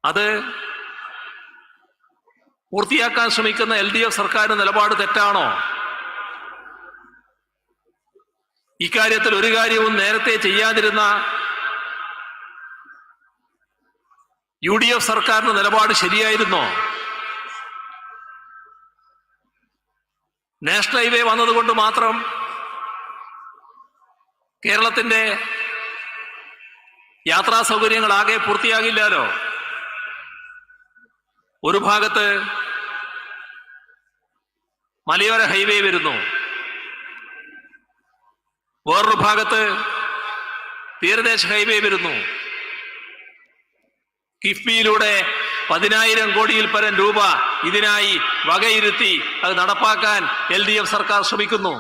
അത് പൂർത്തിയാക്കാൻ ശ്രമിക്കുന്ന LDF സർക്കാരിന്റെ നിലപാട് തെറ്റാണോ? ഇക്കാര്യത്തിൽ ഒരു കാര്യവും നേരത്തെ ചെയ്യാതിരുന്ന UDF സർക്കാരിന്റെ നിലപാട് ശരിയായിരുന്നോ? നാഷണൽ ഹൈവേ വന്നതുകൊണ്ട് മാത്രം കേരളത്തിന്റെ യാത്രാ സൗകര്യങ്ങളാകെ പൂർത്തിയാകില്ലല്ലോ. ഒരു ഭാഗത്ത് മലയോര ഹൈവേ വരുന്നു, വേറൊരു ഭാഗത്ത് തീരദേശ ഹൈവേ വരുന്നു. കിഫ്ബിയിലൂടെ 10,000 കോടിയിൽ പരം രൂപ ഇതിനായി വകയിരുത്തി അത് നടപ്പാക്കാൻ LDF സർക്കാർ ശ്രമിക്കുന്നു.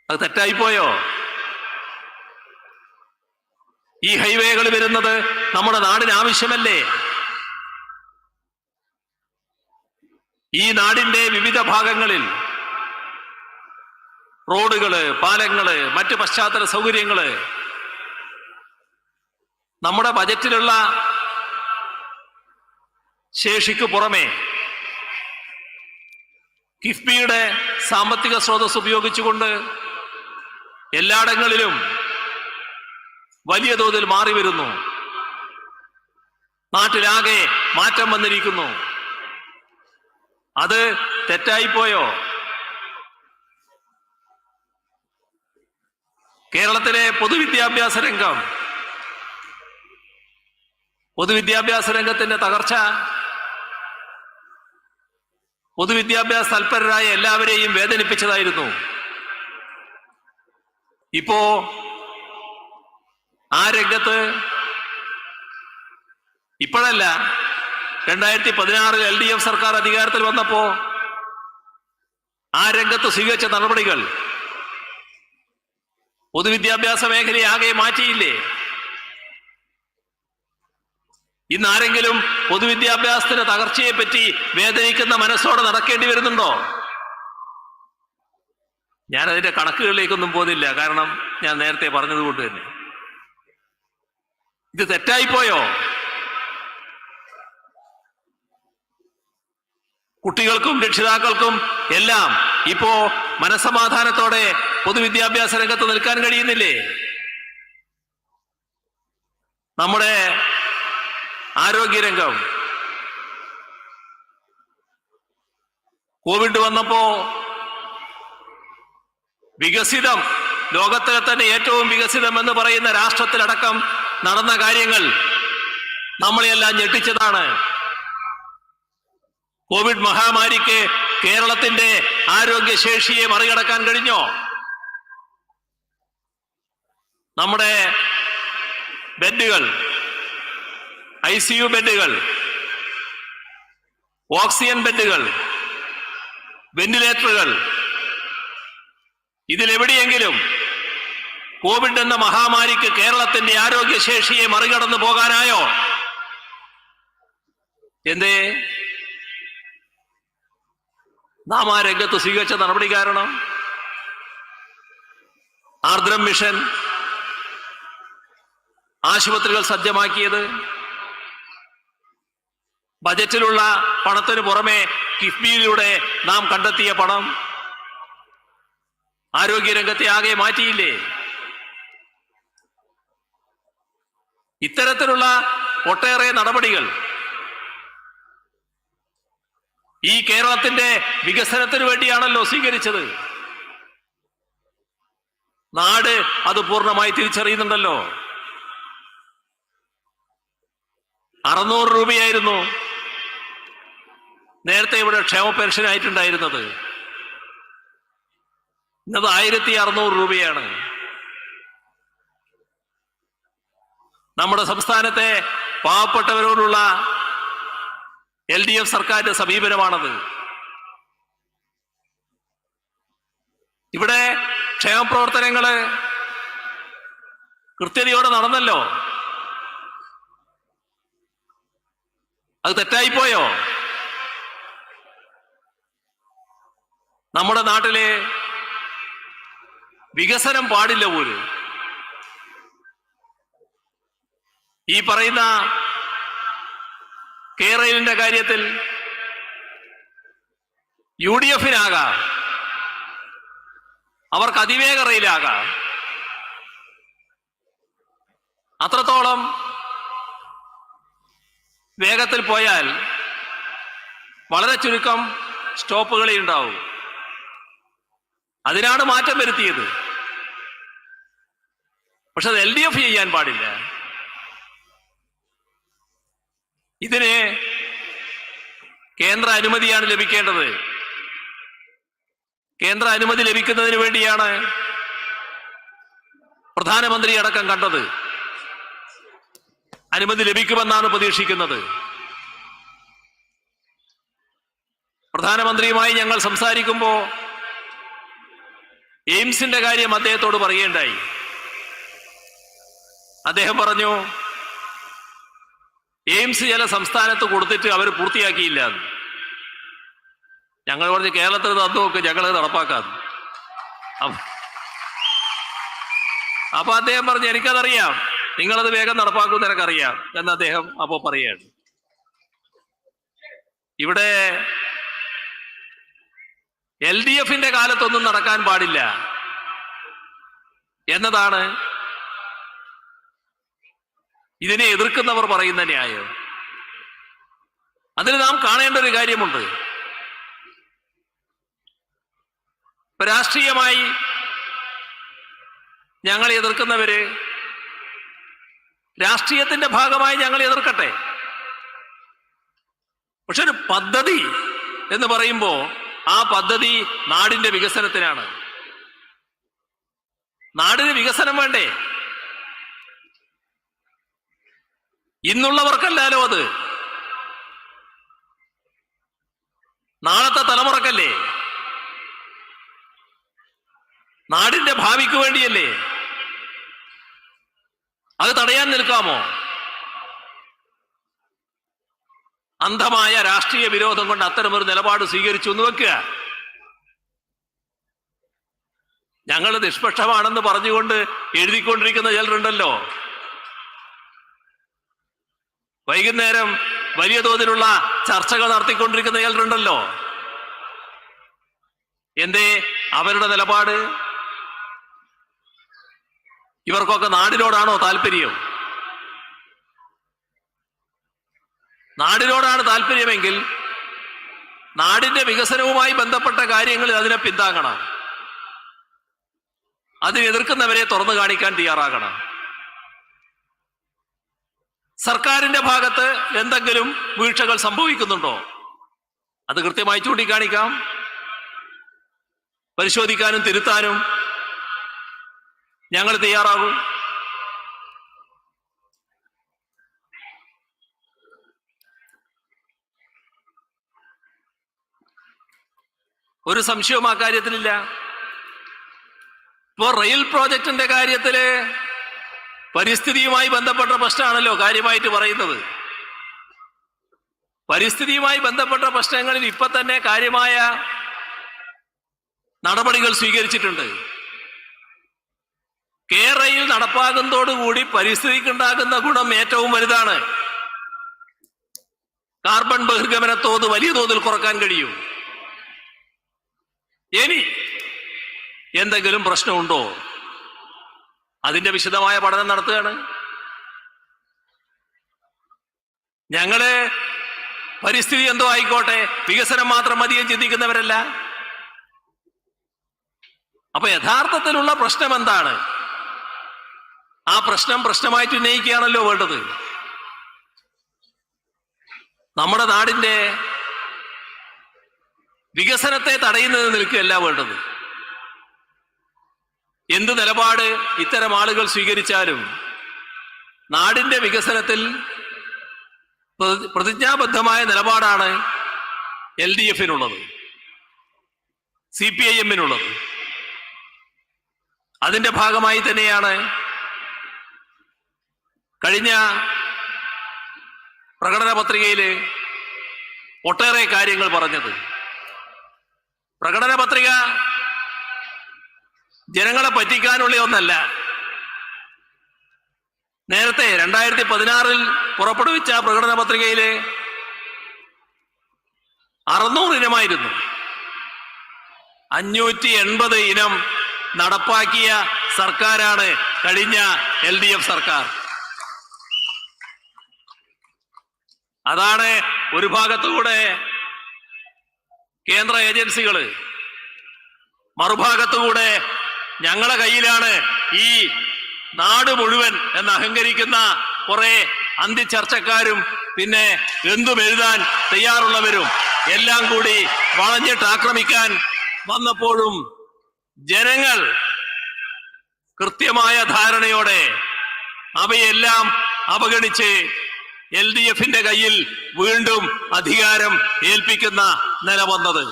അത് തെറ്റായിപ്പോയോ? ഈ ഹൈവേകൾ വരുന്നത് നമ്മുടെ നാടിന് ആവശ്യമല്ലേ? ഈ നാടിന്റെ വിവിധ ഭാഗങ്ങളിൽ റോഡുകള്, പാലങ്ങള്, മറ്റ് പശ്ചാത്തല സൗകര്യങ്ങള് നമ്മുടെ ബജറ്റിലുള്ള ശേഷിക്ക് പുറമെ കിഫ്ബിയുടെ സാമ്പത്തിക സ്രോതസ് ഉപയോഗിച്ചുകൊണ്ട് എല്ലായിടങ്ങളിലും വലിയ തോതിൽ മാറി വരുന്നു. നാട്ടിലാകെ മാറ്റം വന്നിരിക്കുന്നു. അത് തെറ്റായിപ്പോയോ? കേരളത്തിലെ പൊതുവിദ്യാഭ്യാസ രംഗത്തിന്റെ തകർച്ച പൊതുവിദ്യാഭ്യാസ തൽപരരായ എല്ലാവരെയും വേദനിപ്പിച്ചതായിരുന്നു. ഇപ്പോ ആ രംഗത്ത് ഇപ്പോഴല്ല, 2016 LDF സർക്കാർ അധികാരത്തിൽ വന്നപ്പോ ആ രംഗത്ത് സ്വീകരിച്ച നടപടികൾ പൊതുവിദ്യാഭ്യാസ മേഖലയെ ആകെ മാറ്റിയില്ലേ? ഇന്ന് ആരെങ്കിലും പൊതുവിദ്യാഭ്യാസത്തിന്റെ തകർച്ചയെ പറ്റി വേദനിക്കുന്ന മനസ്സോടെ നടക്കേണ്ടി വരുന്നുണ്ടോ? ഞാനതിന്റെ കണക്കുകളിലേക്കൊന്നും പോകുന്നില്ല, കാരണം ഞാൻ നേരത്തെ പറഞ്ഞതുകൊണ്ട് തന്നെ. ഇത് തെറ്റായിപ്പോയോ? കുട്ടികൾക്കും രക്ഷിതാക്കൾക്കും എല്ലാം ഇപ്പോ മനസ്സമാധാനത്തോടെ പൊതുവിദ്യാഭ്യാസ രംഗത്ത് നിൽക്കാൻ കഴിയുന്നില്ലേ? നമ്മുടെ ആരോഗ്യരംഗം കോവിഡ് വന്നപ്പോ വികസിതം, ലോകത്തിലെ തന്നെ ഏറ്റവും വികസിതം എന്ന് പറയുന്ന രാഷ്ട്രത്തിലടക്കം നടന്ന കാര്യങ്ങൾ നമ്മളെല്ലാം ഞെട്ടിച്ചതാണ്. കോവിഡ് മഹാമാരിക്ക് കേരളത്തിന്റെ ആരോഗ്യശേഷിയെ മറികടക്കാൻ കഴിഞ്ഞോ? നമ്മുടെ ബെഡുകൾ, ICU ബെഡുകൾ, ഓക്സിജൻ ബെഡുകൾ, വെന്റിലേറ്ററുകൾ, ഇതിലെവിടെയെങ്കിലും കോവിഡ് എന്ന മഹാമാരിക്ക് കേരളത്തിന്റെ ആരോഗ്യശേഷിയെ മറികടന്നു പോകാനായോ? എന്തേ? നാം ആ രംഗത്ത് സ്വീകരിച്ച നടപടി കാരണം ആർദ്രം മിഷൻ, ആശുപത്രികൾ സജ്ജമാക്കിയത്, ബജറ്റിലുള്ള പണത്തിന് പുറമെ കിഫ്ബിയിലൂടെ നാം കണ്ടെത്തിയ പണം ആരോഗ്യരംഗത്തെ ആകെ മാറ്റിയില്ലേ? ഇത്തരത്തിലുള്ള ഒട്ടേറെ നടപടികൾ ഈ കേരളത്തിന്റെ വികസനത്തിന് വേണ്ടിയാണല്ലോ സ്വീകരിച്ചത്. നാട് അത് പൂർണ്ണമായി തിരിച്ചറിയുന്നുണ്ടല്ലോ. 600 രൂപയായിരുന്നു നേരത്തെ ഇവിടെ ക്ഷേമ പെൻഷനായിട്ടുണ്ടായിരുന്നത്. ഇന്നത് 1600 രൂപയാണ്. നമ്മുടെ സംസ്ഥാനത്തെ പാവപ്പെട്ടവരോടുള്ള LDF സർക്കാരിന്റെ സമീപനമാണത്. ഇവിടെ ക്ഷേമപ്രവർത്തനങ്ങള് കൃത്യതയോടെ നടന്നല്ലോ. അത് തെറ്റായിപ്പോയോ? നമ്മുടെ നാട്ടിലെ വികസനം പാടില്ല പോലും. ഈ പറയുന്ന കേരളിന്റെ കാര്യത്തിൽ UDF-നാകാം, അവർക്ക് അതിവേഗ റെയിലാകാം. അത്രത്തോളം വേഗത്തിൽ പോയാൽ വളരെ ചുരുക്കം സ്റ്റോപ്പുകളേ ഉണ്ടാവും. അതിനാണ് മാറ്റം വരുത്തിയത്. പക്ഷെ അത് LDF ചെയ്യാൻ പാടില്ല. ഇതിന് കേന്ദ്ര അനുമതിയാണ് ലഭിക്കേണ്ടത്. കേന്ദ്ര അനുമതി ലഭിക്കുന്നതിന് വേണ്ടിയാണ് പ്രധാനമന്ത്രി അടക്കം കണ്ടത്. അനുമതി ലഭിക്കുമെന്നാണ് പ്രതീക്ഷിക്കുന്നത്. പ്രധാനമന്ത്രിയുമായി ഞങ്ങൾ സംസാരിക്കുമ്പോൾ എയിംസിന്റെ കാര്യം അദ്ദേഹത്തോട് പറയേണ്ടായി. അദ്ദേഹം പറഞ്ഞു, എയിംസ് ചില സംസ്ഥാനത്ത് കൊടുത്തിട്ട് അവർ പൂർത്തിയാക്കിയില്ല. ഞങ്ങൾ പറഞ്ഞ് കേരളത്തിൽ തന്നു നോക്ക്, ഞങ്ങളത് നടപ്പാക്കാം. അപ്പൊ അദ്ദേഹം പറഞ്ഞു, എനിക്കതറിയാം, നിങ്ങളത് വേഗം നടപ്പാക്കുമെന്ന് എനിക്കറിയാം എന്ന് അദ്ദേഹം അപ്പോ പറയാണ്. ഇവിടെ LDF-ന്റെ കാലത്തൊന്നും നടക്കാൻ പാടില്ല എന്നതാണ് ഇതിനെ എതിർക്കുന്നവർ പറയുന്ന ന്യായം. അതിന് നാം കാണേണ്ട ഒരു കാര്യമുണ്ട്. രാഷ്ട്രീയമായി ഞങ്ങൾ എതിർക്കുന്നവര് രാഷ്ട്രീയത്തിന്റെ ഭാഗമായി ഞങ്ങൾ എതിർക്കട്ടെ. പക്ഷെ ഒരു പദ്ധതി എന്ന് പറയുമ്പോ ആ പദ്ധതി നാടിന്റെ വികസനത്തിനാണ്. നാടിന് വികസനം വേണ്ടേ? ഇന്നുള്ളവർക്കല്ലോ അത്, നാളത്തെ തലമുറക്കല്ലേ, നാടിന്റെ ഭാവിക്ക് വേണ്ടിയല്ലേ. അത് തടയാൻ നിൽക്കാമോ? അന്ധമായ രാഷ്ട്രീയ വിരോധം കൊണ്ട് അത്തരമൊരു നിലപാട് സ്വീകരിച്ചു എന്ന് വെക്കുക. ഞങ്ങൾ നിഷ്പക്ഷമാണെന്ന് പറഞ്ഞുകൊണ്ട് എഴുതിക്കൊണ്ടിരിക്കുന്ന ചിലരുണ്ടല്ലോ. വൈകുന്നേരം വലിയ തോതിലുള്ള ചർച്ചകൾ നടത്തിക്കൊണ്ടിരിക്കുന്ന ചിലരുണ്ടല്ലോ. എന്തേ അവരുടെ നിലപാട്? ഇവർക്കൊക്കെ നാടിനോടാണോ താല്പര്യം? നാടിനോടാണ് താല്പര്യമെങ്കിൽ നാടിന്റെ വികസനവുമായി ബന്ധപ്പെട്ട കാര്യങ്ങളിൽ അതിനെ പിന്താങ്ങണം. അതിനെ എതിർക്കുന്നവരെ തുറന്നു കാണിക്കാൻ തയ്യാറാകണം. സർക്കാരിന്റെ ഭാഗത്ത് എന്തെങ്കിലും വീഴ്ചകൾ സംഭവിക്കുന്നുണ്ടോ? അത് കൃത്യമായി ചൂണ്ടിക്കാണിക്കാം. പരിശോധിക്കാനും തിരുത്താനും ഞങ്ങൾ തയ്യാറാകും. ഒരു സംശയവും ആ കാര്യത്തിലില്ല. ഇപ്പോ റെയിൽ പ്രോജക്റ്റിന്റെ കാര്യത്തില് പരിസ്ഥിതിയുമായി ബന്ധപ്പെട്ട പ്രശ്നമാണല്ലോ കാര്യമായിട്ട് പറയുന്നത്. പരിസ്ഥിതിയുമായി ബന്ധപ്പെട്ട പ്രശ്നങ്ങളിൽ ഇപ്പൊ തന്നെ കാര്യമായ നടപടികൾ സ്വീകരിച്ചിട്ടുണ്ട്. കേരളയിൽ നടപ്പാകുന്നതോടുകൂടി പരിസ്ഥിതിക്കുണ്ടാകുന്ന ഗുണം ഏറ്റവും വലുതാണ്. കാർബൺ ബഹിർഗമന തോത് വലിയ തോതിൽ കുറക്കാൻ കഴിയും. ഇനി എന്തെങ്കിലും പ്രശ്നമുണ്ടോ? അതിന്റെ വിശദമായ പഠനം നടത്തുകയാണ്. ഞങ്ങള് പരിസ്ഥിതി എന്തോ ആയിക്കോട്ടെ, വികസനം മാത്രം മതിയെ ചിന്തിക്കുന്നവരല്ല. അപ്പൊ യഥാർത്ഥത്തിലുള്ള പ്രശ്നം എന്താണ്? ആ പ്രശ്നം പ്രശ്നമായിട്ട് ഉന്നയിക്കുകയാണല്ലോ വേണ്ടത്. നമ്മുടെ നാടിന്റെ വികസനത്തെ തടയുന്നത് നിൽക്കുകയല്ല വേണ്ടത്. എന്ത് നിലപാട് ഇത്തരം ആളുകൾ സ്വീകരിച്ചാലും നാടിന്റെ വികസനത്തിൽ പ്രതിജ്ഞാബദ്ധമായ നിലപാടാണ് LDF-നുള്ളത്, CPIM-നുള്ളത്. അതിന്റെ ഭാഗമായി തന്നെയാണ് കഴിഞ്ഞ പ്രകടന പത്രികയിൽ ഒട്ടേറെ കാര്യങ്ങൾ പറഞ്ഞത്. പ്രകടന പത്രിക ജനങ്ങളെ പറ്റിക്കാനുള്ള ഒന്നല്ല. നേരത്തെ 2016 പുറപ്പെടുവിച്ച പ്രകടന പത്രികയിൽ 600 ഇനമായിരുന്നു. 580 ഇനം നടപ്പാക്കിയ സർക്കാരാണ് കഴിഞ്ഞ LDF സർക്കാർ. അതാണ് ഒരു ഭാഗത്തുകൂടെ കേന്ദ്ര ഏജൻസികള്, മറുഭാഗത്തുകൂടെ ഞങ്ങളെ കയ്യിലാണ് ഈ നാട് മുഴുവൻ എന്ന് അഹങ്കരിക്കുന്ന കുറെ അന്തിച്ചർച്ചക്കാരും പിന്നെ എന്തും എഴുതാൻ തയ്യാറുള്ളവരും എല്ലാം കൂടി വളഞ്ഞിട്ട് ആക്രമിക്കാൻ വന്നപ്പോഴും ജനങ്ങൾ കൃത്യമായ ധാരണയോടെ അവയെല്ലാം അവഗണിച്ച് LDF-ന്റെ കയ്യിൽ വീണ്ടും അധികാരം ഏൽപ്പിക്കുന്ന നില വന്നത്.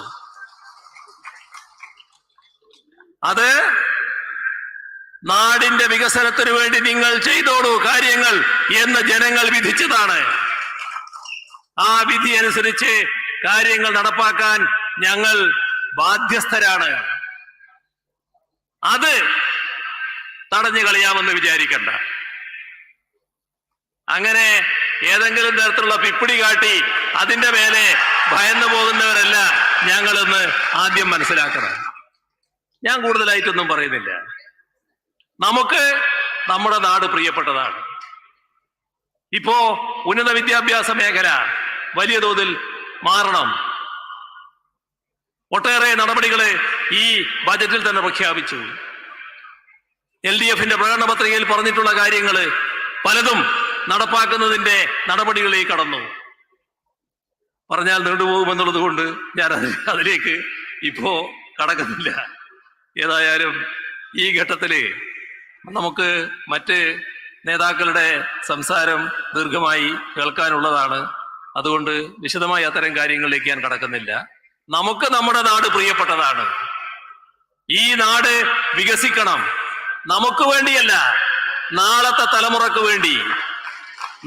അത് നാടിന്റെ വികസനത്തിനു വേണ്ടി നിങ്ങൾ ചെയ്തോളൂ കാര്യങ്ങൾ എന്ന് ജനങ്ങൾ വിധിച്ചതാണ്. ആ വിധി അനുസരിച്ച് കാര്യങ്ങൾ നടപ്പാക്കാൻ ഞങ്ങൾ ബാധ്യസ്ഥരാണ്. അത് തടഞ്ഞു കളയാമെന്ന് വിചാരിക്കണ്ട. അങ്ങനെ ഏതെങ്കിലും തരത്തിലുള്ള പിപ്പിടി കാട്ടി അതിന്റെ മേലെ ഭയന്നു പോകുന്നവരല്ല ഞങ്ങളെന്ന് ആദ്യം മനസ്സിലാക്കണം. ഞാൻ കൂടുതലായിട്ടൊന്നും പറയുന്നില്ല. നമുക്ക് നമ്മുടെ നാട് പ്രിയപ്പെട്ടതാണ്. ഇപ്പോ ഉന്നത വിദ്യാഭ്യാസ മേഖല വലിയ തോതിൽ മാറണം. ഒട്ടേറെ നടപടികള് ഈ ബജറ്റിൽ തന്നെ പ്രഖ്യാപിച്ചു. LDF-ന്റെ പ്രകടന പത്രികയിൽ പറഞ്ഞിട്ടുള്ള കാര്യങ്ങള് പലതും നടപ്പാക്കുന്നതിന്റെ നടപടികളിലേക്ക് കടന്നു. പറഞ്ഞാൽ നീണ്ടുപോകുമെന്നുള്ളത് കൊണ്ട് ഞാൻ അതിലേക്ക് ഇപ്പോ കടക്കുന്നില്ല. ഏതായാലും ഈ ഘട്ടത്തില് നമുക്ക് മറ്റ് നേതാക്കളുടെ സംസാരം ദീർഘമായി കേൾക്കാനുള്ളതാണ്. അതുകൊണ്ട് വിശദമായി അത്തരം കാര്യങ്ങളിലേക്ക് ഞാൻ കടക്കുന്നില്ല. നമുക്ക് നമ്മുടെ നാട് പ്രിയപ്പെട്ടതാണ്. ഈ നാട് വികസിക്കണം. നമുക്ക് വേണ്ടിയല്ല, നാളത്തെ തലമുറക്ക് വേണ്ടി,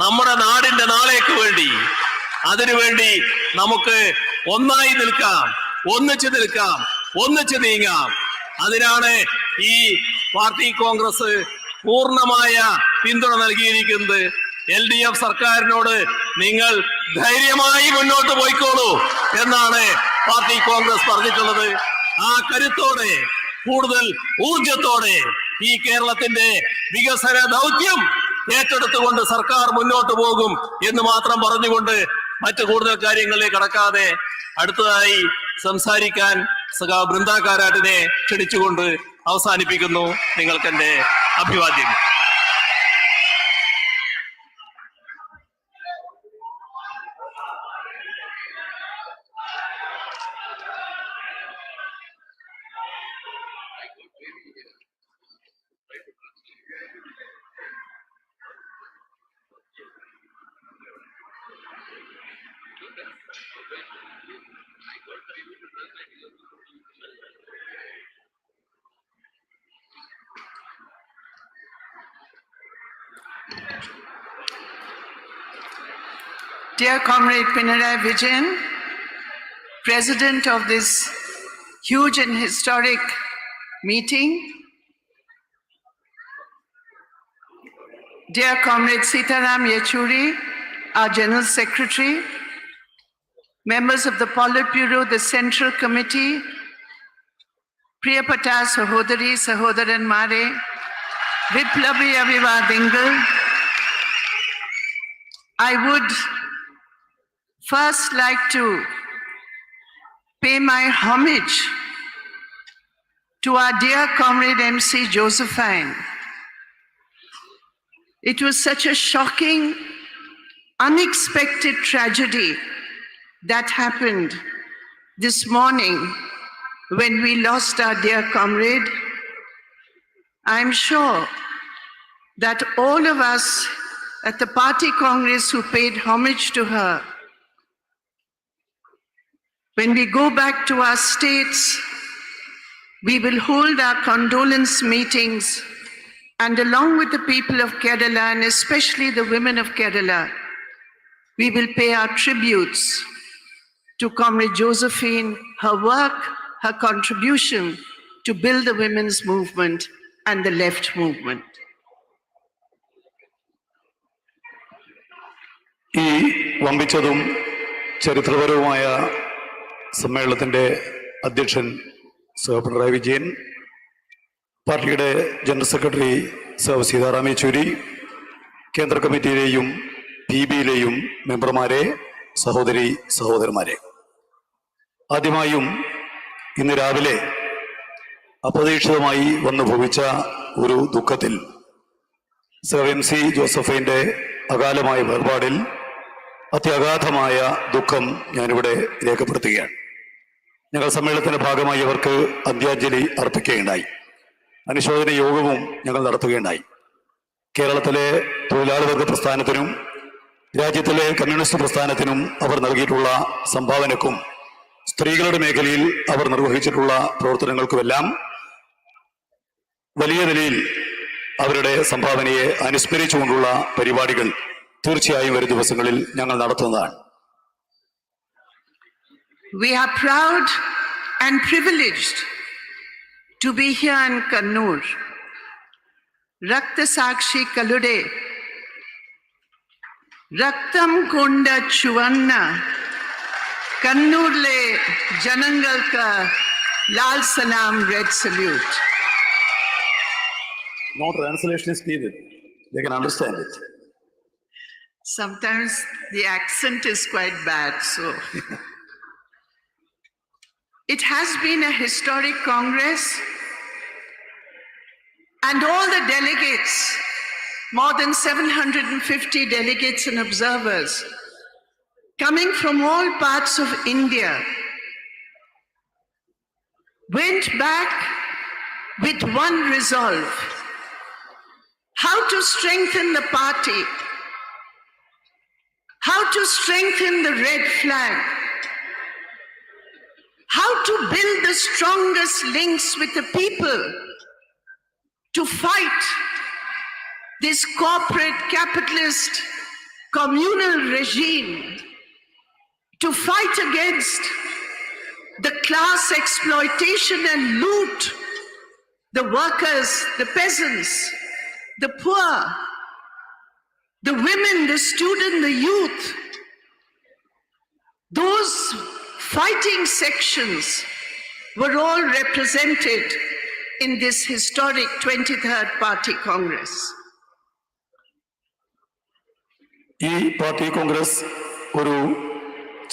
നമ്മുടെ നാടിന്റെ നാളേക്ക് വേണ്ടി. അതിനുവേണ്ടി നമുക്ക് ഒന്നായി നിൽക്കാം, ഒന്നിച്ചു നിൽക്കാം, ഒന്നിച്ചു നീങ്ങാം. അതിനാണ് ഈ പാർട്ടി കോൺഗ്രസ് പൂർണ്ണമായ പിന്തുണ നൽകിയിരിക്കുന്നത്. LDF സർക്കാരിനോട് നിങ്ങൾ ധൈര്യമായി മുന്നോട്ട് പോയിക്കോളൂ എന്നാണ് പാർട്ടി കോൺഗ്രസ് പറഞ്ഞിട്ടുള്ളത്. ആ കരുത്തോടെ, കൂടുതൽ ഊർജത്തോടെ ഈ കേരളത്തിന്റെ വികസന ദൗത്യം ഏറ്റെടുത്തുകൊണ്ട് സർക്കാർ മുന്നോട്ട് പോകും എന്ന് മാത്രം പറഞ്ഞുകൊണ്ട് മറ്റു കൂടുതൽ കാര്യങ്ങളിലേക്ക് കടക്കാതെ അടുത്തതായി സംസാരിക്കാൻ ബൃന്ദ കാരാട്ടിനെ ക്ഷണിച്ചുകൊണ്ട് അവസാനിപ്പിക്കുന്നു. നിങ്ങൾക്കെന്റെ അഭിവാദ്യങ്ങൾ. Dear Comrade Pinarayi Vijayan, President of this huge and historic meeting, dear Comrade Sitaram Yechuri, our General Secretary, members of the Politburo, the Central Committee, Priyapata Sahodari, Sahodaran Mare, 𝒉𝒂𝒂𝒏𝒂𝒍 BENGAL, I would first like to pay my homage to our dear Comrade MC Josephine. It was such a shocking, unexpected tragedy that happened this morning when we lost our dear comrade. I'm sure that all of us at the party congress who paid homage to her, when we go back to our states, we will hold our condolence meetings, and along with the people of Kerala, and especially the women of Kerala, we will pay our tributes to Comrade Josephine, her work, her contribution to build the women's movement and the left movement. ഈ വമ്പിച്ചതും ചരിത്രപരവുമായ സമ്മേളനത്തിന്റെ അധ്യക്ഷൻ പിണറായി വിജയൻ, പാർട്ടിയുടെ general secretary Sitaram Yechury, കേന്ദ്ര കമ്മിറ്റിയിലെയും PBയിലെയും മെമ്പർമാരെ, സഹോദരി സഹോദരന്മാരെ, ആദ്യമായും ഇന്ന് രാവിലെ അപ്രതീക്ഷിതമായി വന്നു ഭവിച്ച ഒരു ദുഃഖത്തിൽ MC ജോസഫിന്റെ അകാലമായ വേർപാടിൽ അത്യഗാധമായ ദുഃഖം ഞാനിവിടെ രേഖപ്പെടുത്തുകയാണ്. ഞങ്ങൾ സമ്മേളനത്തിന്റെ ഭാഗമായി അവർക്ക് അന്ത്യാഞ്ജലി അർപ്പിക്കുകയുണ്ടായി. അനുശോചന യോഗവും ഞങ്ങൾ നടത്തുകയുണ്ടായി. കേരളത്തിലെ തൊഴിലാളി വർഗ പ്രസ്ഥാനത്തിനും രാജ്യത്തിലെ കമ്മ്യൂണിസ്റ്റ് പ്രസ്ഥാനത്തിനും അവർ നൽകിയിട്ടുള്ള സംഭാവനക്കും സ്ത്രീകളുടെ മേഖലയിൽ അവർ നിർവഹിച്ചിട്ടുള്ള പ്രവർത്തനങ്ങൾക്കുമെല്ലാം വലിയ നിലയിൽ അവരുടെ സംഭാവനയെ അനുസ്മരിച്ചുകൊണ്ടുള്ള പരിപാടികൾ തീർച്ചയായും വരും ദിവസങ്ങളിൽ ഞങ്ങൾ നടത്തുന്നതാണ്. We are proud and privileged to be here in Kannur. Raktasakshi Kalude, Raktam Konda Chuvanna, Kannurle Janangalka Lal Salam Red Salute. No translation is needed. They can understand it. Sometimes the accent is quite bad, so. It has been a historic Congress, and all the delegates, more than 750 delegates and observers, coming from all parts of India, went back with one resolve: how to strengthen the party, how to strengthen the red flag, how to build the strongest links with the people to fight this corporate capitalist communal regime, to fight against the class exploitation and loot, the workers, the peasants, the poor, the women, the student, the youth. Those fighting sections were all represented in this historic 23rd Party Congress. ഈ party Congress ഒരു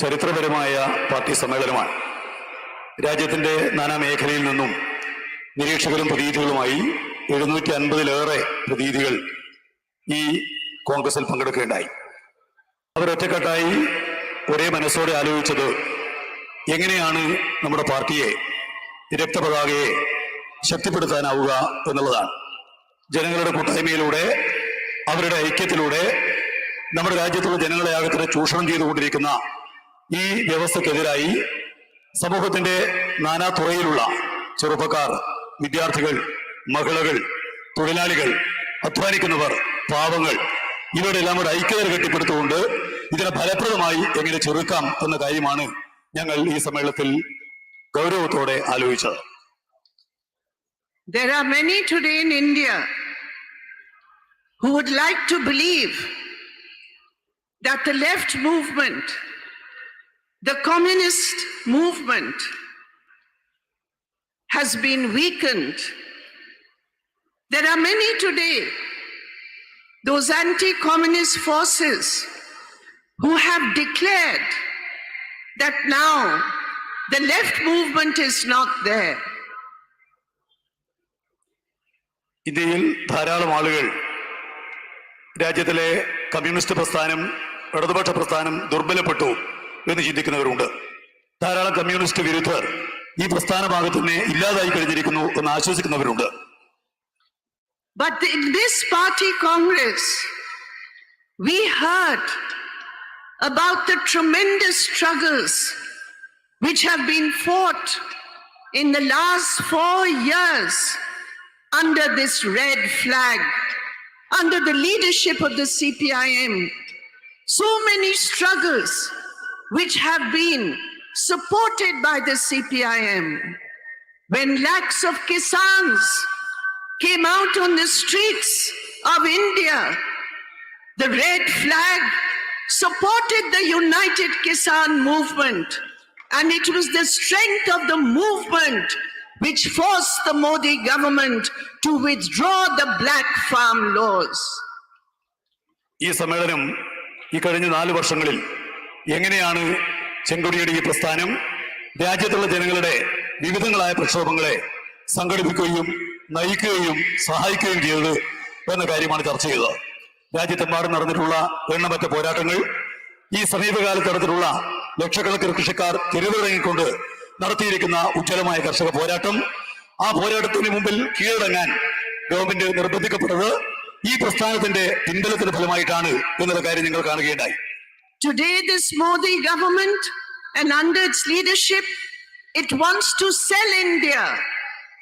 ചരിത്രപരമായ party സമ്മേളനമാണ്. രാജ്യത്തിന്റെ നാനാ മേഖലയിൽ നിന്നും നിരീക്ഷകരും പ്രതിനിധികളുമായി 750-ലേറെ പ്രതിനിധികൾ ഈ കോൺഗ്രസിൽ പങ്കെടുക്കുകയുണ്ടായി. അവരൊറ്റക്കെട്ടായി ഒരേ മനസ്സോടെ ആലോചിച്ചത് എങ്ങനെയാണ് നമ്മുടെ പാർട്ടിയെ, രക്തപതാകയെ ശക്തിപ്പെടുത്താനാവുക എന്നുള്ളതാണ്. ജനങ്ങളുടെ കൂട്ടായ്മയിലൂടെ, അവരുടെ ഐക്യത്തിലൂടെ നമ്മുടെ രാജ്യത്തുള്ള ജനങ്ങളെ ആകെ ചൂഷണം ചെയ്തുകൊണ്ടിരിക്കുന്ന ഈ വ്യവസ്ഥക്കെതിരായി സമൂഹത്തിന്റെ നാനാ തുറയിലുള്ള ചെറുപ്പക്കാർ, വിദ്യാർത്ഥികൾ, മഹിളകൾ, തൊഴിലാളികൾ, അധ്വാനിക്കുന്നവർ, പാവങ്ങൾ, ഇവരുടെ എല്ലാം കൂടെ ഐക്യത കെട്ടിപ്പടുത്തുകൊണ്ട് ഇതിനെ ഫലപ്രദമായി എങ്ങനെ ചെറുക്കാം എന്ന കാര്യമാണ് ഞങ്ങൾ ഈ സമ്മേളനത്തിൽ ഗൗരവത്തോടെ who would like to believe that the left movement, the communist movement, has been weakened. There are many today, those anti-communist forces, who have declared that now the left movement is not there. ഇന്ത്യയിൽ ധാരാളം ആളുകൾ രാജ്യത്തിലെ communist പ്രസ്ഥാനം, ഇടതുപക്ഷ പ്രസ്ഥാനം ദുർബലപ്പെട്ടു എന്ന് ചിന്തിക്കുന്നവരുണ്ട്. ധാരാളം communist വിരുദ്ധർ ഈ പ്രസ്ഥാന ഭാഗത്തുനിന്ന് ഇല്ലാതായി കഴിഞ്ഞിരിക്കുന്നു എന്ന് ആശ്വസിക്കുന്നവരുണ്ട്. But in this party Congress, we heard about the tremendous struggles which have been fought in the last 4 years under this red flag, under the leadership of the CPIM. So many struggles which have been supported by the CPIM. When lakhs of Kisans came out on the streets of India, the red flag supported the United Kisan movement, and it was the strength of the movement which forced the Modi government to withdraw the black farm laws. ഈ സമ്മേളനം ഈ കഴിഞ്ഞ 4 വർഷങ്ങളിൽ എങ്ങനെയാണ് ചെങ്കൊടിയുടെ ഈ പ്രസ്ഥാനം രാജ്യത്തുള്ള ജനങ്ങളുടെ വിവിധങ്ങളായ പ്രക്ഷോഭങ്ങളെ സംഘടിപ്പിക്കുകയും നയിക്കുകയും സഹായിക്കുകയും ചെയ്തത് എന്ന കാര്യമാണ് ചർച്ച ചെയ്തത്. രാജ്യത്തെമ്പാടും നടന്നിട്ടുള്ള എണ്ണമറ്റ പോരാട്ടങ്ങൾ, ഈ സമീപകാലത്ത് നടന്നിട്ടുള്ള ലക്ഷക്കണക്കിന് കൃഷിക്കാർ തെരുവിറങ്ങിക്കൊണ്ട് നടത്തിയിരിക്കുന്ന ഉജ്ജ്വലമായ കർഷക പോരാട്ടം, ആ പോരാട്ടത്തിന് മുമ്പിൽ കീഴടങ്ങാൻ ഗവൺമെന്റ് നിർബന്ധിക്കപ്പെട്ടത് ഈ പ്രസ്ഥാനത്തിന്റെ പിൻബലത്തിന്റെ ഫലമായിട്ടാണ് എന്നുള്ള കാര്യം നിങ്ങൾ കാണുകയുണ്ടായി. Today this Modi government, and under its leadership, it wants to sell India.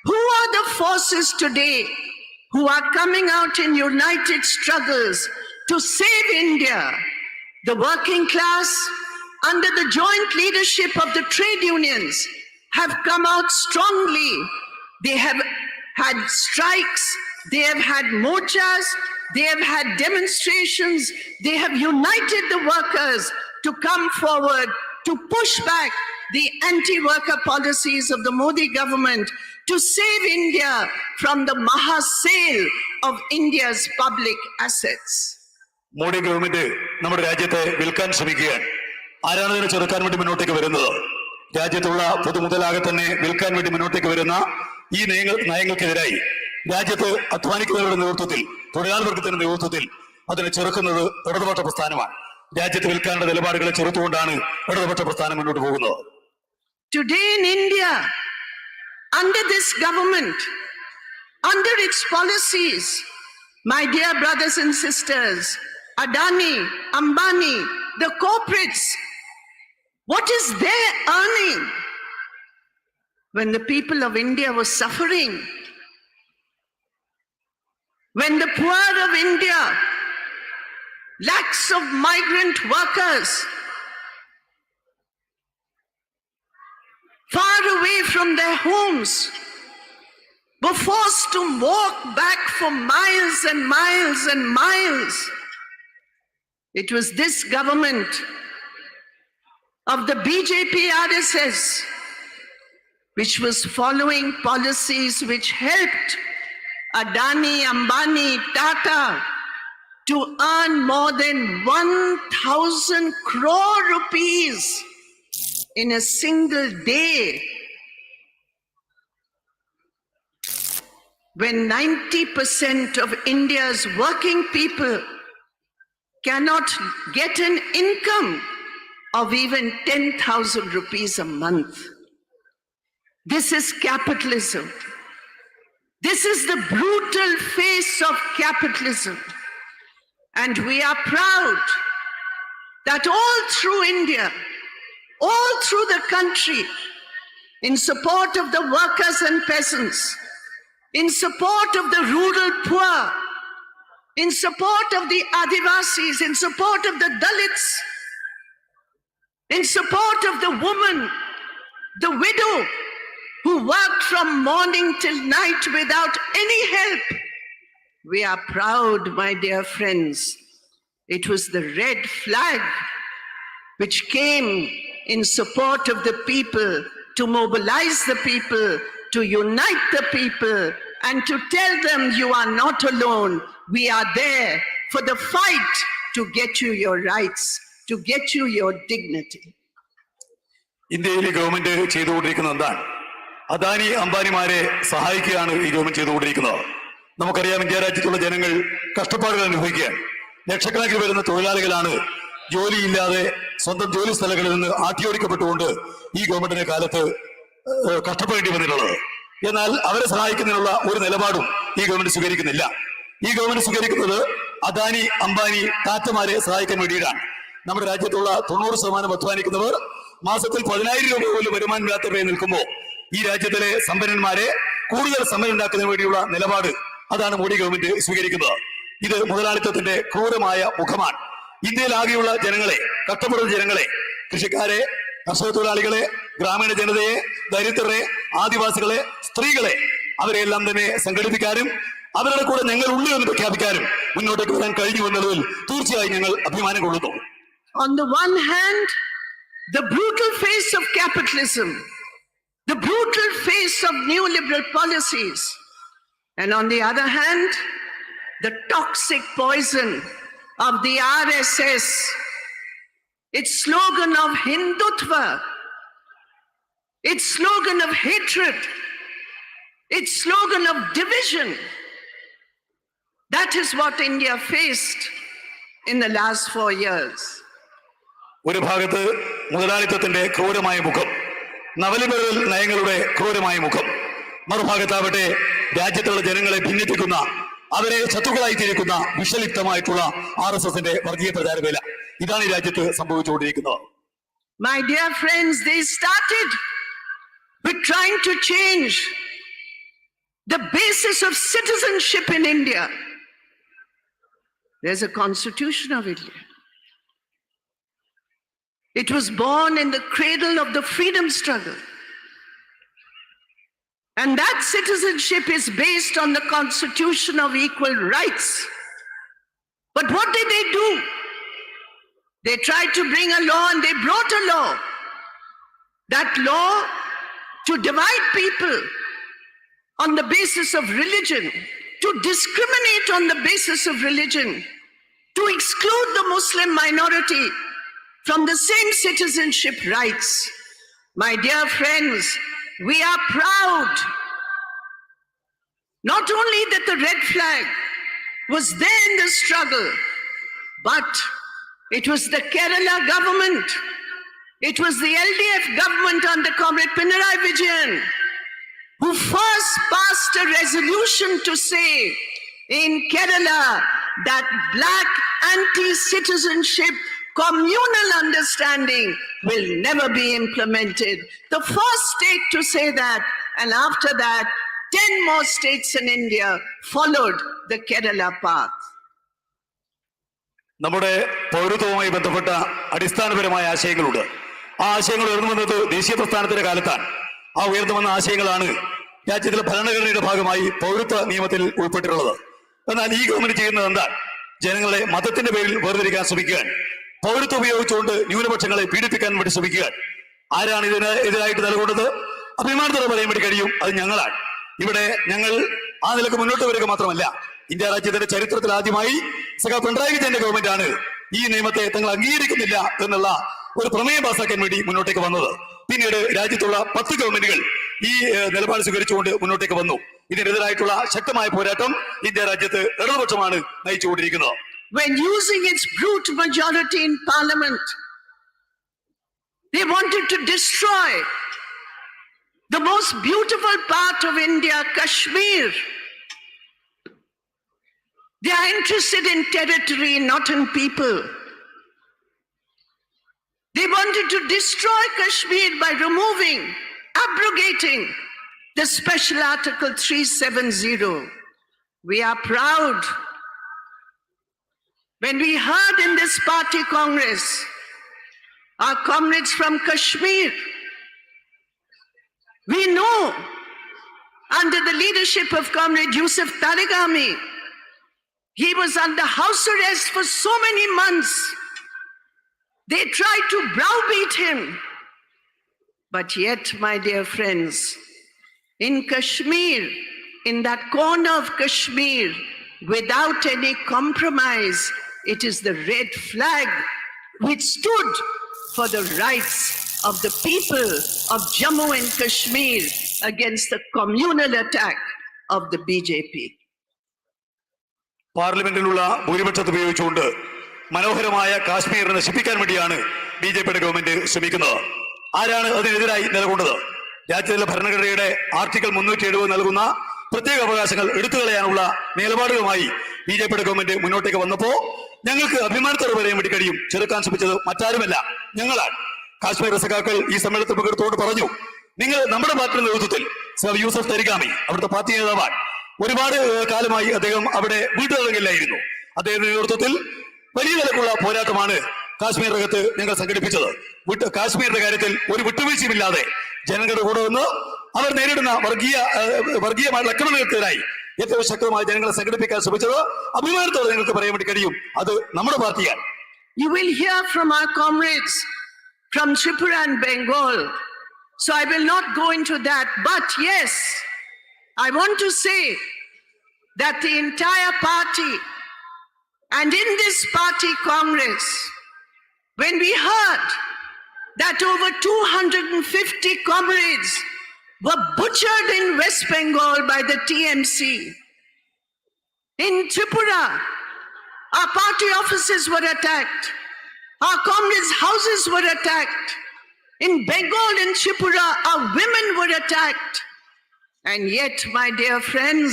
Who are the forces today who are coming out in united struggles to save India? The working class, under the joint leadership of the trade unions, have come out strongly. They have had strikes, they have had morchas, they have had demonstrations, they have united the workers to come forward to push back the anti-worker policies of the Modi government, to save India from the maha sale of India's public assets. Modi government നമ്മുടെ രാജ്യത്തെ വിൽക്കാൻ ശ്രമിക്കുകയാണ്. ആരാണ് ഇതിനെ ചെറുക്കാൻ വേണ്ടി മുന്നോട്ടേക്ക് വരുന്നത്? രാജ്യത്തുള്ള പൊതുമുതലാകെ തന്നെ വിൽക്കാൻ വേണ്ടി മുന്നോട്ടേക്ക് വരുന്ന ഈ നയങ്ങൾക്കെതിരായി രാജ്യത്ത് അധ്വാനിക്കുന്നവരുടെ നേതൃത്വത്തിൽ, തൊഴിലാളി വർഗത്തിന്റെ നേതൃത്വത്തിൽ അതിനെ ചെറുക്കുന്നത് ഇടതുപക്ഷ പ്രസ്ഥാനമാണ്. രാജ്യത്ത് വിൽക്കാനുള്ള നിലപാടുകളെ ചെറുത്തുകൊണ്ടാണ് ഇടതുപക്ഷ പ്രസ്ഥാനം മുന്നോട്ട് പോകുന്നത്. Today in India, under this government, under its policies, my dear brothers and sisters, Adani, Ambani, the corporates, what is their earning? When the people of India were suffering, when the poor of India, lakhs of migrant workers, far away from their homes, were forced to walk back for miles and miles and miles. It was this government of the BJP RSS which was following policies which helped Adani, Ambani, Tata to earn more than 1,000 crore rupees in a single day, when 90% of India's working people cannot get an income of even 10,000 rupees a month. This is capitalism. This is the brutal face of capitalism. And we are proud that all through India, all through the country, in support of the workers and peasants, in support of the rural poor, in support of the Adivasis, in support of the Dalits, in support of the woman, the widow, who worked from morning till night without any help, We are proud, my dear friends. It was the red flag which came in support of the people, to mobilize the people, to unite the people, and to tell them you are not alone. We are there for the fight to get you your rights, to get you your dignity. ഇന്ത്യയിലെ government ചെയ്തുകൊണ്ടിരിക്കുന്നത് എന്താണ്? അദാനി അംബാനിമാരെ സഹായിക്കുകയാണ് ഈ government ചെയ്തുകൊണ്ടിരിക്കുന്നത്. നമുക്കറിയാം, India രാജ്യത്തുള്ള ജനങ്ങൾ കഷ്ടപ്പാടുകൾ അനുഭവിക്കുകയാണ്. ലക്ഷക്കണക്കിന് വരുന്ന തൊഴിലാളികളാണ് ജോലിയില്ലാതെ സ്വന്തം ജോലി സ്ഥലങ്ങളിൽ നിന്ന് ആട്ടിയോടിക്കപ്പെട്ടുകൊണ്ട് ഈ ഗവൺമെന്റിന്റെ കാലത്ത് കഷ്ടപ്പെടേണ്ടി വന്നിട്ടുള്ളത്. എന്നാൽ അവരെ സഹായിക്കുന്നതിനുള്ള ഒരു നിലപാടും ഈ ഗവൺമെന്റ് സ്വീകരിക്കുന്നില്ല. ഈ ഗവൺമെന്റ് സ്വീകരിക്കുന്നത് അദാനി അംബാനി ടാറ്റമാരെ സഹായിക്കാൻ വേണ്ടിയിട്ടാണ്. നമ്മുടെ രാജ്യത്തുള്ള 90% അധ്വാനിക്കുന്നവർ മാസത്തിൽ 10,000 രൂപ പോലും വരുമാനമില്ലാത്തവരായി നിൽക്കുമ്പോൾ ഈ രാജ്യത്തിലെ സമ്പന്നന്മാരെ കൂടുതൽ സമ്പന്നരാക്കുന്നതിന് വേണ്ടിയുള്ള നിലപാട് അതാണ് മോഡി ഗവൺമെന്റ് സ്വീകരിക്കുന്നത്. ഇത് മുതലാളിത്തത്തിന്റെ ക്രൂരമായ മുഖമാണ്. ഇന്ത്യയിലാകെയുള്ള ജനങ്ങളെ, കഷ്ടപ്പെടുന്ന ജനങ്ങളെ, കൃഷിക്കാരെ, കർഷക തൊഴിലാളികളെ, ഗ്രാമീണ ജനതയെ, ദരിദ്രരെ, ആദിവാസികളെ, സ്ത്രീകളെ, അവരെല്ലാം തന്നെ സംഘടിപ്പിക്കാനും അവരുടെ കൂടെ ഞങ്ങൾ ഉണ്ട് എന്ന് പ്രഖ്യാപിക്കാനും മുന്നോട്ടേക്ക് വരാൻ കഴിഞ്ഞു എന്നുള്ളതിൽ തീർച്ചയായും ഞങ്ങൾ അഭിമാനം കൊള്ളുന്നു. On the one hand, the brutal face of capitalism, the brutal face of neoliberal policies, and on the other hand, the toxic poison of the RSS, its slogan of Hindutva, its slogan of hatred, its slogan of division. That is what India faced in the last 4 years. ഒരു ഭാഗത്ത് മുതലാളിത്തത്തിന്റെ ക്രൂരമായ മുഖം, നവലിബറൽ നയങ്ങളുടെ ക്രൂരമായ മുഖം, മറുഭാഗത്താവട്ടെ രാജ്യത്തുള്ള ജനങ്ങളെ ഭിന്നിപ്പിക്കുന്ന, അവരെ ശത്രുക്കളായി തീർക്കുന്ന വിഷലിപ്തമായിട്ടുള്ള RSSന്റെ വർഗീയ പ്രചാരവേല. ഇതാണ് ഈ രാജ്യത്ത് സംഭവിച്ചുകൊണ്ടിരിക്കുന്നത്. My dear friends, they started with trying to change the basis of citizenship in India. There's a constitution of India. It was born in the cradle of the freedom struggle. And that citizenship is based on the constitution of equal rights. But what did they do? They tried to bring a law, and they brought a law. That law to divide people on the basis of religion, to discriminate on the basis of religion, to exclude the Muslim minority from the same citizenship rights. My dear friends, we are proud not only that the red flag was there in the struggle, but it was the Kerala government, it was the LDF government under Comrade Pinarayi Vijayan who first passed a resolution to say in Kerala that black anti-citizenship communal understanding will never be implemented. The first state to say that, and after that, 10 more states in India followed the Kerala path. നമ്മുടെ പൗരത്വവുമായി ബന്ധപ്പെട്ട അടിസ്ഥാനപരമായ ആശയങ്ങളുണ്ട്. ആ ആശയങ്ങൾ ഉയർന്നു വന്നത് ദേശീയ പ്രസ്ഥാനത്തിന്റെ കാലത്താണ്. ആ ഉയർന്നു വന്ന ആശയങ്ങളാണ് രാജ്യത്തിലെ ഭരണഘടനയുടെ ഭാഗമായി പൗരത്വ നിയമത്തിൽ ഉൾപ്പെട്ടിട്ടുള്ളത്. എന്നാൽ ഈ ഗവൺമെന്റ് ചെയ്യുന്നത് എന്താ? ജനങ്ങളെ മതത്തിന്റെ പേരിൽ വേർതിരിക്കാൻ ശ്രമിക്കുകയാണ്. പൗരത്വം ഉപയോഗിച്ചുകൊണ്ട് ന്യൂനപക്ഷങ്ങളെ പീഡിപ്പിക്കാൻ വേണ്ടി ശ്രമിക്കുകയാണ്. ആരാണ് ഇതിന് എതിരായിട്ട് നിലകൊണ്ടത്? അഭിമാനത്തോടെ പറയാൻ വേണ്ടി കഴിയും, അത് ഞങ്ങളാണ്. ഇവിടെ ഞങ്ങൾ ആ നിലക്ക് മുന്നോട്ട് വരിക മാത്രമല്ല, ഇന്ത്യ രാജ്യത്തിന്റെ ചരിത്രത്തിൽ ആദ്യമായി പിണറായി വിജയന്റെ ഗവൺമെന്റ് ആണ് ഈ നിയമത്തെ തങ്ങൾ അംഗീകരിക്കുന്നില്ല എന്നുള്ള ഒരു പ്രമേയം പാസാക്കാൻ വേണ്ടി മുന്നോട്ടേക്ക് വന്നത്. പിന്നീട് രാജ്യത്തുള്ള 10 ഗവൺമെന്റുകൾ ഈ നിലപാട് സ്വീകരിച്ചുകൊണ്ട് മുന്നോട്ടേക്ക് വന്നു. ഇതിനെതിരായിട്ടുള്ള ശക്തമായ പോരാട്ടം ഇന്ത്യ രാജ്യത്ത് ഇടതുപക്ഷമാണ് നയിച്ചുകൊണ്ടിരിക്കുന്നത്. When using its brute majority in parliament, they wanted to destroy the most beautiful part of India, Kashmir. They are interested in territory, not in people. They wanted to destroy Kashmir by removing, abrogating the special Article 370. We are proud when we heard in this party congress our comrades from Kashmir. We know under the leadership of Comrade Yusuf Tarigami, He was under house arrest for so many months. They tried to browbeat him. But yet, my dear friends, in Kashmir, in that corner of Kashmir, without any compromise, it is the red flag which stood for the rights of the people of Jammu and Kashmir against the communal attack of the BJP. പാർലമെന്റിലുള്ള ഭൂരിപക്ഷത്തെ ഉപയോഗിച്ചുകൊണ്ട് മനോഹരമായ കാശ്മീർ നശിപ്പിക്കാൻ വേണ്ടിയാണ് ബിജെപിയുടെ government ശ്രമിക്കുന്നത്. ആരാണ് അതിനെതിരായി നിലകൊണ്ടത്? രാജ്യത്തിലെ ഭരണഘടനയുടെ ആർട്ടിക്കിൾ 370 നൽകുന്ന പ്രത്യേക അവകാശങ്ങൾ എടുത്തുകളയാനുള്ള നിലപാടുകളുമായി ബിജെപിയുടെ ഗവൺമെന്റ് മുന്നോട്ടേക്ക് വന്നപ്പോ ഞങ്ങൾക്ക് അഭിമാനത്തോടെ പറയാൻ വേണ്ടി കഴിയും, ചെറുക്കാൻ ശ്രമിച്ചത് മറ്റാരുമല്ല, ഞങ്ങളാണ്. കാശ്മീർ സഖാക്കൾ ഈ സമ്മേളനത്തിൽ പങ്കെടുത്തുകൊണ്ട് പറഞ്ഞു, നിങ്ങൾ നമ്മുടെ പാർട്ടിയുടെ നേതൃത്വത്തിൽ യൂസഫ് തരിഗാമി അവിടുത്തെ പാർട്ടി നേതാവാണ്, ഒരുപാട് കാലമായി അദ്ദേഹം അവിടെ വീട്ടുതടങ്കലിലായിരുന്നു. അദ്ദേഹത്തിന്റെ നേതൃത്വത്തിൽ വലിയ നിലക്കുള്ള പോരാട്ടമാണ് കാശ്മീരിനകത്ത് ഞങ്ങൾ സംഘടിപ്പിച്ചത്. കാശ്മീരിന്റെ കാര്യത്തിൽ ഒരു വിട്ടുവീഴ്ചയുമില്ലാതെ ജനങ്ങളുടെ കൂടെ നിന്ന് അവർ നേരിടുന്ന വർഗീയമായിട്ടുള്ള ആക്രമണങ്ങൾക്കെതിരായി ഏറ്റവും ശക്തമായി ജനങ്ങളെ സംഘടിപ്പിക്കാൻ ശ്രമിച്ചത് അഭിമാനത്തോടെ നിങ്ങൾക്ക് പറയാൻ വേണ്ടി കഴിയും, അത് നമ്മുടെ പാർട്ടിയാണ്. You will hear from our comrades from Tripura and Bengal. So I will not go into that. But yes, I want to say that the entire party, and in this party Congress, when we heard that over 250 comrades were butchered in West Bengal by the TMC, in Tripura, our party offices were attacked, our comrades' houses were attacked, in Bengal and Tripura, our women were attacked. And yet, my dear friends,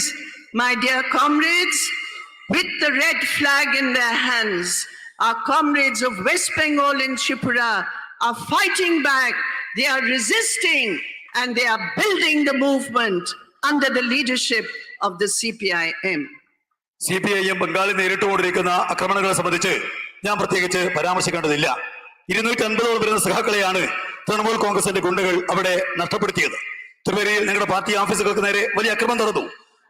my dear comrades, with the red flag in their hands, our comrades of West Bengal and Tripura are fighting back, they are resisting, and they are building the movement under the leadership of the CPIM. CPIM ബംഗാളിൽ നേരിട്ടുകൊണ്ടിരിക്കുന്ന ആക്രമണങ്ങളെ സംബന്ധിച്ച് ഞാൻ പ്രത്യേകിച്ച് പരാമർശിക്കേണ്ടതില്ല. 250 വരുന്ന സഖാക്കളെയാണ് തൃണമൂൽ കോൺഗ്രസിന്റെ ഗുണ്ടകൾ അവിടെ നഷ്ടപ്പെടുത്തിയത്. ത്രിപുരയിൽ ഞങ്ങളുടെ പാർട്ടി ഓഫീസുകൾക്ക് നേരെ വലിയ ആക്രമണം നടന്നു.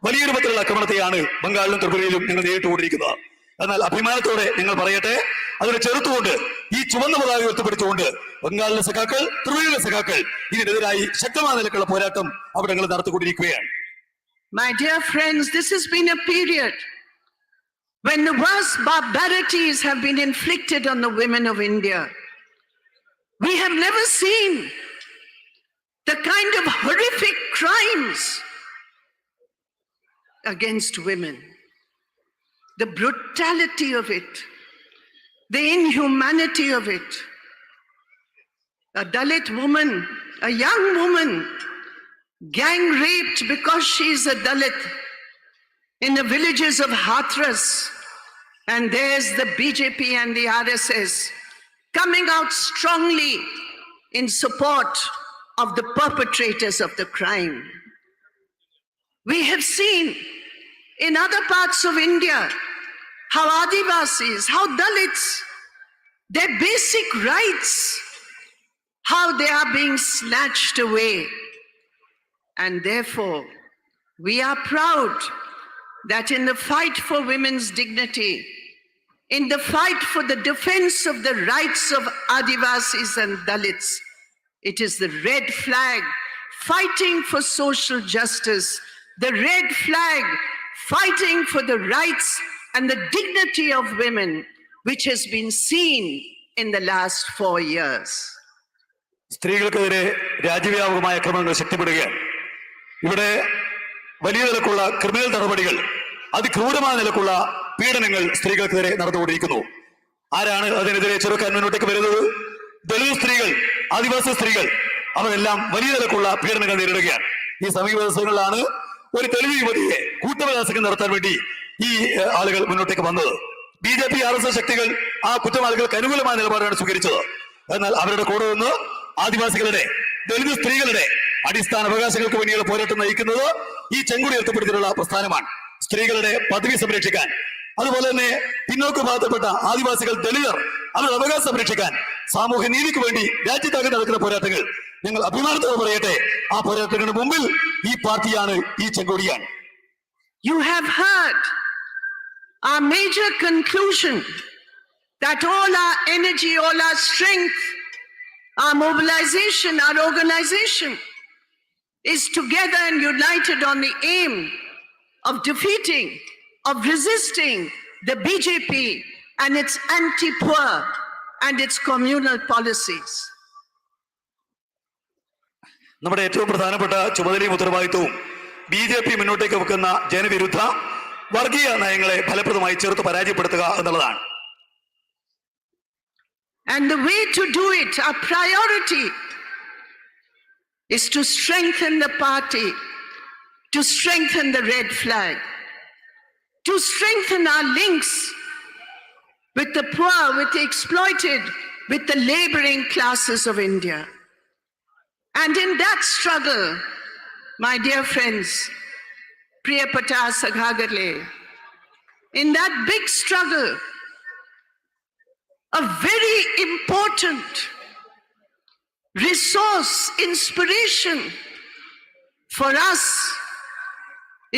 വലിയൊരു വിധത്തിലുള്ള ആക്രമണത്തെയാണ് ബംഗാളിലും ത്രിപുരയിലും ഞങ്ങൾ നേരിട്ടുകൊണ്ടിരിക്കുന്നത്. എന്നാൽ അഭിമാനത്തോടെ നിങ്ങൾ പറയട്ടെ, അതിനെ ചെറുത്തുകൊണ്ട് ഈ ചുവന്ന പതാക ഉയർത്തിപ്പിടിച്ചുകൊണ്ട് ബംഗാളിലെ സഖാക്കൾ, ത്രിപുരയിലെ സഖാക്കൾ ഇതിനെതിരായി ശക്തമായ നിലക്കുള്ള പോരാട്ടം അവിടെ ഞങ്ങൾ നടത്തിക്കൊണ്ടിരിക്കുകയാണ്. My dear friends, this has been a period when the worst barbarities have been inflicted on the women of India. We have never seen the kind of horrific crimes against women, the brutality of it, the inhumanity of it. A Dalit woman, a young woman, gang raped because she is a Dalit in the villages of Hathras, and there's the BJP and the RSS coming out strongly in support of the perpetrators of the crime. We have seen in other parts of India how Adivasis, how Dalits, their basic rights, how they are being snatched away. And therefore, we are proud that in the fight for women's dignity, in the fight for the defense of the rights of Adivasis and Dalits, it is the red flag fighting for social justice, the red flag fighting for the rights and the dignity of women, which has been seen in the last 4 years. സ്ത്രീകൾക്കെതിരെ രാജ്യവ്യാപകമായ ആക്രമണങ്ങൾ ശക്തിപ്പെടുകയാണ്. ഇവിടെ വലിയ നിലക്കുള്ള criminal നടപടികൾ, അതിക്രൂരമായ നിലക്കുള്ള പീഡനങ്ങൾ സ്ത്രീകൾക്കെതിരെ നടന്നുകൊണ്ടിരിക്കുന്നു. ആരാണ് അതിനെതിരെ ചെറുക്കാൻ മുന്നോട്ടേക്ക് വരുന്നത്? ദളിത് സ്ത്രീകൾ, ആദിവാസി സ്ത്രീകൾ, അവരെല്ലാം വലിയ നിലക്കുള്ള പീഡനങ്ങൾ നേരിടുകയാണ്. ഈ സമീപ ദിവസങ്ങളിലാണ് ഒരു ദളിത് യുവതിയെ കൂട്ടബലാത്സംഗം നടത്താൻ വേണ്ടി ഈ ആളുകൾ മുന്നോട്ടേക്ക് വന്നത്. BJP RSS ശക്തികൾ ആ കുറ്റവാളികൾക്ക് അനുകൂലമായ നിലപാടാണ് സ്വീകരിച്ചത്. എന്നാൽ അവരുടെ കൂടെ നിന്ന് ആദിവാസികളുടെ, ദളിത് സ്ത്രീകളുടെ അടിസ്ഥാന അവകാശങ്ങൾക്ക് വേണ്ടിയുള്ള പോരാട്ടം നയിക്കുന്നത് ഈ ചെങ്കൊടി ഉയർത്തപ്പെടുത്തിയിട്ടുള്ള പ്രസ്ഥാനമാണ്. സ്ത്രീകളുടെ പദവി സംരക്ഷിക്കാൻ, അതുപോലെ തന്നെ പിന്നോക്ക ഭാഗത്തപ്പെട്ട ആദിവാസികൾ, ദളിതർ, അവരുടെ അവകാശം സംരക്ഷിക്കാൻ, സാമൂഹ്യ നീതിക്ക് വേണ്ടി രാജ്യത്താകെ നടക്കുന്ന പോരാട്ടങ്ങൾ ഞങ്ങൾ അഭിമാനത്തോടെ പറയട്ടെ, ആ പോരാട്ടങ്ങളുടെ മുമ്പിൽ ഈ പാർട്ടിയാണ്, ഈ ചെങ്കൊടിയാണ്. You have heard our major conclusion that all our energy, all our strength, our mobilization, our organization is together and united on the aim of defeating, of resisting the BJP and its anti-poor and its communal policies. നമ്മുടെ ഏറ്റവും പ്രധാനപ്പെട്ട ചുമതലയും ഉത്തരവാദിത്വവും BJP മുന്നോട്ടേക്ക് വെക്കുന്ന ജനവിരുദ്ധ വർഗീയ നയങ്ങളെ ഫലപ്രദമായി ചെറുത്ത് പരാജയപ്പെടുത്തുക എന്നുള്ളതാണ്. And the way to do it, our priority, is to strengthen the party, to strengthen the red flag, to strengthen our links with the poor, with the exploited, with the laboring classes of India. And in that struggle, my dear friends, Priyapata Saghagale, in that big struggle, a very important resource, inspiration for us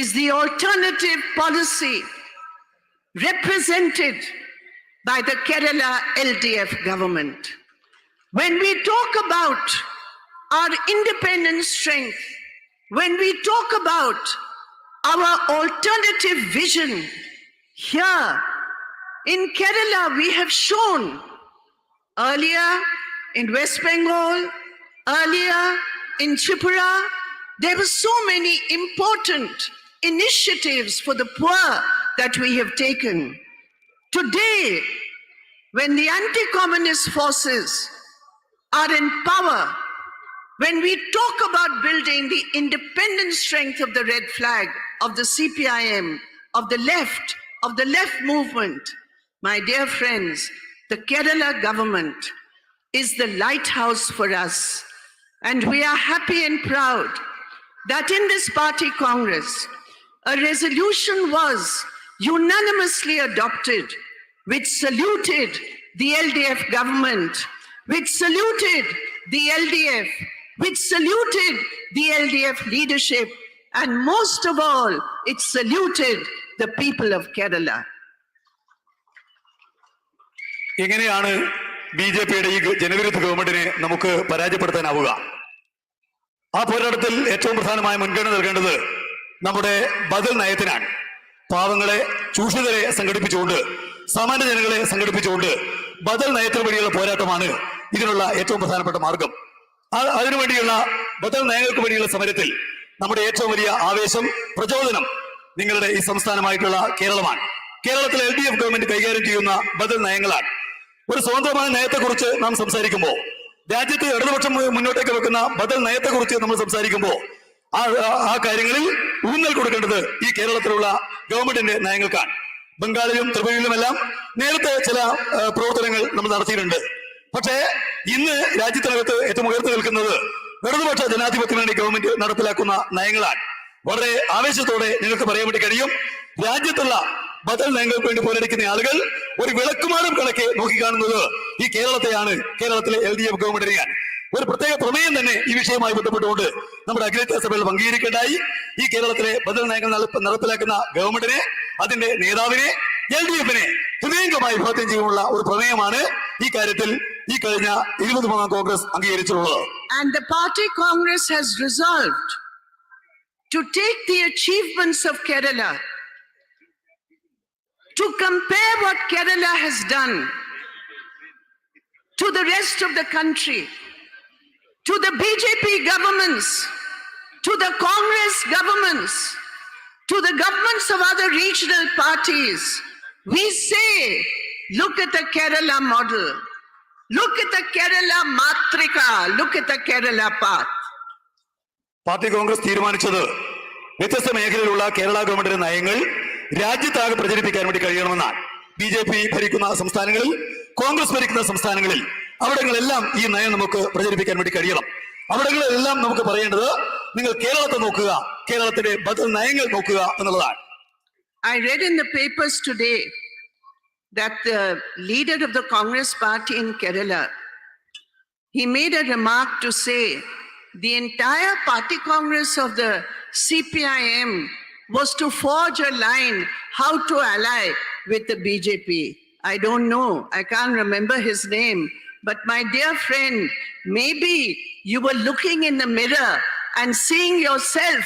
is the alternative policy represented by the Kerala LDF government. When we talk about our independent strength, when we talk about our alternative vision, here in Kerala we have shown earlier in West Bengal, earlier in Tripura, there were so many important initiatives for the poor that we have taken. Today, when the anti-communist forces are in power, when we talk about building the independent strength of the red flag, of the CPIM, of the left movement, my dear friends, the Kerala government is the lighthouse for us. And we are happy and proud that in this party congress, a resolution was unanimously adopted which saluted the LDF government, which saluted the LDF, which saluted the LDF leadership, and most of all, it saluted the people of Kerala. എങ്ങനെയാണ് BJPയുടെ ഈ ജനവിരുദ്ധ ഗവൺമെന്റിനെ നമുക്ക് പരാജയപ്പെടുത്താനാവുക? ആ പോരാട്ടത്തിൽ ഏറ്റവും പ്രധാനമായ മുൻഗണന നൽകേണ്ടത് നമ്മുടെ ബദൽ നയത്തിനാണ്. പാവങ്ങളെ, ചൂഷിതരെ സംഘടിപ്പിച്ചുകൊണ്ട്, സാമാന്യ ജനങ്ങളെ സംഘടിപ്പിച്ചുകൊണ്ട് ബദൽ നയത്തിന് വേണ്ടിയുള്ള പോരാട്ടമാണ് ഇതിനുള്ള ഏറ്റവും പ്രധാനപ്പെട്ട മാർഗം. അതിനുവേണ്ടിയുള്ള ബദൽ നയങ്ങൾക്ക് വേണ്ടിയുള്ള സമരത്തിൽ നമ്മുടെ ഏറ്റവും വലിയ ആവേശം, പ്രചോദനം നിങ്ങളുടെ ഈ സംസ്ഥാനമായിട്ടുള്ള കേരളമാണ്. കേരളത്തിലെ LDF ഗവൺമെന്റ് കൈകാര്യം ചെയ്യുന്ന ബദൽ നയങ്ങളാണ്. ഒരു സ്വതന്ത്രമായ നയത്തെക്കുറിച്ച് നാം സംസാരിക്കുമ്പോൾ, രാജ്യത്ത് ഇടതുപക്ഷം മുന്നോട്ടേക്ക് വെക്കുന്ന ബദൽ നയത്തെക്കുറിച്ച് നമ്മൾ സംസാരിക്കുമ്പോൾ ആ കാര്യങ്ങളിൽ ഊന്നൽ കൊടുക്കേണ്ടത് ഈ കേരളത്തിലുള്ള ഗവൺമെന്റിന്റെ നയങ്ങൾക്കാണ്. ബംഗാളിലും ത്രിപുരയിലുമെല്ലാം നേരത്തെ ചില പ്രവർത്തനങ്ങൾ നമ്മൾ നടത്തിയിട്ടുണ്ട്. പക്ഷേ ഇന്ന് രാജ്യത്തിനകത്ത് ഏറ്റവും ഉയർന്നു നിൽക്കുന്നത് ഇടതുപക്ഷ ജനാധിപത്യ വേണ്ടി ഗവൺമെന്റ് നടപ്പിലാക്കുന്ന നയങ്ങളാണ്. വളരെ ആവേശത്തോടെ നിങ്ങൾക്ക് പറയാൻ വേണ്ടി കഴിയും, രാജ്യത്തുള്ള ബദൽ നയങ്ങൾക്ക് വേണ്ടി പോരടിക്കുന്ന ആളുകൾ ഒരു വിളക്കുമാറും കണക്കെ നോക്കിക്കാണുന്നത് ഈ കേരളത്തെയാണ്, കേരളത്തിലെ LDF ഗവൺമെന്റിനെയാണ്. ഒരു പ്രത്യേക പ്രമേയം തന്നെ ഈ വിഷയവുമായി ബന്ധപ്പെട്ടുകൊണ്ട് നമ്മുടെ അഖിലേന്ത്യാ സഭയിൽ അംഗീകരിക്കേണ്ടായി. ഈ കേരളത്തിലെ ബദൽ നയങ്ങൾ നടപ്പിലാക്കുന്ന ഗവൺമെന്റിനെ, അതിന്റെ നേതാവിനെ, LDFനെ ഹൃദയംഗമായി വിഭാഗം ചെയ്യാനുള്ള ഒരു പ്രമേയമാണ് ഈ കാര്യത്തിൽ ഈ കഴിഞ്ഞ 23ാം Congress അംഗീകരിച്ചിട്ടുള്ളത്. And the party congress has resolved to take the achievements of Kerala, to compare what Kerala has done to the rest of the country, to the BJP governments, to the Congress governments, to the governments of other regional parties. We say, look at the Kerala model, look at the Kerala Matrika, look at the Kerala path. Party Congress തീരുമാനിച്ചത് വ്യത്യസ്ത മേഖലയിലുള്ള കേരള ഗവൺമെന്റിന്റെ നയങ്ങൾ രാജ്യത്താകെ പ്രചരിപ്പിക്കാൻ വേണ്ടി കഴിയണമെന്നാണ്. BJP ഭരിക്കുന്ന സംസ്ഥാനങ്ങളിൽ, കോൺഗ്രസ് ഭരിക്കുന്ന സംസ്ഥാനങ്ങളിൽ, അവിടങ്ങളെല്ലാം ഈ നയം നമുക്ക് പ്രചരിപ്പിക്കാൻ വേണ്ടി കഴിയണം. അവിടങ്ങളെല്ലാം നമുക്ക് പറയേണ്ടത് നിങ്ങൾ കേരളത്തെ നോക്കുക, കേരളത്തിന്റെ ബദൽ നയങ്ങൾ നോക്കുക എന്നുള്ളതാണ്. I read in the papers today that the leader of the Congress party in Kerala, he made a remark to say the entire party congress of the CPIM was to forge a line how to ally with the BJP. I don't know, I can't remember his name, but my dear friend, maybe you were looking in the mirror and seeing yourself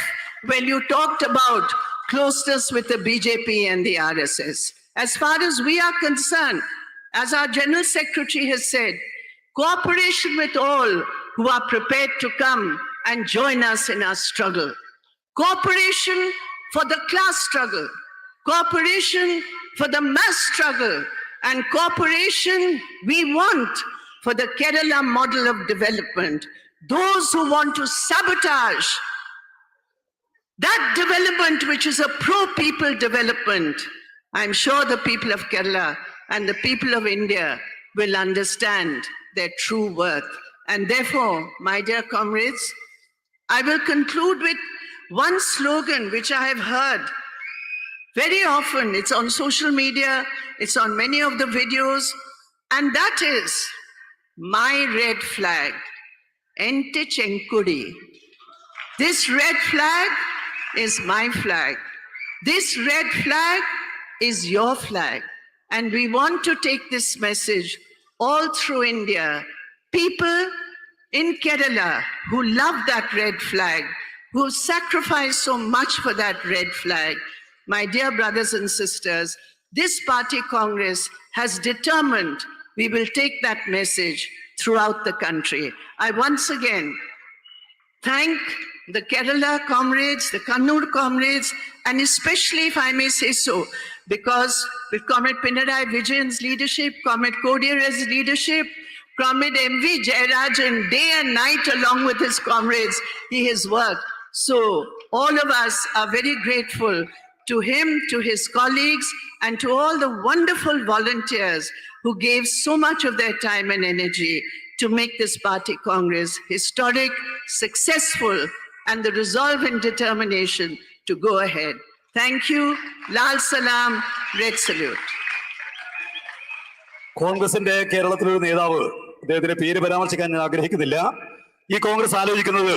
when you talked about closeness with the BJP and the RSS. As far as we are concerned, as our General Secretary has said, cooperation with all who are prepared to come and join us in our struggle. Cooperation for the class struggle, cooperation for the mass struggle, and cooperation we want for the Kerala model of development. Those who want to sabotage that development, which is a pro-people development, I'm sure the people of Kerala and the people of India will understand their true worth. And therefore, my dear comrades, I will conclude with one slogan which I have heard very often. It's on social media, it's on many of the videos, and that is, my red flag, Ente Chenkudi. This red flag is my flag. This red flag is your flag. And we want to take this message all through India. People in Kerala who love that red flag, who sacrificed so much for that red flag. My dear brothers and sisters, this party Congress has determined we will take that message throughout the country. I once again thank the Kerala comrades, the Kannur comrades, and especially, if I may say so, because with Comrade Pinarayi Vijayan's leadership, Comrade Kodiyar's leadership, Comrade 𝑺𝒉𝒂𝒓, day and night along with his comrades, he has worked. So all of us are very grateful to him, to his colleagues, and to all the wonderful volunteers who gave so much of their time and energy to make this party Congress historic, successful, and the resolve and determination to go ahead. Thank you. Lal Salam, Red Salute. കോൺഗ്രസിന്റെ കേരളത്തിലൊരു നേതാവ്, അദ്ദേഹത്തിന്റെ പേര് പരാമർശിക്കാൻ ഞാൻ ആഗ്രഹിക്കുന്നില്ല, ഈ കോൺഗ്രസ് ആലോചിക്കുന്നത്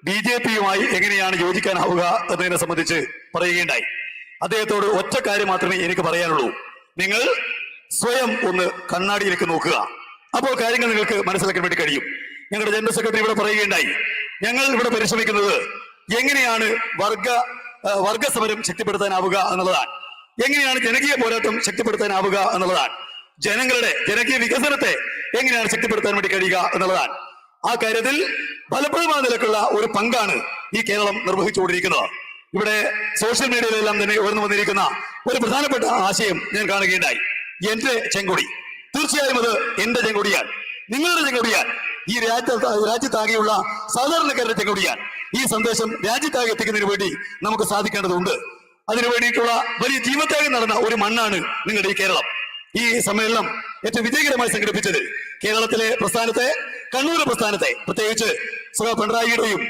BJP-യുമായി എങ്ങനെയാണ് യോജിക്കാനാവുക എന്നതിനെ സംബന്ധിച്ച് പറയുകയുണ്ടായി. അദ്ദേഹത്തോട് ഒറ്റ കാര്യം മാത്രമേ എനിക്ക് പറയാനുള്ളൂ. നിങ്ങൾ സ്വയം ഒന്ന് കണ്ണാടിയിലേക്ക് നോക്കുക. അപ്പോൾ കാര്യങ്ങൾ നിങ്ങൾക്ക് മനസ്സിലാക്കാൻ വേണ്ടി കഴിയും. ഞങ്ങളുടെ ജനറൽ സെക്രട്ടറി ഇവിടെ പറയുകയുണ്ടായി, ഞങ്ങൾ ഇവിടെ പരിശ്രമിക്കുന്നത് എങ്ങനെയാണ് വർഗസമരം ശക്തിപ്പെടുത്താനാവുക എന്നുള്ളതാണ്, എങ്ങനെയാണ് ജനകീയ പോരാട്ടം ശക്തിപ്പെടുത്താനാവുക എന്നുള്ളതാണ്, ജനകീയ വികസനത്തെ എങ്ങനെയാണ് ശക്തിപ്പെടുത്താൻ വേണ്ടി കഴിയുക എന്നുള്ളതാണ്. ആ കാര്യത്തിൽ ഫലപ്രദമായ നിലക്കുള്ള ഒരു പങ്കാണ് ഈ കേരളം നിർവഹിച്ചുകൊണ്ടിരിക്കുന്നത്. ഇവിടെ സോഷ്യൽ മീഡിയയിലെല്ലാം തന്നെ ഉയർന്നു വന്നിരിക്കുന്ന ഒരു പ്രധാനപ്പെട്ട ആശയം ഞാൻ കാണുകയുണ്ടായി. എന്റെ ചെങ്കൊടി, തീർച്ചയായും അത് എന്റെ ചെങ്കൊടിയാണ്, നിങ്ങളുടെ ചെങ്കൊടിയാണ്, ഈ രാജ്യത്താകെയുള്ള സാധാരണക്കാരുടെ ചെങ്കൊടിയാണ്. ഈ സന്ദേശം രാജ്യത്താകെ എത്തിക്കുന്നതിന് വേണ്ടി നമുക്ക് സാധിക്കേണ്ടതുണ്ട്. അതിനു വേണ്ടിയിട്ടുള്ള വലിയ ജീവത്യാഗം നടന്ന ഒരു മണ്ണാണ് നിങ്ങളുടെ ഈ കേരളം. ഈ സമ്മേളനം ഏറ്റവും വിജയകരമായി സംഘടിപ്പിച്ചത് കേരളത്തിലെ പ്രസ്ഥാനത്തെ, കണ്ണൂർ പ്രസ്ഥാനത്തെ, പ്രത്യേകിച്ച് പിണറായിയുടെയും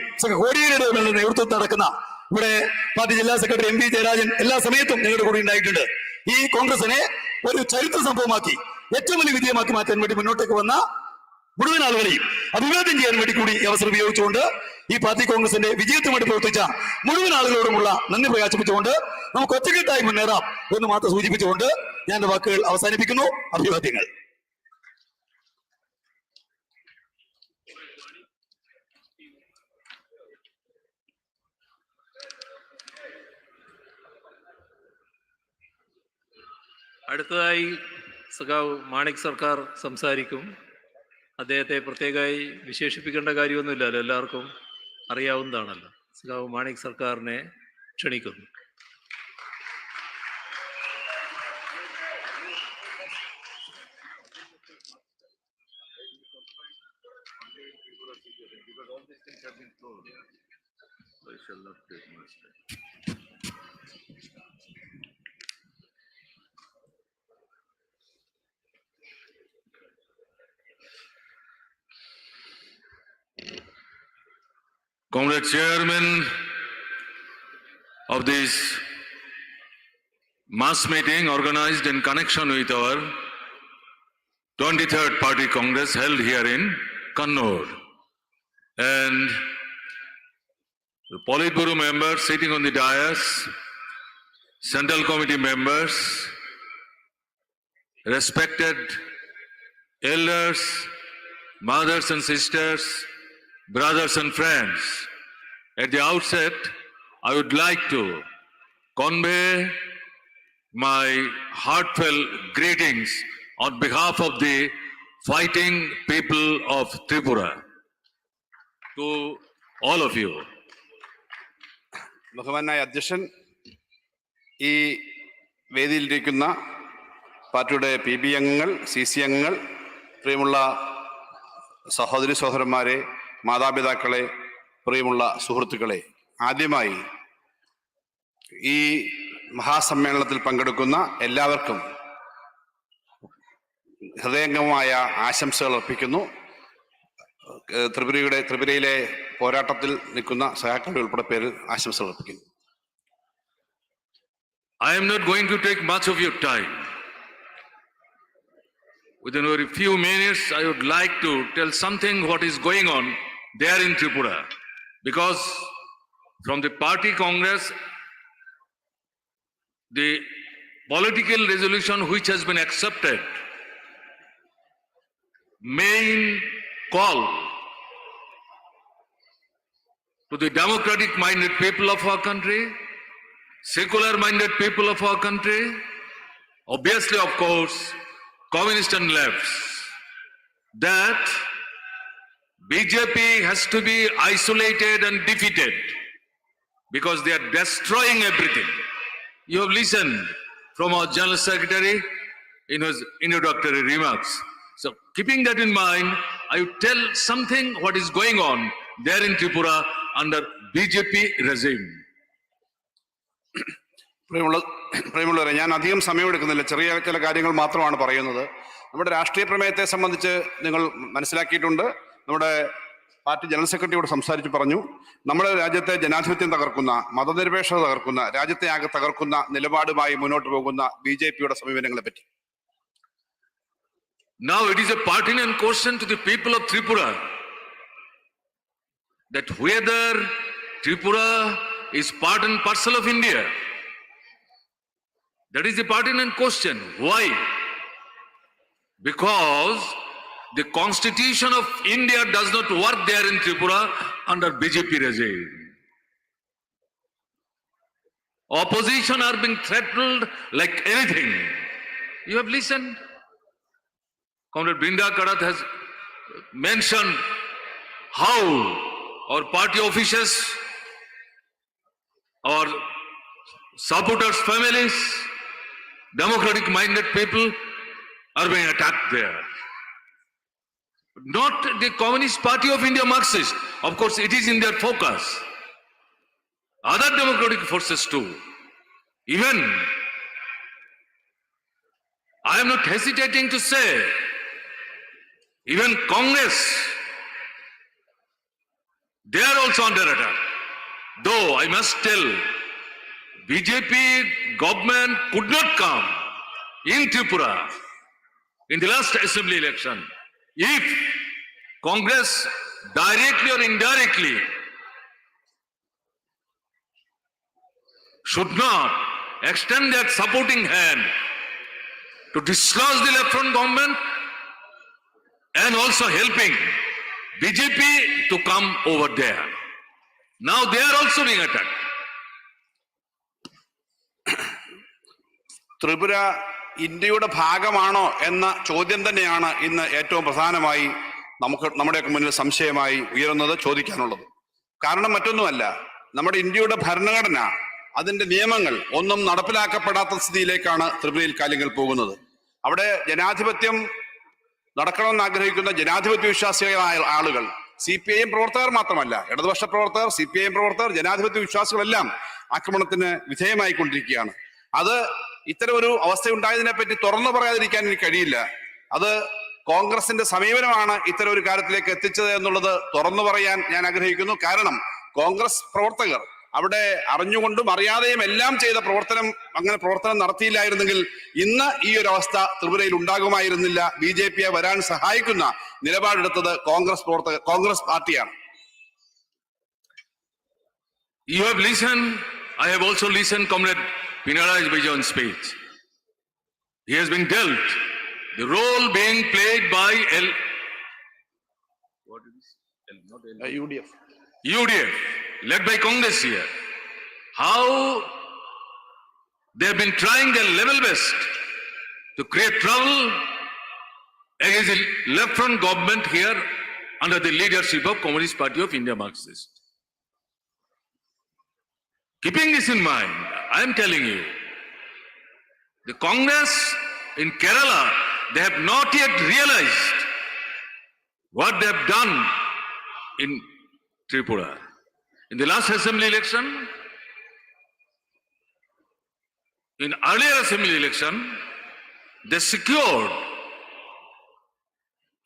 കോടിയേരിയുടെയും നേതൃത്വത്തിൽ നടക്കുന്ന ഇവിടെ പാർട്ടി ജില്ലാ സെക്രട്ടറി MP ജയരാജൻ എല്ലാ സമയത്തും ഞങ്ങളുടെ കൂടെ ഉണ്ടായിട്ടുണ്ട്. ഈ കോൺഗ്രസിനെ ഒരു ചരിത്ര സംഭവമാക്കി ഏറ്റവും വലിയ വിജയമാക്കി മാറ്റാൻ വേണ്ടി മുന്നോട്ടേക്ക് വന്ന മുഴുവൻ ആളുകളെയും അഭിവാദ്യം ചെയ്യാൻ വേണ്ടി കൂടി ഈ അവസരം ഉപയോഗിച്ചുകൊണ്ട് ഈ പാർട്ടി കോൺഗ്രസിന്റെ വിജയത്തിന് വേണ്ടി പ്രവർത്തിച്ച മുഴുവൻ ആളുകളോടുമുള്ള നന്ദി പ്രകാശിപ്പിച്ചുകൊണ്ട് നമുക്ക് ഒറ്റക്കെട്ടായി മുന്നേറാം എന്ന് മാത്രം സൂചിപ്പിച്ചുകൊണ്ട് ഞാൻ എന്റെ വാക്കുകൾ അവസാനിപ്പിക്കുന്നു. അഭിവാദ്യങ്ങൾ. അടുത്തതായി സഖാവ് മാണിക് സർക്കാർ സംസാരിക്കും. അദ്ദേഹത്തെ പ്രത്യേകമായി വിശേഷിപ്പിക്കേണ്ട കാര്യമൊന്നുമില്ലല്ലോ, എല്ലാവർക്കും അറിയാവുന്നതാണല്ലോ. സഖാവ് മാണിക് സർക്കാരിനെ ക്ഷണിക്കുന്നു. Comrade Chairman of this mass meeting organized in connection with our 23rd Party Congress held here in Kannur, and the Politburo members sitting on the dais, Central Committee members, respected elders, mothers and sisters, brothers and friends, at the outset, I would like to convey my heartfelt greetings on behalf of the fighting people of Tripura to all of you. ബഹുമാനായ അധ്യക്ഷൻ, ഈ വേദിയിലിരിക്കുന്ന പാർട്ടിയുടെ PB അംഗങ്ങൾ, CC അംഗങ്ങൾ, പ്രിയമുള്ള സഹോദരി സഹോദരന്മാരെ, മാതാപിതാക്കളെ, പ്രിയമുള്ള സുഹൃത്തുക്കളെ, ആദ്യമായി ഈ മഹാസമ്മേളനത്തിൽ പങ്കെടുക്കുന്ന എല്ലാവർക്കും ഹൃദയംഗമായ ആശംസകൾ അർപ്പിക്കുന്നു. ത്രിപുരയിലെ പോരാട്ടത്തിൽ നിൽക്കുന്ന സഹാക്കളുടെ ഉൾപ്പെടെ പേരിൽ ആശംസകൾ അർപ്പിക്കുന്നു. I am not going to take much of your time. Within a very few minutes, I would like to tell something what is going on there in Tripura. Because from the party Congress, the political resolution which has been accepted, main call to the democratic minded people of our country, secular minded people of our country, obviously of course communist and lefts, that BJP has to be isolated and defeated because they are destroying everything. You have listened from our General Secretary in his introductory remarks. So keeping that in mind, I will tell something what is going on there in Tripura under BJP regime. പ്രിയമുള്ളവരെ, ഞാൻ അധികം സമയമെടുക്കുന്നില്ല. ചെറിയ ചില കാര്യങ്ങൾ മാത്രമാണ് പറയുന്നത്. നമ്മുടെ രാഷ്ട്രീയ പ്രമേയത്തെ സംബന്ധിച്ച് നിങ്ങൾ മനസ്സിലാക്കിയിട്ടുണ്ട്. നമ്മുടെ പാർട്ടി ജനറൽ സെക്രട്ടറിയോട് സംസാരിച്ച് പറഞ്ഞു, നമ്മുടെ രാജ്യത്തെ ജനാധിപത്യം തകർക്കുന്ന, മതനിരപേക്ഷത തകർക്കുന്ന, രാജ്യത്തെ ആകെ തകർക്കുന്ന നിലപാടുമായി മുന്നോട്ട് പോകുന്ന BJPയുടെ സമീപനങ്ങളെ പറ്റി. Now it is a pertinent question to the people of Tripura that whether Tripura is part and parcel of India. That is the pertinent question. Why? Because the constitution of India does not work there in Tripura under BJP regime. Opposition are being threatened like anything. You have listened? Comrade 𝒉𝒂𝒂𝒍 has mentioned how our party officials, our supporters, families, democratic minded people are being attacked there. Not the Communist Party of India Marxist. Of course, it is in their focus. Other democratic forces too. Even, I am not hesitating to say, even Congress, they are also under attack. Though I must tell, BJP government could not come in Tripura in the last assembly election if Congress directly or indirectly should not extend that supporting hand to dislodge the left-front government and also helping BJP to come over there. Now they are also being attacked. Tripura ഇന്ത്യയുടെ ഭാഗമാണോ എന്ന ചോദ്യം തന്നെയാണ് ഇന്ന് ഏറ്റവും പ്രധാനമായി നമ്മുടെയൊക്കെ മുന്നിൽ സംശയമായി ഉയരുന്നത്, ചോദിക്കാനുള്ളത്. കാരണം മറ്റൊന്നുമല്ല, നമ്മുടെ ഇന്ത്യയുടെ ഭരണഘടന, അതിന്റെ നിയമങ്ങൾ ഒന്നും നടപ്പിലാക്കപ്പെടാത്ത സ്ഥിതിയിലേക്കാണ് ത്രിപുരയിൽ കാര്യങ്ങൾ പോകുന്നത്. അവിടെ ജനാധിപത്യം നടക്കണമെന്ന് ആഗ്രഹിക്കുന്ന ജനാധിപത്യ വിശ്വാസികളായ ആളുകൾ, CPIM പ്രവർത്തകർ മാത്രമല്ല, ഇടതുപക്ഷ പ്രവർത്തകർ, CPIM പ്രവർത്തകർ, ജനാധിപത്യ വിശ്വാസികളെല്ലാം ആക്രമണത്തിന് വിധേയമായിക്കൊണ്ടിരിക്കുകയാണ്. അത് ഇത്തരം ഒരു അവസ്ഥ ഉണ്ടായതിനെ പറ്റി തുറന്നു പറയാതിരിക്കാൻ എനിക്ക് കഴിയില്ല. അത് കോൺഗ്രസിന്റെ സമീപനമാണ് ഇത്തരം ഒരു കാര്യത്തിലേക്ക് എത്തിച്ചത് എന്നുള്ളത് തുറന്നു പറയാൻ ഞാൻ ആഗ്രഹിക്കുന്നു. കാരണം കോൺഗ്രസ് പ്രവർത്തകർ അവിടെ അറിഞ്ഞുകൊണ്ടും അറിയാതെയും എല്ലാം ചെയ്ത പ്രവർത്തനം നടത്തിയില്ലായിരുന്നെങ്കിൽ ഇന്ന് ഈ ഒരു അവസ്ഥ ത്രിപുരയിൽ ഉണ്ടാകുമായിരുന്നില്ല. BJPയെ വരാൻ സഹായിക്കുന്ന നിലപാടെടുത്തത് കോൺഗ്രസ് പാർട്ടിയാണ്. You have listened. I have also listened, Comrade Pinarayi Vijayan's speech. He has been dealt the role being played by UDF, led by Congress here, how they have been trying their level best to create trouble against the left front government here under the leadership of Communist Party of India Marxist. Keeping this in mind, I am telling you, the Congress in Kerala, they have not yet realized what they have done in Tripura. In the last assembly election, in earlier assembly election, they secured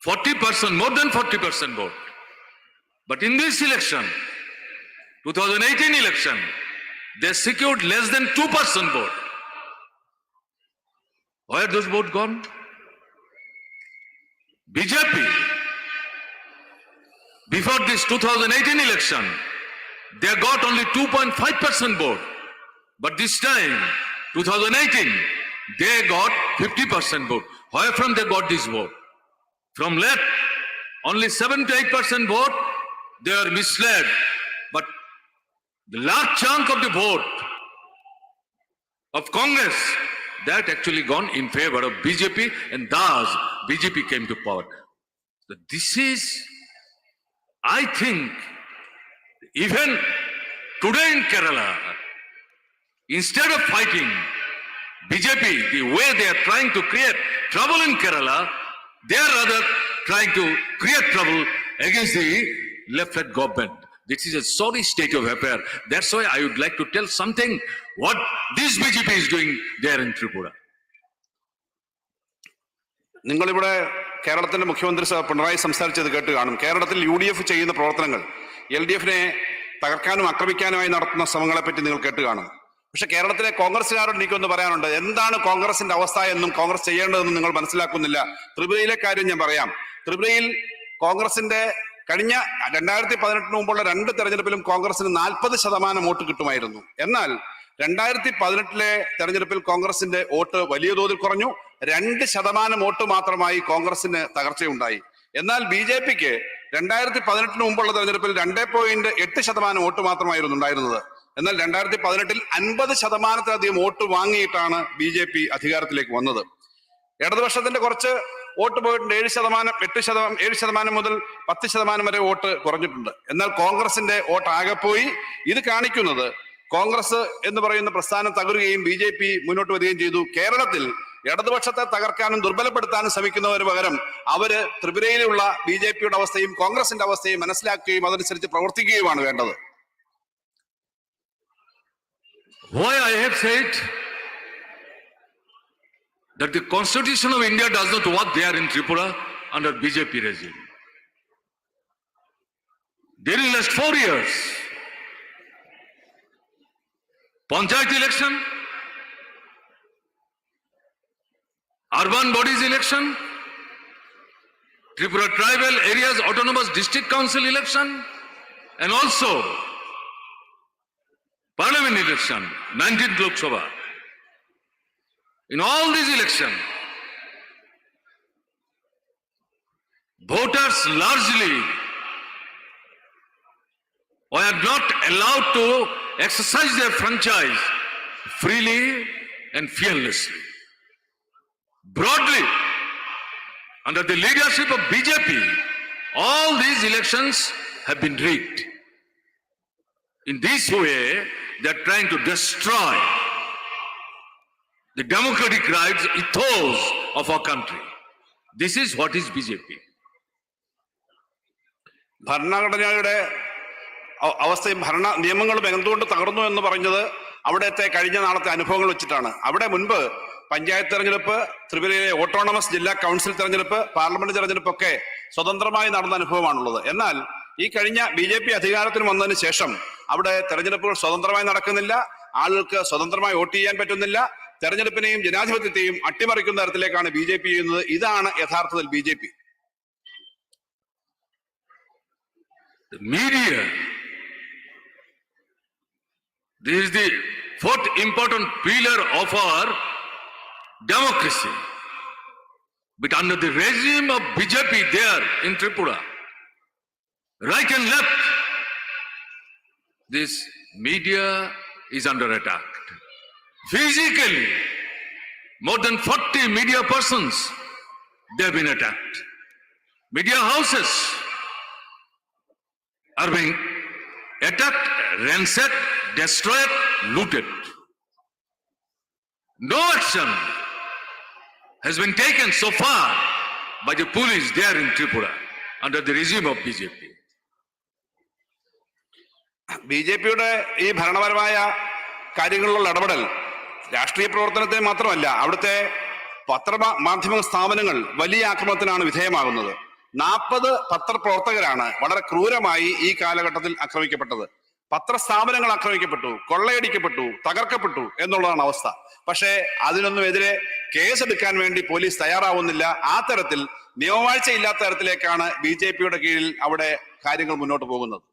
40%, more than 40% vote. But in this election, 2018 election, they secured less than 2% vote. Where are those votes gone? BJP, before this 2018 election, they got only 2.5% vote. But this time, 2018, they got 50% vote. Where from they got this vote? From left, only 7 to 8% vote, they are misled. But the large chunk of the vote of Congress, that actually gone in favor of BJP, and thus BJP came to power. So this is, I think, even today in Kerala, instead of fighting BJP, the way they are trying to create trouble in Kerala, they are rather trying to create trouble against the left-led government. This is a sorry state of affairs. That's why I would like to tell something what this BJP is doing there in Tripura. നിങ്ങളിവിടെ കേരളത്തിന്റെ മുഖ്യമന്ത്രി പിണറായി സംസാരിച്ചത് കേട്ട് കാണും. കേരളത്തിൽ UDF ചെയ്യുന്ന പ്രവർത്തനങ്ങൾ, LDFനെ തകർക്കാനും ആക്രമിക്കാനുമായി നടത്തുന്ന ശ്രമങ്ങളെപ്പറ്റി നിങ്ങൾ കേട്ട് കാണും. പക്ഷെ കേരളത്തിലെ കോൺഗ്രസ്സുകാരോട് എനിക്കൊന്ന് പറയാനുണ്ട്. എന്താണ് കോൺഗ്രസിന്റെ അവസ്ഥ എന്നും കോൺഗ്രസ് ചെയ്യേണ്ടതെന്നും നിങ്ങൾ മനസ്സിലാക്കുന്നില്ല. ത്രിപുരയിലെ കാര്യം ഞാൻ പറയാം. ത്രിപുരയിൽ കോൺഗ്രസിന്റെ കഴിഞ്ഞ 2018 മുമ്പുള്ള 2 തെരഞ്ഞെടുപ്പിലും കോൺഗ്രസിന് 40% വോട്ട് കിട്ടുമായിരുന്നു. എന്നാൽ 2018 തെരഞ്ഞെടുപ്പിൽ കോൺഗ്രസിന്റെ വോട്ട് വലിയ തോതിൽ കുറഞ്ഞു. 2% വോട്ട് മാത്രമായി കോൺഗ്രസിന് തകർച്ചയുണ്ടായി. എന്നാൽ BJPക്ക് 2018 മുമ്പുള്ള തെരഞ്ഞെടുപ്പിൽ 2.8% വോട്ട് മാത്രമായിരുന്നു ഉണ്ടായിരുന്നത്. എന്നാൽ 2018 50%-ലധികം വോട്ട് വാങ്ങിയിട്ടാണ് BJP അധികാരത്തിലേക്ക് വന്നത്. ഇടതുപക്ഷത്തിന്റെ കുറച്ച് വോട്ട് പോയിട്ടുണ്ട്. 7% മുതൽ 10% വരെ വോട്ട് കുറഞ്ഞിട്ടുണ്ട്. എന്നാൽ കോൺഗ്രസിന്റെ വോട്ട് ആകെ പോയി. ഇത് കാണിക്കുന്നത് കോൺഗ്രസ് എന്ന് പറയുന്ന പ്രസ്ഥാനം തകരുകയും BJP മുന്നോട്ട് വരികയും ചെയ്തു. കേരളത്തിൽ ഇടതുപക്ഷത്തെ തകർക്കാനും ദുർബലപ്പെടുത്താനും ശ്രമിക്കുന്നവര് പകരം അവര് ത്രിപുരയിലുള്ള BJPയുടെ അവസ്ഥയും കോൺഗ്രസിന്റെ അവസ്ഥയും മനസ്സിലാക്കുകയും അതനുസരിച്ച് പ്രവർത്തിക്കുകയുമാണ് വേണ്ടത്. Why I have said that the Constitution of India does not work there in Tripura under BJP regime. During the last 4 years, Panchayat election, urban bodies election, Tripura tribal areas autonomous district council election, and also parliament election, 19th Lok Sabha. In all these elections, voters largely were not allowed to exercise their franchise freely and fearlessly. Broadly, under the leadership of BJP, all these elections have been rigged. In this way, they are trying to destroy the democratic rights, ethos of our country. This is what is BJP. ഭരണഘടനയുടെ അവസ്ഥയും ഭരണ നിയമങ്ങളും എന്തുകൊണ്ട് തകർന്നു എന്ന് പറഞ്ഞത് അവിടുത്തെ കഴിഞ്ഞ നാളത്തെ അനുഭവങ്ങൾ വെച്ചിട്ടാണ്. അവിടെ മുൻപ് പഞ്ചായത്ത് തെരഞ്ഞെടുപ്പ്, ത്രിപുരയിലെ ഓട്ടോണമസ് ജില്ലാ കൗൺസിൽ തെരഞ്ഞെടുപ്പ്, പാർലമെന്റ് തെരഞ്ഞെടുപ്പൊക്കെ സ്വതന്ത്രമായി നടന്ന അനുഭവമാണുള്ളത്. എന്നാൽ ഈ കഴിഞ്ഞ BJP അധികാരത്തിന് വന്നതിന് ശേഷം അവിടെ തെരഞ്ഞെടുപ്പുകൾ സ്വതന്ത്രമായി നടക്കുന്നില്ല. ആളുകൾക്ക് സ്വതന്ത്രമായി വോട്ട് ചെയ്യാൻ പറ്റുന്നില്ല. തെരഞ്ഞെടുപ്പിനെയും ജനാധിപത്യത്തെയും അട്ടിമറിക്കുന്ന തരത്തിലേക്കാണ് BJP ചെയ്യുന്നത്. ഇതാണ് യഥാർത്ഥത്തിൽ BJP. The media, this is the 4th important pillar of our democracy. But under the regime of BJP there in Tripura, right and left, this media is under attack. Physically, more than 40 media persons, they have been attacked. Media houses are being attacked, ransacked, destroyed, looted. No action has been taken so far by the police there in Tripura under the regime of BJP. BJPയുടെ ഈ ഭരണപരമായ കാര്യങ്ങളിലുള്ള ഇടപെടൽ രാഷ്ട്രീയ പ്രവർത്തനത്തിന് മാത്രമല്ല, അവിടുത്തെ മാധ്യമ സ്ഥാപനങ്ങൾ വലിയ ആക്രമണത്തിനാണ് വിധേയമാകുന്നത്. 40 പത്രപ്രവർത്തകരാണ് വളരെ ക്രൂരമായി ഈ കാലഘട്ടത്തിൽ ആക്രമിക്കപ്പെട്ടത്. പത്രസ്ഥാപനങ്ങൾ ആക്രമിക്കപ്പെട്ടു, കൊള്ളയടിക്കപ്പെട്ടു, തകർക്കപ്പെട്ടു എന്നുള്ളതാണ് അവസ്ഥ. പക്ഷേ അതിനൊന്നുമെതിരെ കേസെടുക്കാൻ വേണ്ടി പോലീസ് തയ്യാറാവുന്നില്ല. ആ തരത്തിൽ നിയമവാഴ്ചയില്ലാത്ത തരത്തിലേക്കാണ് BJPയുടെ കീഴിൽ അവിടെ കാര്യങ്ങൾ മുന്നോട്ട് പോകുന്നത്.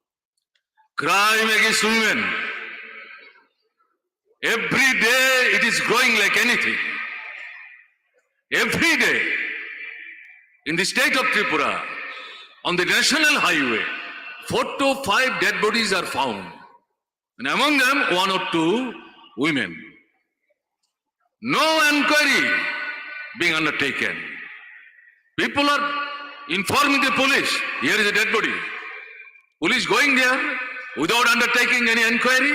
Crime against women. Every day it is growing like anything. Every day in the state of Tripura, on the national highway, 4 to 5 dead bodies are found. And among them, 1 or 2 women. No inquiry being undertaken. People are informing the police, here is a dead body. Police going there without undertaking any inquiry.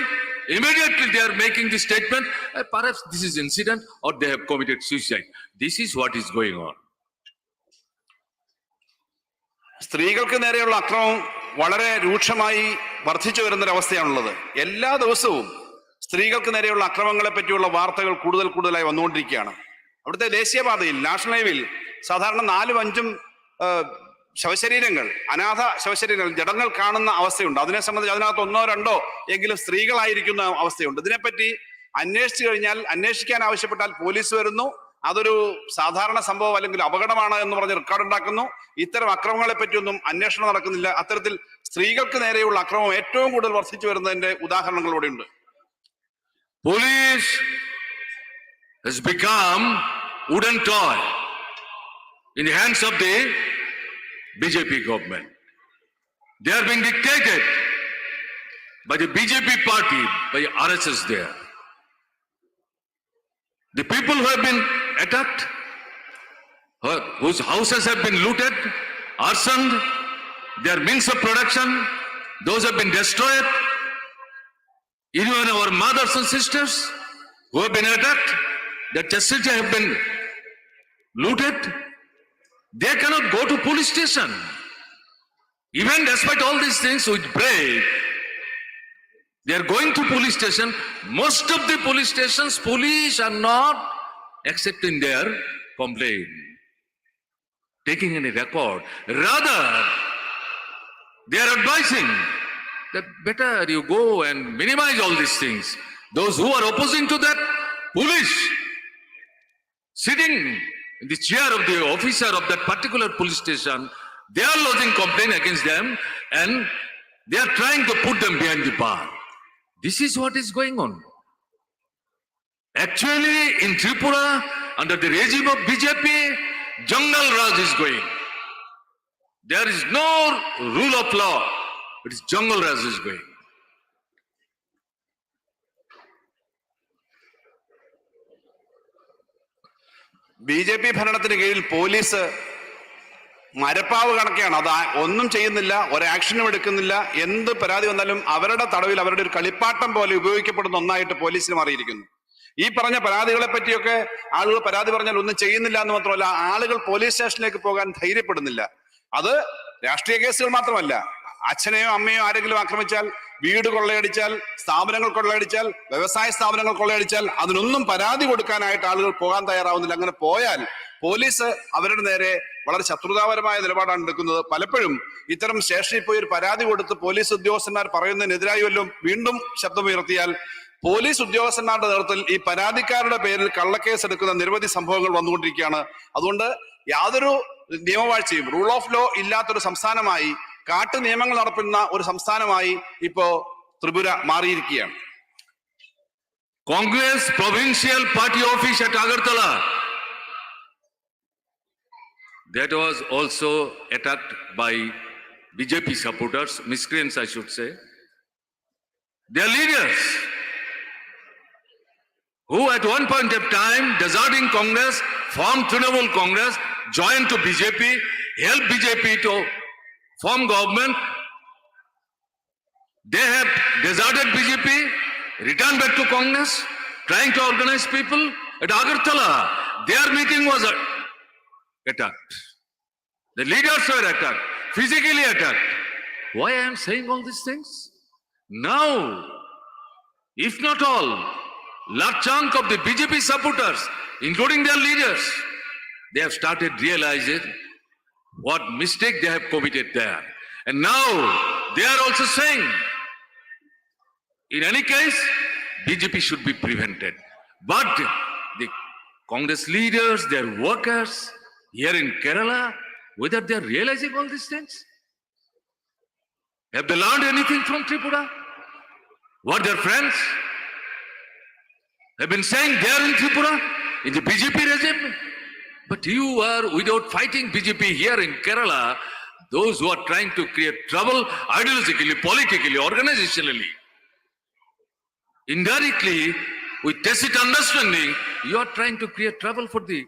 Immediately they are making the statement, perhaps this is incident or they have committed suicide. This is what is going on. സ്ത്രീകൾക്ക് നേരെയുള്ള അക്രമം വളരെ രൂക്ഷമായി വർദ്ധിച്ചു വരുന്നൊരവസ്ഥയാണുള്ളത്. എല്ലാ ദിവസവും സ്ത്രീകൾക്ക് നേരെയുള്ള അക്രമങ്ങളെ പറ്റിയുള്ള വാർത്തകൾ കൂടുതലായി വന്നുകൊണ്ടിരിക്കുകയാണ്. അവിടുത്തെ ദേശീയപാതയിൽ, നാഷണൽ ഹൈവേയിൽ സാധാരണ 4-5 ശവശരീരങ്ങൾ, അനാഥ ശവശരീരങ്ങൾ, ജഡങ്ങൾ കാണുന്ന അവസ്ഥയുണ്ട്. അതിനെ സംബന്ധിച്ച് അതിനകത്ത് 1-2 എങ്കിലും സ്ത്രീകളായിരിക്കുന്ന അവസ്ഥയുണ്ട്. ഇതിനെപ്പറ്റി അന്വേഷിച്ചു കഴിഞ്ഞാൽ, അന്വേഷിക്കാൻ ആവശ്യപ്പെട്ടാൽ പോലീസ് വരുന്നു. അതൊരു സാധാരണ സംഭവം അല്ലെങ്കിൽ അപകടമാണ് എന്ന് പറഞ്ഞ് റെക്കോർഡ് ഉണ്ടാക്കുന്നു. ഇത്തരം അക്രമങ്ങളെ പറ്റിയൊന്നും അന്വേഷണം നടക്കുന്നില്ല. അത്തരത്തിൽ സ്ത്രീകൾക്ക് നേരെയുള്ള അക്രമം ഏറ്റവും കൂടുതൽ വർദ്ധിച്ചു വരുന്നതിന്റെ ഉദാഹരണങ്ങൾ ഇവിടെ ഉണ്ട്. Police has become wooden toy in the hands of the BJP government. They are being dictated by the BJP party, by RSS there. The people who have been attacked, whose houses have been looted, arsoned, their means of production, those have been destroyed. Even our mothers and sisters who have been attacked, their chastity have been looted. They cannot go to police station. Even despite all these things with brave, they are going to police station. Most of the police stations, police are not accepting their complaint, taking any record. Rather, they are advising that better you go and minimize all these things. Those who are opposing to that, police sitting in the chair of the officer of that particular police station, they are lodging complaint against them and they are trying to put them behind the bar. This is what is going on. Actually, in Tripura, under the regime of BJP, Jungle Raj is going. There is no rule of law. It is Jungle Raj is going. BJP ഭരണത്തിന് കീഴിൽ police മരപ്പാവ് കണക്കെയാണ്. അത് ഒന്നും ചെയ്യുന്നില്ല, ഒരാക്ഷനും എടുക്കുന്നില്ല. എന്ത് പരാതി വന്നാലും അവരുടെ തടവിൽ അവരുടെ ഒരു കളിപ്പാട്ടം പോലെ ഉപയോഗിക്കപ്പെടുന്ന ഒന്നായിട്ട് പോലീസിന് മാറിയിരിക്കുന്നു. ഈ പറഞ്ഞ പരാതികളെ പറ്റിയൊക്കെ ആളുകൾ പരാതി പറഞ്ഞാൽ ഒന്നും ചെയ്യുന്നില്ല എന്ന് മാത്രമല്ല, ആളുകൾ പോലീസ് സ്റ്റേഷനിലേക്ക് പോകാൻ ധൈര്യപ്പെടുന്നില്ല. അത് രാഷ്ട്രീയ കേസുകൾ മാത്രമല്ല, അച്ഛനെയോ അമ്മയോ ആരെങ്കിലും ആക്രമിച്ചാൽ, വീട് കൊള്ളയടിച്ചാൽ, സ്ഥാപനങ്ങൾ കൊള്ളയടിച്ചാൽ, വ്യവസായ സ്ഥാപനങ്ങൾ കൊള്ളയടിച്ചാൽ അതിനൊന്നും പരാതി കൊടുക്കാനായിട്ട് ആളുകൾ പോകാൻ തയ്യാറാവുന്നില്ല. അങ്ങനെ പോയാൽ പോലീസ് അവരുടെ നേരെ വളരെ ശത്രുതാപരമായ നിലപാടാണ് എടുക്കുന്നത്. പലപ്പോഴും ഇത്തരം സ്റ്റേഷനിൽ പോയി ഒരു പരാതി കൊടുത്ത് പോലീസ് ഉദ്യോഗസ്ഥന്മാർ പറയുന്നതിനെതിരായി വല്ലതും വീണ്ടും ശബ്ദമുയർത്തിയാൽ പോലീസ് ഉദ്യോഗസ്ഥന്മാരുടെ നേതൃത്വത്തിൽ ഈ പരാതിക്കാരുടെ പേരിൽ കള്ളക്കേസ് എടുക്കുന്ന നിരവധി സംഭവങ്ങൾ വന്നുകൊണ്ടിരിക്കുകയാണ്. അതുകൊണ്ട് യാതൊരു നിയമവാഴ്ചയും, റൂൾ ഓഫ് ലോ ഇല്ലാത്തൊരു സംസ്ഥാനമായി, കാട്ടു നിയമങ്ങൾ നടത്തുന്ന ഒരു സംസ്ഥാനമായി ഇപ്പോ ത്രിപുര മാറിയിരിക്കുകയാണ്. Congress Provincial Party Office at Agartala that was also attacked by BJP supporters, miscreants I should say. Their leaders, who at one point of time, deserting Congress, formed Trinamool Congress, joined to BJP, helped BJP to form government. They have deserted BJP, returned back to Congress, trying to organize people. At Agartala, their meeting was attacked. The leaders were attacked, physically attacked. Why I am saying all these things? Now, if not all, large chunk of the BJP supporters, including their leaders, they have started realizing what mistake they have committed there. And now, they are also saying, in any case, BJP should be prevented. But the Congress leaders, their workers here in Kerala, whether they are realizing all these things? Have they learned anything from Tripura? What their friends have been saying there in Tripura, in the BJP regime? But you are, without fighting BJP here in Kerala, those who are trying to create trouble ideologically, politically, organizationally, indirectly, with tacit understanding, you are trying to create trouble for the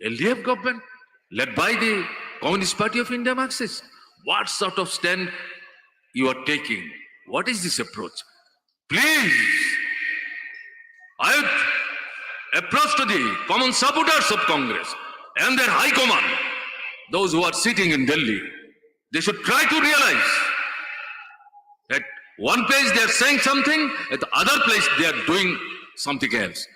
LDF government led by the Communist Party of India Marxist. What sort of stand you are taking? What is this approach? Please, I would approach to the common supporters of Congress and their high command, those who are sitting in Delhi. They should try to realize that one place they are saying something, at the other place they are doing something else.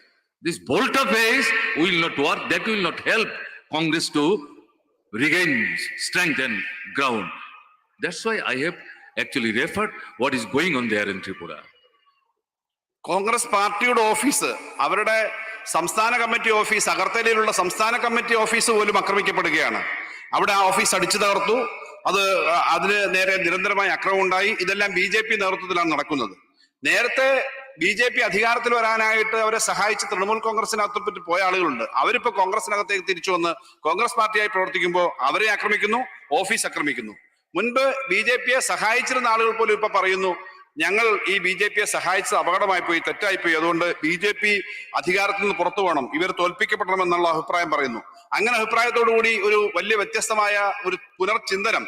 This volte-face will not work. That will not help Congress to regain strength and ground. That's why I have actually referred what is going on there in Tripura. Congress പാർട്ടിയുടെ office, അവരുടെ സംസ്ഥാന committee office, അഗർത്തലയിലുള്ള സംസ്ഥാന committee office പോലും ആക്രമിക്കപ്പെടുകയാണ്. അവിടെ ആ office അടിച്ചു തകർത്തു. അതിന് നേരെ നിരന്തരമായ അക്രമം ഉണ്ടായി. ഇതെല്ലാം BJP നേതൃത്വത്തിലാണ് നടക്കുന്നത്. നേരത്തെ BJP അധികാരത്തിൽ വരാനായിട്ട് അവരെ സഹായിച്ച് തൃണമൂൽ കോൺഗ്രസിനകത്ത് പോയ ആളുകളുണ്ട്. അവരിപ്പോ കോൺഗ്രസിനകത്തേക്ക് തിരിച്ചു വന്ന് കോൺഗ്രസ് പാർട്ടിയായി പ്രവർത്തിക്കുമ്പോൾ അവരെ ആക്രമിക്കുന്നു, ഓഫീസ് ആക്രമിക്കുന്നു. മുൻപ് BJPയെ സഹായിച്ചിരുന്ന ആളുകൾ പോലും ഇപ്പൊ പറയുന്നു, ഞങ്ങൾ ഈ BJPയെ സഹായിച്ചത് അപകടമായി പോയി, തെറ്റായിപ്പോയി, അതുകൊണ്ട് BJP അധികാരത്തിൽ നിന്ന് പുറത്തു പോകണം, ഇവർ തോൽപ്പിക്കപ്പെടണമെന്നുള്ള അഭിപ്രായം പറയുന്നു. അങ്ങനെ അഭിപ്രായത്തോടുകൂടി ഒരു വലിയ വ്യത്യസ്തമായ ഒരു പുനർചിന്തനം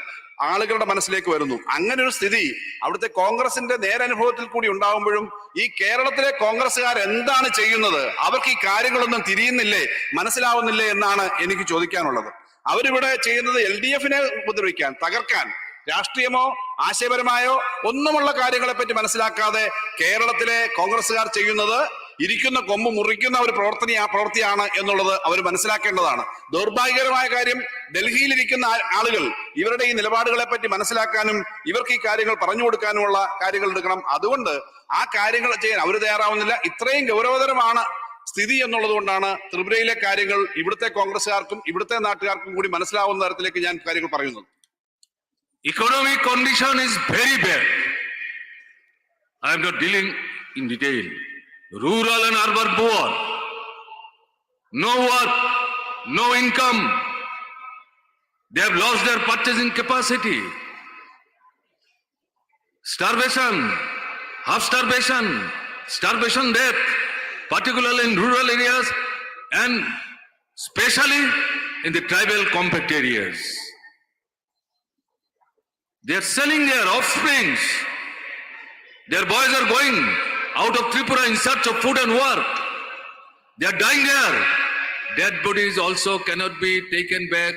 ആളുകളുടെ മനസ്സിലേക്ക് വരുന്നു. അങ്ങനെ ഒരു സ്ഥിതി അവിടുത്തെ കോൺഗ്രസിന്റെ നേരനുഭവത്തിൽ കൂടി ഉണ്ടാവുമ്പോഴും ഈ കേരളത്തിലെ കോൺഗ്രസ്സുകാർ എന്താണ് ചെയ്യുന്നത്, അവർക്ക് ഈ കാര്യങ്ങളൊന്നും തിരിയുന്നില്ലേ, മനസ്സിലാവുന്നില്ലേ എന്നാണ് എനിക്ക് ചോദിക്കാനുള്ളത്. അവരിവിടെ ചെയ്യുന്നത് LDFനെ ഉപദ്രവിക്കാൻ, തകർക്കാൻ, രാഷ്ട്രീയമോ ആശയപരമായോ ഒന്നുമുള്ള കാര്യങ്ങളെ പറ്റി മനസ്സിലാക്കാതെ കേരളത്തിലെ കോൺഗ്രസ്സുകാർ ചെയ്യുന്നത് ഇരിക്കുന്ന കൊമ്പ് മുറിക്കുന്ന ഒരു പ്രവൃത്തിയാണ് എന്നുള്ളത് അവർ മനസ്സിലാക്കേണ്ടതാണ്. ദൗർഭാഗ്യകരമായ കാര്യം, ഡൽഹിയിലിരിക്കുന്ന ആളുകൾ ഇവരുടെ ഈ നിലപാടുകളെ പറ്റി മനസ്സിലാക്കാനും ഇവർക്ക് ഈ കാര്യങ്ങൾ പറഞ്ഞു കൊടുക്കാനുമുള്ള കാര്യങ്ങൾ എടുക്കണം. അതുകൊണ്ട് ആ കാര്യങ്ങൾ ചെയ്യാൻ അവർ തയ്യാറാവുന്നില്ല. ഇത്രയും ഗൗരവതരമാണ് സ്ഥിതി എന്നുള്ളത് കൊണ്ടാണ് ത്രിപുരയിലെ കാര്യങ്ങൾ ഇവിടുത്തെ കോൺഗ്രസ്സുകാർക്കും ഇവിടുത്തെ നാട്ടുകാർക്കും കൂടി മനസ്സിലാവുന്ന തരത്തിലേക്ക് ഞാൻ കാര്യങ്ങൾ പറയുന്നത്. Economic condition is very bad. I am not dealing in detail. Rural and urban poor, no work, no income. They have lost their purchasing capacity. Starvation, half starvation, starvation death, particularly in rural areas and especially in the tribal compact areas. They are selling their offsprings. Their boys are going out of Tripura in search of food and work. They are dying there. Dead bodies also cannot be taken back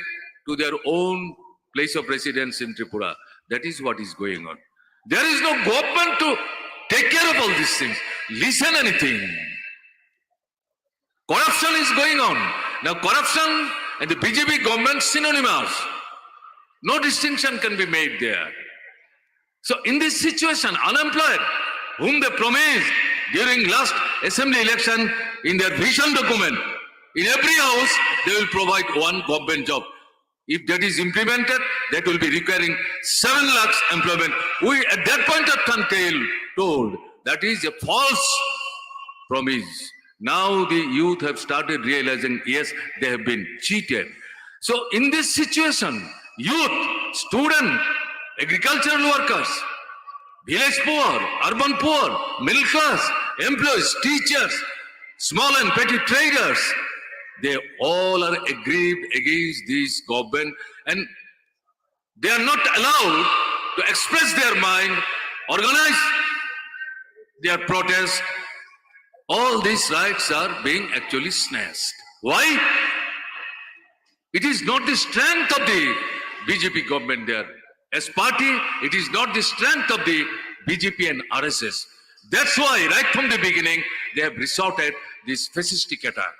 to their own place of residence in Tripura. That is what is going on. There is no government to take care of all these things. Listen anything. Corruption is going on. Now corruption and the BJP government synonymous. No distinction can be made there. So in this situation, unemployed, whom they promised during last assembly election in their vision document, in every house they will provide one government job. If that is implemented, that will be requiring 7 lakhs employment. We at that point of time told that is a false promise. Now the youth have started realizing, yes, they have been cheated. So in this situation, youth, student, agricultural workers, village poor, urban poor, middle class, employees, teachers, small and petty traders, they all are aggrieved against this government, and they are not allowed to express their mind, organize their protest. All these rights are being actually snatched. Why? It is not the strength of the BJP government there. As party, it is not the strength of the BJP and RSS. That's why right from the beginning, they have resorted this fascistic attack.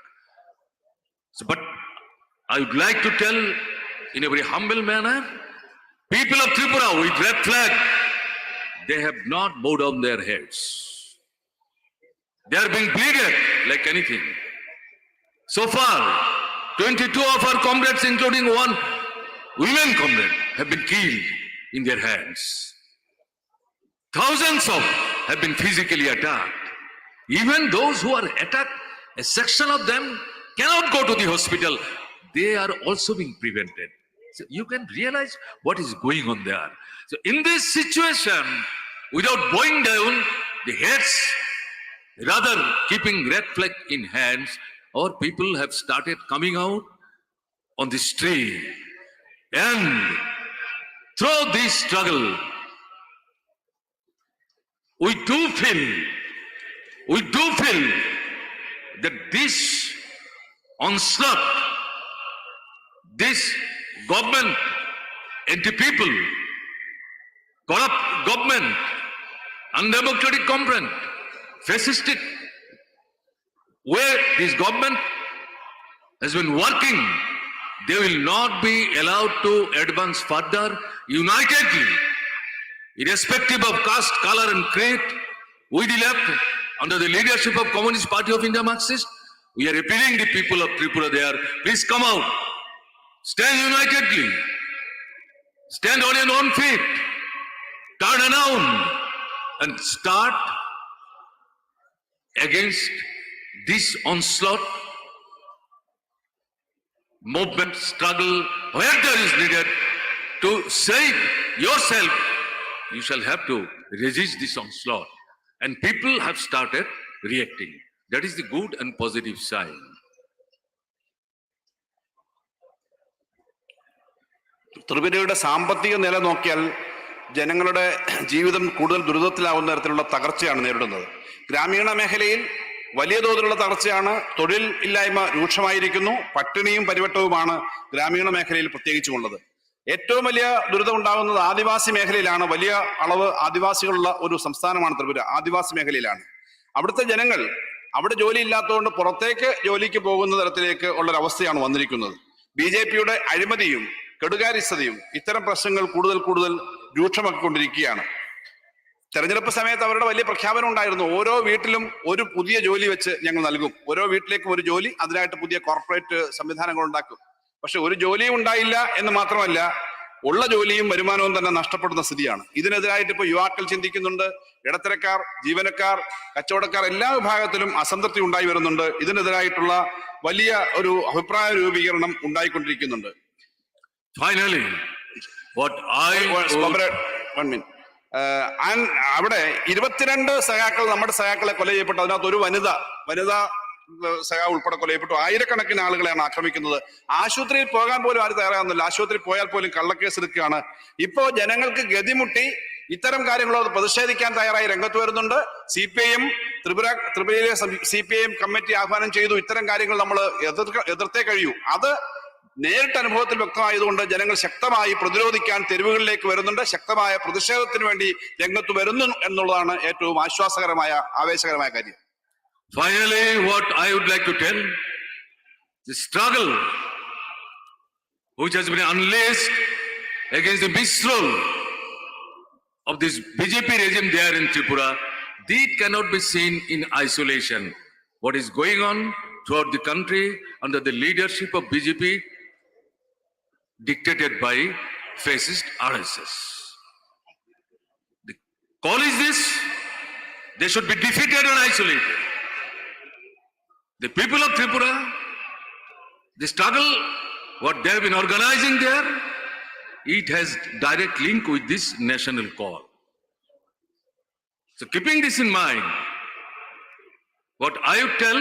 So, but I would like to tell in a very humble manner, people of Tripura with red flag, they have not bowed down their heads. They are being bleeded like anything. So far, 22 of our comrades, including one women comrade, have been killed in their hands. Thousands of have been physically attacked. Even those who are attacked, a section of them cannot go to the hospital. They are also being prevented. So you can realize what is going on there. So in this situation, without bowing down the heads, rather keeping red flag in hands, our people have started coming out on the street. And through this struggle, we do feel that this onslaught, this government anti-people, corrupt government, undemocratic government, fascistic where this government has been working, they will not be allowed to advance further unitedly, irrespective of caste, color and creed. We the left, under the leadership of Communist Party of India Marxist, we are appealing the people of Tripura there, please come out, stand unitedly, stand on your own feet, turn around and start against this onslaught, movement, struggle, where there is needed to save yourself, you shall have to resist this onslaught. And people have started reacting. That is the good and positive sign. ത്രിപുരയുടെ സാമ്പത്തിക നില നോക്കിയാൽ ജനങ്ങളുടെ ജീവിതം കൂടുതൽ ദുരിതത്തിലാവുന്ന തരത്തിലുള്ള തകർച്ചയാണ് നേരിടുന്നത്. ഗ്രാമീണ മേഖലയിൽ വലിയ തോതിലുള്ള തകർച്ചയാണ്, തൊഴിൽ ഇല്ലായ്മ രൂക്ഷമായിരിക്കുന്നു, പട്ടിണിയും പരിവട്ടവുമാണ് ഗ്രാമീണ മേഖലയിൽ പ്രത്യേകിച്ചുമുള്ളത്. ഏറ്റവും വലിയ ദുരിതം ഉണ്ടാകുന്നത് ആദിവാസി മേഖലയിലാണ്. വലിയ അളവ് ആദിവാസികളുള്ള ഒരു സംസ്ഥാനമാണ് ത്രിപുര, ആദിവാസി മേഖലയിലാണ്. അവിടുത്തെ ജനങ്ങൾ അവിടെ ജോലി ഇല്ലാത്തതുകൊണ്ട് പുറത്തേക്ക് ജോലിക്ക് പോകുന്ന തരത്തിലേക്ക് ഉള്ളൊരവസ്ഥയാണ് വന്നിരിക്കുന്നത്. BJPയുടെ അഴിമതിയും കെടുകാര്യസ്ഥതയും ഇത്തരം പ്രശ്നങ്ങൾ കൂടുതൽ രൂക്ഷമാക്കിക്കൊണ്ടിരിക്കുകയാണ്. തെരഞ്ഞെടുപ്പ് സമയത്ത് അവരുടെ വലിയ പ്രഖ്യാപനം ഉണ്ടായിരുന്നു, ഓരോ വീട്ടിലും ഒരു പുതിയ ജോലി വെച്ച് ഞങ്ങൾ നൽകും, ഓരോ വീട്ടിലേക്കും ഒരു ജോലി, അതിനായിട്ട് പുതിയ കോർപ്പറേറ്റ് സംവിധാനങ്ങൾ ഉണ്ടാക്കും. പക്ഷെ ഒരു ജോലിയും ഉണ്ടായില്ല എന്ന് മാത്രമല്ല, ഉള്ള ജോലിയും വരുമാനവും തന്നെ നഷ്ടപ്പെടുന്ന സ്ഥിതിയാണ്. ഇതിനെതിരായിട്ട് ഇപ്പോൾ യുവാക്കൾ ചിന്തിക്കുന്നുണ്ട്, ഇടത്തരക്കാർ, ജീവനക്കാർ, കച്ചവടക്കാർ എല്ലാ വിഭാഗത്തിലും അസംതൃപ്തി ഉണ്ടായി വരുന്നുണ്ട്. ഇതിനെതിരായിട്ടുള്ള വലിയ ഒരു അഭിപ്രായ രൂപീകരണം ഉണ്ടായിക്കൊണ്ടിരിക്കുന്നുണ്ട്. Finally, what അവിടെ 22 സഖാക്കൾ, നമ്മുടെ സഖാക്കളെ കൊല ചെയ്യപ്പെട്ടു. അതിനകത്ത് ഒരു വനിതാ സഖാ ഉൾപ്പെടെ കൊല ചെയ്യപ്പെട്ടു. ആയിരക്കണക്കിന് ആളുകളെയാണ് ആക്രമിക്കുന്നത്. ആശുപത്രിയിൽ പോകാൻ പോലും ആരും തയ്യാറാകുന്നില്ല. ആശുപത്രിയിൽ പോയാൽ പോലും കള്ളക്കേസ് എടുക്കുകയാണ്. ഇപ്പോ ജനങ്ങൾക്ക് ഗതിമുട്ടി ഇത്തരം കാര്യങ്ങളോട് പ്രതിഷേധിക്കാൻ തയ്യാറായി രംഗത്ത് വരുന്നുണ്ട്. CPIM ത്രിപുരയിലെ CPIM കമ്മിറ്റി ആഹ്വാനം ചെയ്തു. ഇത്തരം കാര്യങ്ങൾ നമ്മൾ എതിർത്തേ കഴിയൂ. അത് നേരിട്ട് അനുഭവത്തിൽ വ്യക്തമായതുകൊണ്ട് ജനങ്ങൾ ശക്തമായി പ്രതിരോധിക്കാൻ തെരുവുകളിലേക്ക് വരുന്നുണ്ട്, ശക്തമായ പ്രതിഷേധത്തിന് വേണ്ടി രംഗത്ത് വരുന്നു എന്നുള്ളതാണ് ഏറ്റവും ആശ്വാസകരമായ, ആവേശകരമായ കാര്യം. Finally, what I would like to tell, the struggle which has been unleashed against the misrule of this BJP regime there in Tripura, that cannot be seen in isolation. What is going on throughout the country under the leadership of BJP, dictated by fascist RSS. The call is this: they should be defeated and isolated. The people of Tripura, the struggle what they have been organizing there, it has direct link with this national call. So keeping this in mind, what I would tell,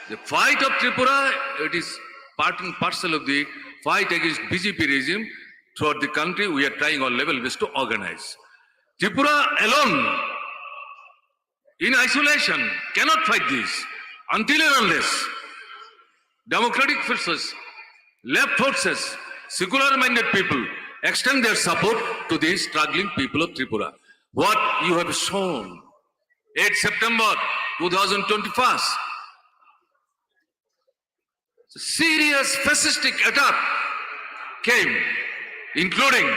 the fight of Tripura, it is part and parcel of the fight against BJP regime throughout the country. We are trying our level best to organize. Tripura alone, in isolation, cannot fight this until and unless democratic forces, left forces, secular-minded people extend their support to the struggling people of Tripura. What you have shown, 8 September 2021, serious fascistic attack came, including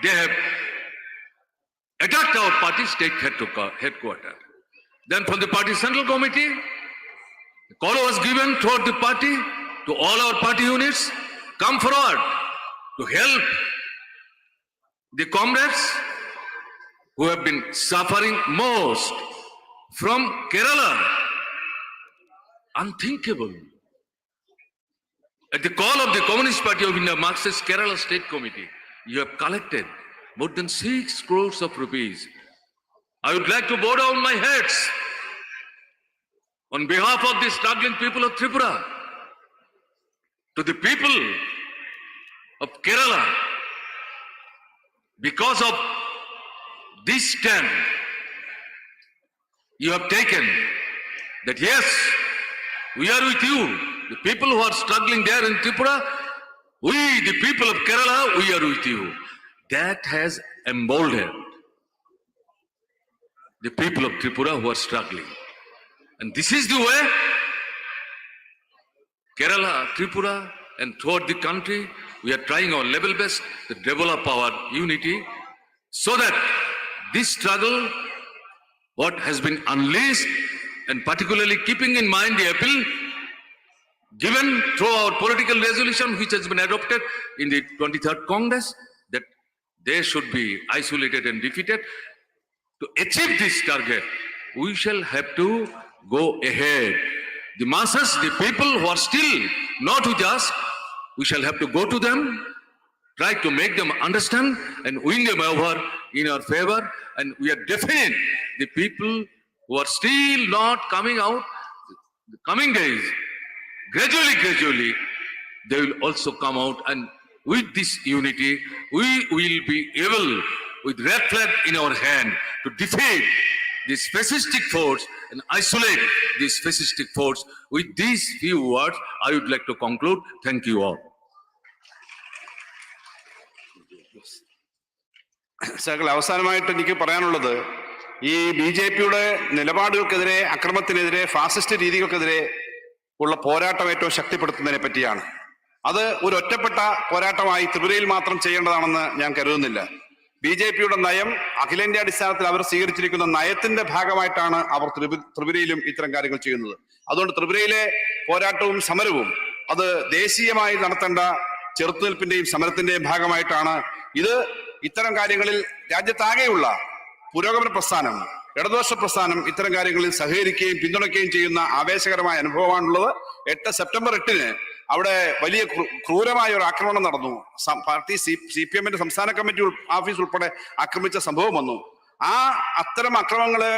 they have attacked our party state headquarters. Then from the party central committee, a call was given throughout the party to all our party units, come forward to help the comrades who have been suffering most from Kerala. Unthinkable. At the call of the Communist Party of India, Marxist Kerala State Committee, you have collected more than 6 crores of rupees. I would like to bow down my heads on behalf of the struggling people of Tripura to the people of Kerala. Because of this stand you have taken, that yes, we are with you. The people who are struggling there in Tripura, we, the people of Kerala, we are with you. That has emboldened the people of Tripura who are struggling. And this is the way Kerala, Tripura, and throughout the country, we are trying our level best to develop our unity so that this struggle, what has been unleashed, and particularly keeping in mind the appeal given through our political resolution which has been adopted in the 23rd Congress, that they should be isolated and defeated. To achieve this target, we shall have to go ahead. The masses, the people who are still not with us, we shall have to go to them, try to make them understand and win them over in our favor. And we are definite, the people who are still not coming out, the coming days, gradually, they will also come out, and with this unity, we will be able, with red flag in our hand, to defeat this fascistic force and isolate this fascistic force. With these few words, I would like to conclude. Thank you all. സകല അവസാനമായിട്ട് എനിക്ക് പറയാനുള്ളത്, ഈ ബി.ജെ.പിയുടെ നിലപാടുകൾക്കെതിരെ, അക്രമത്തിനെതിരെ, fascist രീതികൾക്കെതിരെ ഉള്ള പോരാട്ടം ഏറ്റവും ശക്തിപ്പെടുത്തുന്നതിനെ പറ്റിയാണ്. അത് ഒരു ഒറ്റപ്പെട്ട പോരാട്ടമായി ത്രിപുരയിൽ മാത്രം ചെയ്യേണ്ടതാണെന്ന് ഞാൻ കരുതുന്നില്ല. ബി.ജെ.പിയുടെ നയം, അഖിലേന്ത്യാ അടിസ്ഥാനത്തിൽ അവർ സ്വീകരിച്ചിരിക്കുന്ന നയത്തിന്റെ ഭാഗമായിട്ടാണ് അവർ ത്രിപുരയിലും ഇത്തരം കാര്യങ്ങൾ ചെയ്യുന്നത്. അതുകൊണ്ട് ത്രിപുരയിലെ പോരാട്ടവും സമരവും അത് ദേശീയമായി നടത്തേണ്ട ചെറുത്തുനിൽപ്പിന്റെയും സമരത്തിന്റെയും ഭാഗമായിട്ടാണ്. ഇത് ഇത്തരം കാര്യങ്ങളിൽ രാജ്യത്താകെയുള്ള പുരോഗമന പ്രസ്ഥാനം, ഇടതുപക്ഷ പ്രസ്ഥാനം ഇത്തരം കാര്യങ്ങളിൽ സഹകരിക്കുകയും പിന്തുണയ്ക്കുകയും ചെയ്യുന്ന ആവേശകരമായ അനുഭവമാണുള്ളത്. 8 സെപ്റ്റംബർ 8-ന് അവിടെ വലിയ ക്രൂരമായ ഒരു ആക്രമണം നടന്നു. പാർട്ടി CPIMന്റെ സംസ്ഥാന കമ്മിറ്റി ഓഫീസ് ഉൾപ്പെടെ ആക്രമിച്ച സംഭവം വന്നു. അത്തരം അക്രമങ്ങളെ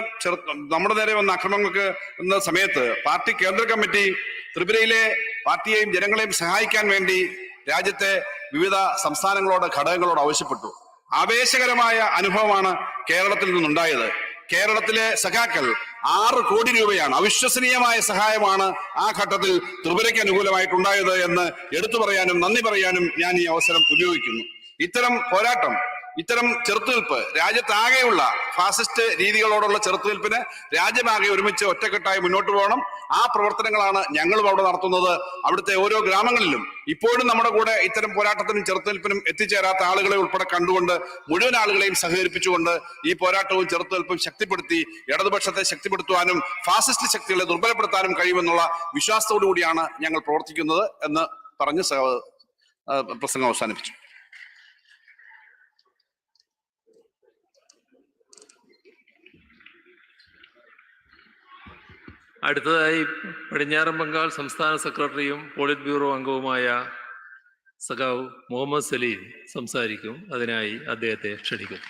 നമ്മുടെ നേരെ വന്ന അക്രമങ്ങൾക്ക് എന്ന സമയത്ത് പാർട്ടി കേന്ദ്ര കമ്മിറ്റി ത്രിപുരയിലെ പാർട്ടിയെയും ജനങ്ങളെയും സഹായിക്കാൻ വേണ്ടി രാജ്യത്തെ വിവിധ സംസ്ഥാനങ്ങളോട്, ഘടകങ്ങളോട് ആവശ്യപ്പെട്ടു. ആവേശകരമായ അനുഭവമാണ് കേരളത്തിൽ നിന്നുണ്ടായത്. കേരളത്തിലെ സഖാക്കൾ 6 കോടി രൂപയാണ്, അവിശ്വസനീയമായ സഹായമാണ് ആ ഘട്ടത്തിൽ ത്രിപുരയ്ക്ക് അനുകൂലമായിട്ടുണ്ടായത് എന്ന് എടുത്തു പറയാനും നന്ദി പറയാനും ഞാൻ ഈ അവസരം ഉപയോഗിക്കുന്നു. ഇത്തരം പോരാട്ടം, ഇത്തരം ചെറുത്തുനിൽപ്പ്, രാജ്യത്താകെയുള്ള ഫാസിസ്റ്റ് രീതികളോടുള്ള ചെറുത്തുനിൽപ്പിന് രാജ്യമാകെ ഒരുമിച്ച് ഒറ്റക്കെട്ടായി മുന്നോട്ട് പോകണം. ആ പ്രവർത്തനങ്ങളാണ് ഞങ്ങളും അവിടെ നടത്തുന്നത്. അവിടുത്തെ ഓരോ ഗ്രാമങ്ങളിലും ഇപ്പോഴും നമ്മുടെ കൂടെ ഇത്തരം പോരാട്ടത്തിനും ചെറുത്തുനിൽപ്പിനും എത്തിച്ചേരാത്ത ആളുകളെ ഉൾപ്പെടെ കണ്ടുകൊണ്ട്, മുഴുവൻ ആളുകളെയും സഹകരിപ്പിച്ചുകൊണ്ട് ഈ പോരാട്ടവും ചെറുത്തുനിൽപ്പും ശക്തിപ്പെടുത്തി ഇടതുപക്ഷത്തെ ശക്തിപ്പെടുത്തുവാനും ഫാസിസ്റ്റ് ശക്തികളെ ദുർബലപ്പെടുത്താനും കഴിയുമെന്നുള്ള വിശ്വാസത്തോടു കൂടിയാണ് ഞങ്ങൾ പ്രവർത്തിക്കുന്നത് എന്ന് പറഞ്ഞ് പ്രസംഗം അവസാനിപ്പിച്ചു. അടുത്തതായി പടിഞ്ഞാറൻ ബംഗാൾ സംസ്ഥാന സെക്രട്ടറിയും പോളിറ്റ് ബ്യൂറോ അംഗവുമായ സഖാവ് മുഹമ്മദ് സലീം സംസാരിക്കും. അതിനായി അദ്ദേഹത്തെ ക്ഷണിക്കുന്നു.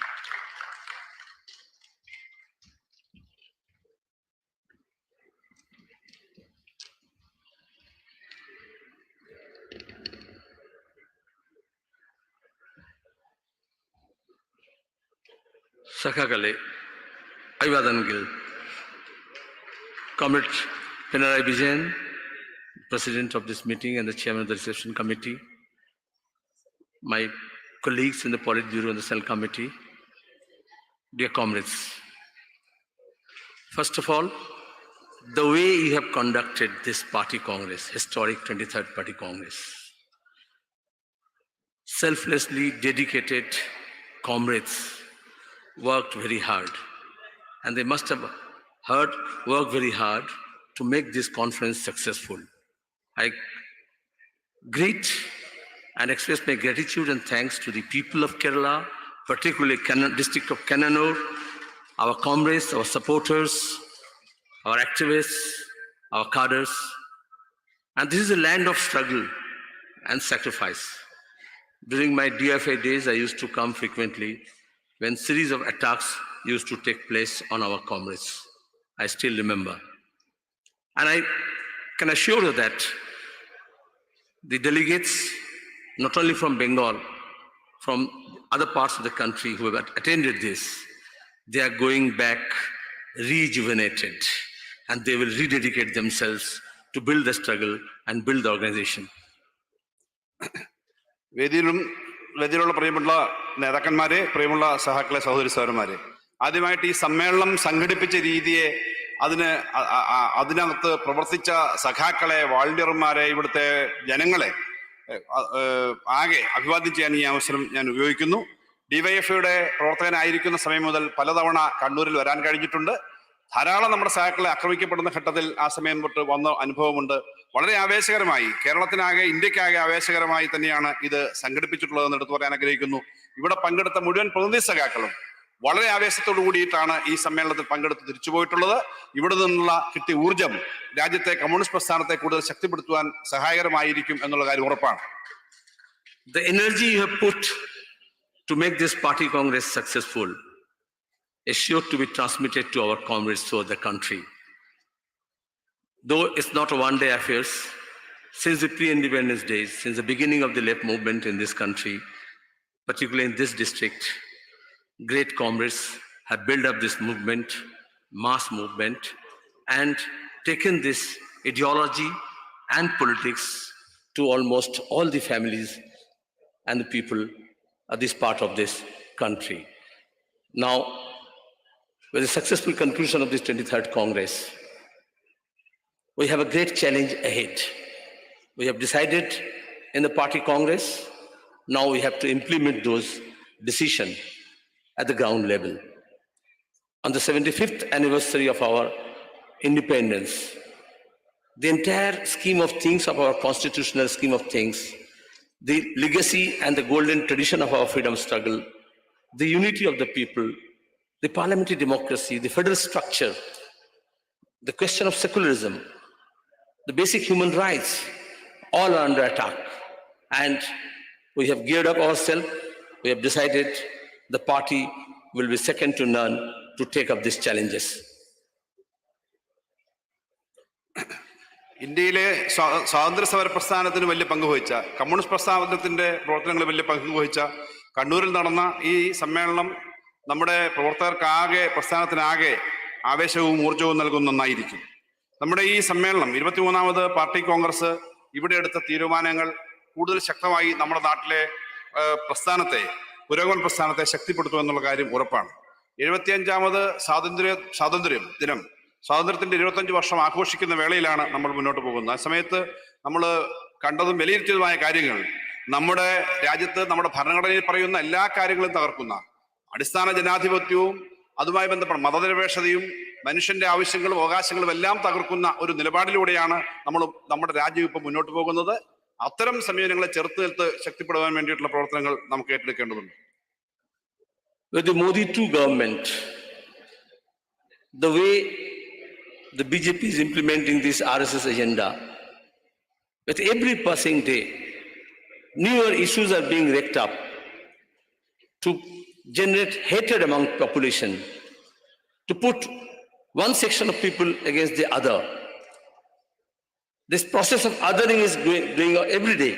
സഖാക്കളെ, അഭിവാദനങ്ങൾ. Comrade Pinarayi Vijayan, President of this meeting and the Chairman of the Reception Committee, my colleagues in the Politburo and the Cell Committee, dear comrades. First of all, the way you have conducted this party congress, historic 23rd Party Congress, selflessly dedicated comrades worked very hard, and they must have worked very hard to make this conference successful. I greet and express my gratitude and thanks to the people of Kerala, particularly district of Kannanur, our comrades, our supporters, our activists, our cadres. And this is a land of struggle and sacrifice. During my DFA days, I used to come frequently when series of attacks used to take place on our comrades. I still remember. And I can assure you that the delegates, not only from Bengal, from other parts of the country who have attended this, they are going back rejuvenated, and they will rededicate themselves to build the struggle and build the organization. വേദിയിലുള്ള പ്രിയമുള്ള നേതാക്കന്മാരെ, പ്രിയമുള്ള സഹാക്കളെ, സഹോദരി സഹോദരന്മാരെ, ആദ്യമായിട്ട് ഈ സമ്മേളനം സംഘടിപ്പിച്ച രീതിയെ, അതിനകത്ത് പ്രവർത്തിച്ച സഖാക്കളെ, വാളണ്ടിയർമാരെ, ഇവിടുത്തെ ജനങ്ങളെ ആകെ അഭിവാദ്യം ചെയ്യാൻ ഈ അവസരം ഞാൻ ഉപയോഗിക്കുന്നു. ഡിവൈഎഫ്ഐയുടെ പ്രവർത്തകനായിരിക്കുന്ന സമയം മുതൽ പലതവണ കണ്ണൂരിൽ വരാൻ കഴിഞ്ഞിട്ടുണ്ട്. ധാരാളം നമ്മുടെ സഹാക്കളെ ആക്രമിക്കപ്പെടുന്ന ഘട്ടത്തിൽ ആ സമയം തൊട്ട് വന്ന അനുഭവമുണ്ട്. വളരെ ആവേശകരമായി, കേരളത്തിനാകെ ഇന്ത്യക്കാകെ ആവേശകരമായി തന്നെയാണ് ഇത് സംഘടിപ്പിച്ചിട്ടുള്ളതെന്ന് എടുത്തു പറയാൻ ആഗ്രഹിക്കുന്നു. ഇവിടെ പങ്കെടുത്ത മുഴുവൻ പ്രതിനിധി സഖാക്കളും വളരെ ആവേശത്തോടു കൂടിയിട്ടാണ് ഈ സമ്മേളനത്തിൽ പങ്കെടുത്ത് തിരിച്ചുപോയിട്ടുള്ളത്. ഇവിടെ നിന്നുള്ള കിട്ടിയ ഊർജം രാജ്യത്തെ കമ്മ്യൂണിസ്റ്റ് പ്രസ്ഥാനത്തെ കൂടുതൽ ശക്തിപ്പെടുത്തുവാൻ സഹായകരമായിരിക്കും എന്നുള്ള കാര്യം ഉറപ്പാണ്. The energy you have put to make this party congress successful is sure to be transmitted to our comrades throughout the country. Though it's not a one-day affair, since the pre-independence days, since the beginning of the left movement in this country, particularly in this district, great comrades have built up this movement, mass movement, and taken this ideology and politics to almost all the families and the people of this part of this country. Now, with the successful conclusion of this 23rd Congress, we have a great challenge ahead. We have decided in the party Congress, now we have to implement those decisions at the ground level. On the 75th anniversary of our independence, the entire scheme of things, of our constitutional scheme of things, the legacy and the golden tradition of our freedom struggle, the unity of the people, the parliamentary democracy, the federal structure, the question of secularism, the basic human rights, all are under attack. And we have geared up ourselves. We have decided the party will be second to none to take up these challenges. ഇന്ത്യയിലെ സ്വാതന്ത്ര്യ സമര പ്രസ്ഥാനത്തിന് വലിയ പങ്കുവഹിച്ച, communist പ്രസ്ഥാനത്തിന്റെ പ്രവർത്തനങ്ങളിൽ വലിയ പങ്കുവഹിച്ച കണ്ണൂരിൽ നടന്ന ഈ സമ്മേളനം നമ്മുടെ പ്രവർത്തകർക്കാകെ, പ്രസ്ഥാനത്തിനാകെ ആവേശവും ഊർജവും നൽകുന്ന ഒന്നായിരിക്കും. നമ്മുടെ ഈ സമ്മേളനം 23ാമത് പാർട്ടി കോൺഗ്രസ് ഇവിടെ എടുത്ത തീരുമാനങ്ങൾ കൂടുതൽ ശക്തമായി നമ്മുടെ നാട്ടിലെ പ്രസ്ഥാനത്തെ, പുരോഗമന പ്രസ്ഥാനത്തെ ശക്തിപ്പെടുത്തുമെന്നുള്ള കാര്യം ഉറപ്പാണ്. 75ാമത് സ്വാതന്ത്ര്യത്തിന്റെ 25 വർഷം ആഘോഷിക്കുന്ന വേളയിലാണ് നമ്മൾ മുന്നോട്ട് പോകുന്നത്. ആ സമയത്ത് നമ്മൾ കണ്ടതും വിലയിരുത്തിയതുമായ കാര്യങ്ങൾ നമ്മുടെ രാജ്യത്ത്, നമ്മുടെ ഭരണഘടനയിൽ പറയുന്ന എല്ലാ കാര്യങ്ങളും തകർക്കുന്ന, അടിസ്ഥാന ജനാധിപത്യവും അതുമായി ബന്ധപ്പെട്ട മതനിരപേക്ഷതയും മനുഷ്യന്റെ ആവശ്യങ്ങളും അവകാശങ്ങളും എല്ലാം തകർക്കുന്ന ഒരു നിലപാടിലൂടെയാണ് നമ്മുടെ രാജ്യം ഇപ്പം മുന്നോട്ട് പോകുന്നത്. അത്തരം സമീപനങ്ങളെ ചെറുത്ത് നിർത്ത് ശക്തിപ്പെടുവാൻ വേണ്ടിയിട്ടുള്ള പ്രവർത്തനങ്ങൾ നമുക്ക് ഏറ്റെടുക്കേണ്ടതുണ്ട്. With the Modi II government, the way the BJP is implementing this RSS agenda, with every passing day, newer issues are being raked up to generate hatred among population, to put one section of people against the other. This process of othering is going on every day.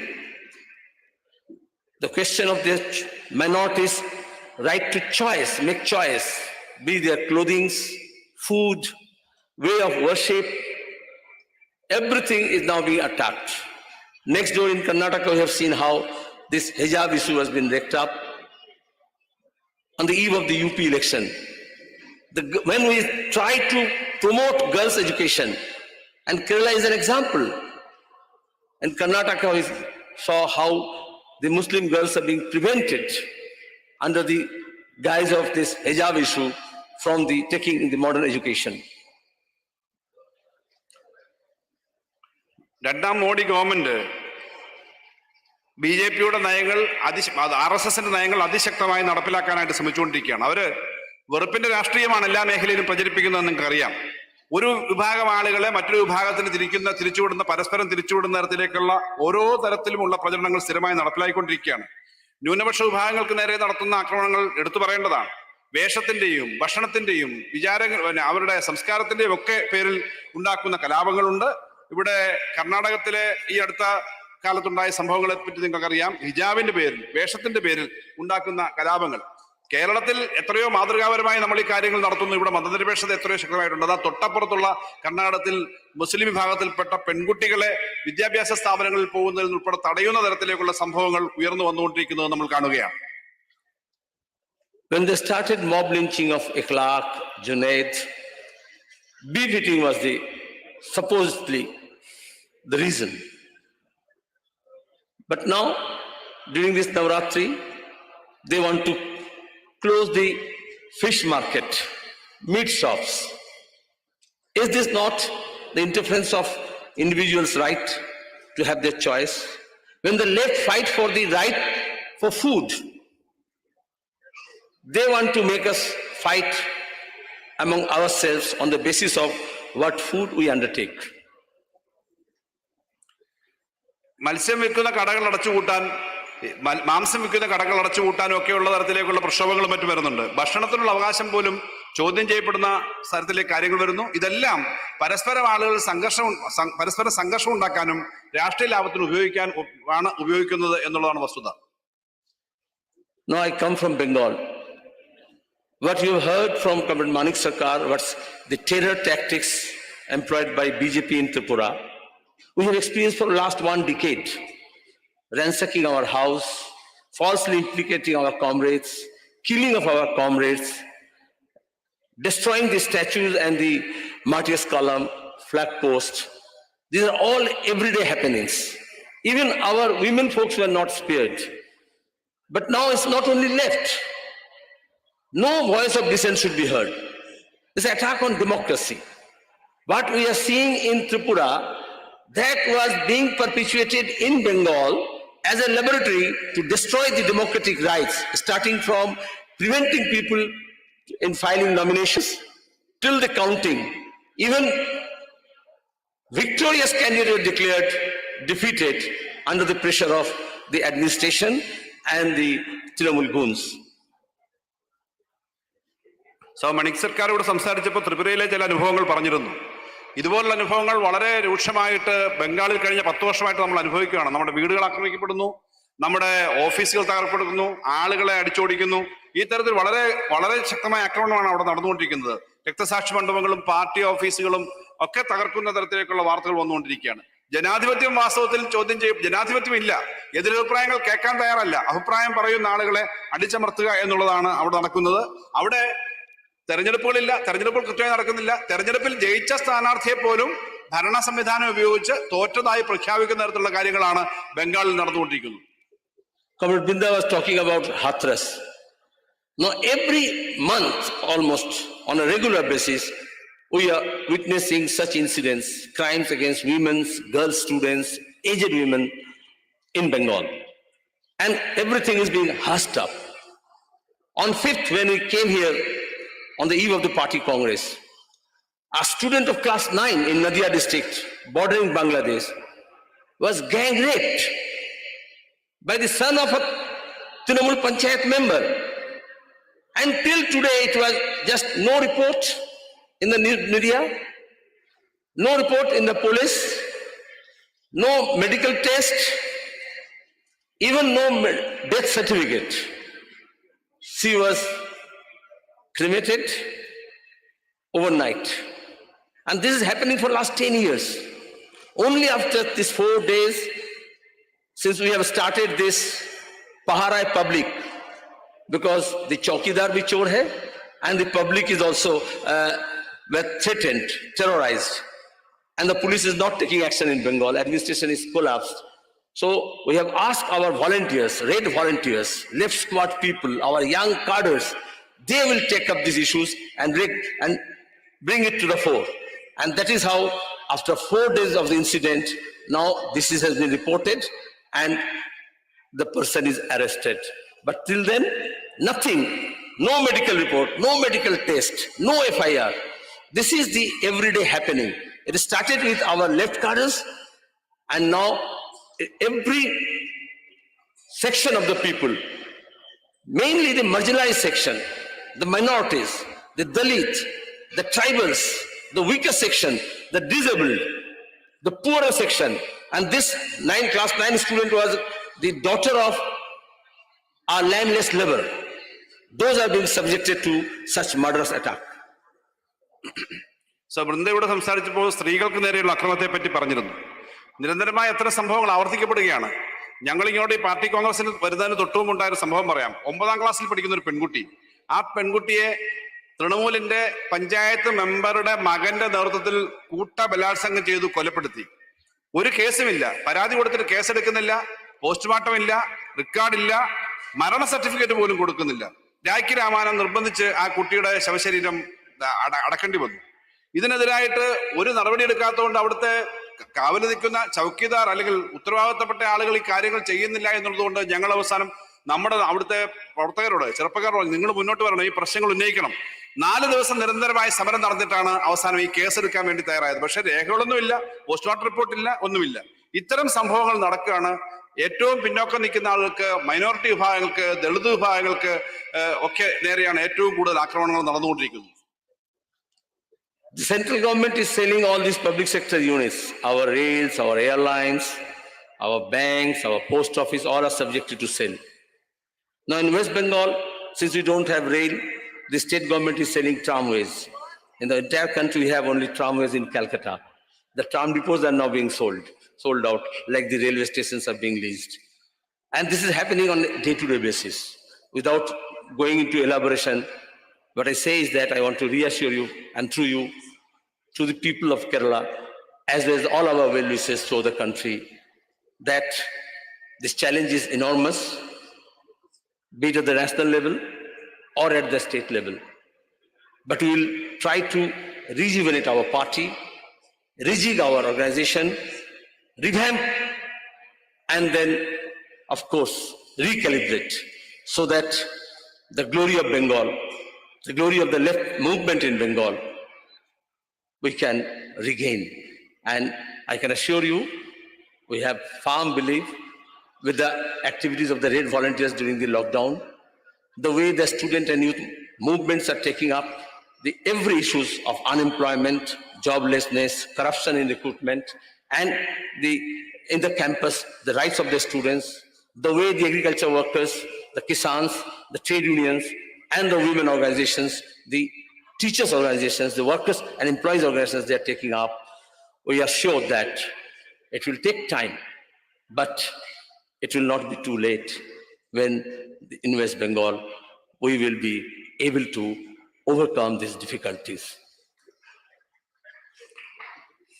The question of their minorities' right to choice, make choice, be their clothing, food, way of worship, everything is now being attacked. Next door in Karnataka, we have seen how this hijab issue has been raked up on the eve of the UP election. When we try to promote girls' education, and Kerala is an example. In Karnataka, we saw how the Muslim girls are being prevented under the guise of this hijab issue from taking the modern education. രണ്ടാം Modi government ബി.ജെ.പിയുടെ നയങ്ങൾ ആർ.എസ്.എസിന്റെ നയങ്ങൾ അതിശക്തമായി നടപ്പിലാക്കാനായിട്ട് ശ്രമിച്ചുകൊണ്ടിരിക്കുകയാണ്. അവര് വെറുപ്പിന്റെ രാഷ്ട്രീയമാണ് എല്ലാ മേഖലയിലും പ്രചരിപ്പിക്കുന്നതെന്ന് നിങ്ങൾക്കറിയാം. ഒരു വിഭാഗം ആളുകളെ മറ്റൊരു വിഭാഗത്തിന് തിരിച്ചുവിടുന്ന പരസ്പരം തിരിച്ചുവിടുന്ന തരത്തിലേക്കുള്ള ഓരോ തരത്തിലുമുള്ള പ്രചരണങ്ങൾ സ്ഥിരമായി നടപ്പിലായിക്കൊണ്ടിരിക്കുകയാണ്. ന്യൂനപക്ഷ വിഭാഗങ്ങൾക്ക് നേരെ നടത്തുന്ന ആക്രമണങ്ങൾ എടുത്തു പറയേണ്ടതാണ്. വേഷത്തിന്റെയും ഭക്ഷണത്തിന്റെയും അവരുടെ സംസ്കാരത്തിന്റെയും ഒക്കെ പേരിൽ ഉണ്ടാക്കുന്ന കലാപങ്ങളുണ്ട്. ഇവിടെ കർണാടകത്തിലെ ഈ അടുത്ത കാലത്തുണ്ടായ സംഭവങ്ങളെ പറ്റി നിങ്ങൾക്കറിയാം. ഹിജാബിന്റെ പേരിൽ, വേഷത്തിന്റെ പേരിൽ ഉണ്ടാക്കുന്ന കലാപങ്ങൾ. കേരളത്തിൽ എത്രയോ മാതൃകാപരമായി നമ്മൾ ഈ കാര്യങ്ങൾ നടത്തുന്നു. ഇവിടെ മതനിരപേക്ഷത എത്രയോ ശക്തമായിട്ടുണ്ട്. അതാ തൊട്ടപ്പുറത്തുള്ള കർണാടകത്തിൽ മുസ്ലിം വിഭാഗത്തിൽപ്പെട്ട പെൺകുട്ടികളെ വിദ്യാഭ്യാസ സ്ഥാപനങ്ങളിൽ പോകുന്നതിൽ ഉൾപ്പെടെ തടയുന്ന തരത്തിലേക്കുള്ള സംഭവങ്ങൾ ഉയർന്നു വന്നുകൊണ്ടിരിക്കുന്നത് നമ്മൾ കാണുകയാണ്. When they started mob lynching of Akhlaq, Junaid, beheading was supposedly the reason. But now, during this Navratri, they want to close the fish market, meat shops. Is this not the interference of individuals' right to have their choice? When the left fight for the right for food, they want to make us fight among ourselves on the basis of what food we undertake. മത്സ്യം വിൽക്കുന്ന കടകൾ അടച്ചുപൂട്ടാൻ, മാംസം വിൽക്കുന്ന കടകൾ അടച്ചുപൂട്ടാനും ഒക്കെയുള്ള തരത്തിലേക്കുള്ള പ്രക്ഷോഭങ്ങളും മറ്റും വരുന്നുണ്ട്. ഭക്ഷണത്തിനുള്ള അവകാശം പോലും ചോദ്യം ചെയ്യപ്പെടുന്ന തരത്തിലേക്ക് കാര്യങ്ങൾ വരുന്നു. ഇതെല്ലാം പരസ്പരം ആളുകൾ പരസ്പര സംഘർഷം ഉണ്ടാക്കാനും രാഷ്ട്രീയ ലാഭത്തിന് ഉപയോഗിക്കുന്നത് എന്നുള്ളതാണ് വസ്തുത. Now I come from Bengal. What you have heard from Comrade Manik Sarkar, what's the terror tactics employed by BJP in Tripura, we have experienced for the last 1 decade. Ransacking our house, falsely implicating our comrades, killing of our comrades, destroying the statues and the martyrs column, flag post. These are all everyday happenings. Even our women folks were not spared. But now it's not only left. No voice of dissent should be heard. This attack on democracy. What we are seeing in Tripura, that was being perpetuated in Bengal as a laboratory to destroy the democratic rights, starting from preventing people in filing nominations till the counting. Even victorious candidates were declared defeated under the pressure of the administration and the Trinamool goons. Manik സർക്കാരോട് സംസാരിച്ചപ്പോൾ ത്രിപുരയിലെ ചില അനുഭവങ്ങൾ പറഞ്ഞിരുന്നു. ഇതുപോലുള്ള അനുഭവങ്ങൾ വളരെ രൂക്ഷമായിട്ട് ബംഗാളിൽ കഴിഞ്ഞ 10 വർഷമായിട്ട് നമ്മൾ അനുഭവിക്കുകയാണ്. നമ്മുടെ വീടുകൾ ആക്രമിക്കപ്പെടുന്നു, നമ്മുടെ ഓഫീസുകൾ തകർക്കപ്പെടുന്നു, ആളുകളെ അടിച്ചോടിക്കുന്നു. ഈ തരത്തിൽ വളരെ വളരെ ശക്തമായ ആക്രമണമാണ് അവിടെ നടന്നുകൊണ്ടിരിക്കുന്നത്. രക്തസാക്ഷി മണ്ഡപങ്ങളും പാർട്ടി ഓഫീസുകളും ഒക്കെ തകർക്കുന്ന തരത്തിലേക്കുള്ള വാർത്തകൾ വന്നുകൊണ്ടിരിക്കുകയാണ്. ജനാധിപത്യം വാസ്തവത്തിൽ ചോദ്യം ചെയ്യും. ജനാധിപത്യം ഇല്ല. എതിരഭിപ്രായങ്ങൾ കേൾക്കാൻ തയ്യാറല്ല. അഭിപ്രായം പറയുന്ന ആളുകളെ അടിച്ചമർത്തുക എന്നുള്ളതാണ് അവിടെ നടക്കുന്നത്. അവിടെ തെരഞ്ഞെടുപ്പുകളില്ല, തെരഞ്ഞെടുപ്പുകൾ കൃത്യമായി നടക്കുന്നില്ല. തെരഞ്ഞെടുപ്പിൽ ജയിച്ച സ്ഥാനാർത്ഥിയെ പോലും ഭരണ സംവിധാനം ഉപയോഗിച്ച് തോറ്റതായി പ്രഖ്യാപിക്കുന്ന തരത്തിലുള്ള കാര്യങ്ങളാണ് ബംഗാളിൽ നടന്നുകൊണ്ടിരിക്കുന്നത്. Comrade Binda was talking about Hathras. Now every month, almost on a regular basis, we are witnessing such incidents, crimes against women, girl students, aged women in Bengal. And everything is being hushed up. On 5th, when we came here on the eve of the party congress, a student of class 9 in Nadia district, bordering Bangladesh, was gang raped by the son of a Trinamool Panchayat member. And till today it was just no report in the media, no report in the police, no medical test, even no death certificate. She was cremated overnight. And this is happening for last 10 years. Only after these 4 days, since we have started this Pahara public, because the Chowkidar bhi chor hai, and the public is also threatened, terrorized. And the police is not taking action in Bengal. Administration is collapsed. So we have asked our volunteers, red volunteers, left squad people, our young cadres, they will take up these issues and bring it to the fore. And that is how, after 4 days of the incident, now this has been reported and the person is arrested. But till then, nothing, no medical report, no medical test, no FIR. This is the everyday happening. It started with our left cadres, and now every section of the people, mainly the marginalized section, the minorities, the Dalit, the tribals, the weaker section, the disabled, the poorer section, and this class 9 student was the daughter of our landless labor. Those are being subjected to such murderous attack. So വൃന്ദയോട് സംസാരിച്ചപ്പോൾ സ്ത്രീകൾക്ക് നേരെയുള്ള അക്രമത്തെ പറ്റി പറഞ്ഞിരുന്നു. നിരന്തരമായ എത്ര സംഭവങ്ങൾ ആവർത്തിക്കപ്പെടുകയാണ്. ഞങ്ങൾ ഇങ്ങോട്ട് ഈ പാർട്ടി കോൺഗ്രസിന് വരുന്നതിന് തൊട്ടും ഉണ്ടായ ഒരു സംഭവം പറയാം. 9ാം ക്ലാസ്സിൽ പഠിക്കുന്ന ഒരു പെൺകുട്ടി, ആ പെൺകുട്ടിയെ തൃണമൂലിന്റെ പഞ്ചായത്ത് മെമ്പറുടെ മകന്റെ നേതൃത്വത്തിൽ ബലാത്സംഗം ചെയ്തു കൊലപ്പെടുത്തി. ഒരു കേസുമില്ല, പരാതി കൊടുത്തിട്ട് കേസെടുക്കുന്നില്ല, പോസ്റ്റ്മോർട്ടം ഇല്ല, റെക്കോർഡില്ല, മരണ സർട്ടിഫിക്കറ്റ് പോലും കൊടുക്കുന്നില്ല. രാഖി രാമാനം നിർബന്ധിച്ച് ആ കുട്ടിയുടെ ശവശരീരം അടക്കേണ്ടി വന്നു. ഇതിനെതിരായിട്ട് ഒരു നടപടി എടുക്കാത്തതുകൊണ്ട് അവിടുത്തെ കാവല് നിൽക്കുന്ന ചൗക്കിദാർ അല്ലെങ്കിൽ ഉത്തരവാദിത്തപ്പെട്ട ആളുകൾ ഈ കാര്യങ്ങൾ ചെയ്യുന്നില്ല എന്നുള്ളതുകൊണ്ട് ഞങ്ങൾ അവസാനം അവിടുത്തെ പ്രവർത്തകരോട്, ചെറുപ്പക്കാരോട്, നിങ്ങൾ മുന്നോട്ട് വരണം, ഈ പ്രശ്നങ്ങൾ ഉന്നയിക്കണം. 4 ദിവസം നിരന്തരമായ സമരം നടന്നിട്ടാണ് അവസാനം ഈ കേസെടുക്കാൻ വേണ്ടി തയ്യാറായത്. പക്ഷെ രേഖകളൊന്നുമില്ല, പോസ്റ്റ്മോർട്ടം റിപ്പോർട്ടില്ല, ഒന്നുമില്ല. ഇത്തരം സംഭവങ്ങൾ നടക്കുകയാണ്. ഏറ്റവും പിന്നോക്കം നിൽക്കുന്ന ആളുകൾക്ക്, മൈനോറിറ്റി വിഭാഗങ്ങൾക്ക്, ദളിത് വിഭാഗങ്ങൾക്ക് ഒക്കെ നേരെയാണ് ഏറ്റവും കൂടുതൽ ആക്രമണങ്ങൾ നടന്നുകൊണ്ടിരിക്കുന്നത്. The central government is selling all these public sector units. Our rails, our airlines, our banks, our post office, all are subjected to sale. Now in West Bengal, since we don't have rail, the state government is selling tramways. In the entire country, we have only tramways in Calcutta. The tram depots are now being sold out, like the railway stations are being leased. And this is happening on a day-to-day basis. Without going into elaboration, what I say is that I want to reassure you, and through you, to the people of Kerala, as well as all our well-wishers throughout the country, that this challenge is enormous, be it at the national level or at the state level. But we will try to rejuvenate our party, rejig our organization, revamp, and then, of course, recalibrate, so that the glory of Bengal, the glory of the left movement in Bengal, we can regain. And I can assure you, we have firm belief with the activities of the Red Volunteers during the lockdown, the way the student and youth movements are taking up the every issues of unemployment, joblessness, corruption in recruitment, and in the campus, the rights of the students, the way the agriculture workers, the Kisans, the trade unions, and the women organizations, the teachers organizations, the workers and employees organizations, they are taking up. We are sure that it will take time, but it will not be too late when in West Bengal we will be able to overcome these difficulties.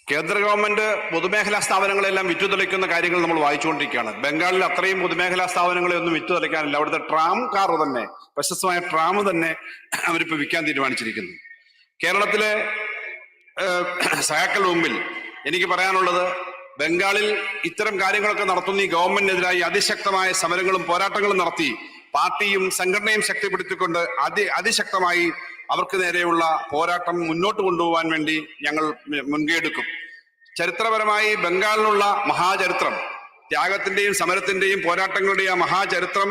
കേന്ദ്ര government പൊതുമേഖലാ സ്ഥാപനങ്ങളെല്ലാം വിറ്റുതെളിക്കുന്ന കാര്യങ്ങൾ നമ്മൾ വായിച്ചുകൊണ്ടിരിക്കുകയാണ്. ബംഗാളിൽ അത്രയും പൊതുമേഖലാ സ്ഥാപനങ്ങളെ ഒന്നും വിറ്റുതെളിക്കാനില്ല. അവിടുത്തെ ട്രാം കാർ തന്നെ, പ്രശസ്തമായ ട്രാം തന്നെ അവരിപ്പോൾ വിൽക്കാൻ തീരുമാനിച്ചിരിക്കുന്നു. കേരളത്തിലെ സഹാക്കളുടെ മുമ്പിൽ എനിക്ക് പറയാനുള്ളത്, ബംഗാളിൽ ഇത്തരം കാര്യങ്ങളൊക്കെ നടത്തുന്ന ഈ ഗവൺമെന്റിനെതിരായി അതിശക്തമായ സമരങ്ങളും പോരാട്ടങ്ങളും നടത്തി പാർട്ടിയും സംഘടനയും ശക്തിപ്പെടുത്തിക്കൊണ്ട് അതിശക്തമായി അവർക്ക് നേരെയുള്ള പോരാട്ടം മുന്നോട്ട് കൊണ്ടുപോകാൻ വേണ്ടി ഞങ്ങൾ മുൻകൈ എടുക്കും. ചരിത്രപരമായി ബംഗാളിലുള്ള മഹാചരിത്രം ത്യാഗത്തിന്റെയും സമരത്തിന്റെയും പോരാട്ടങ്ങളുടെയും ആ മഹാചരിത്രം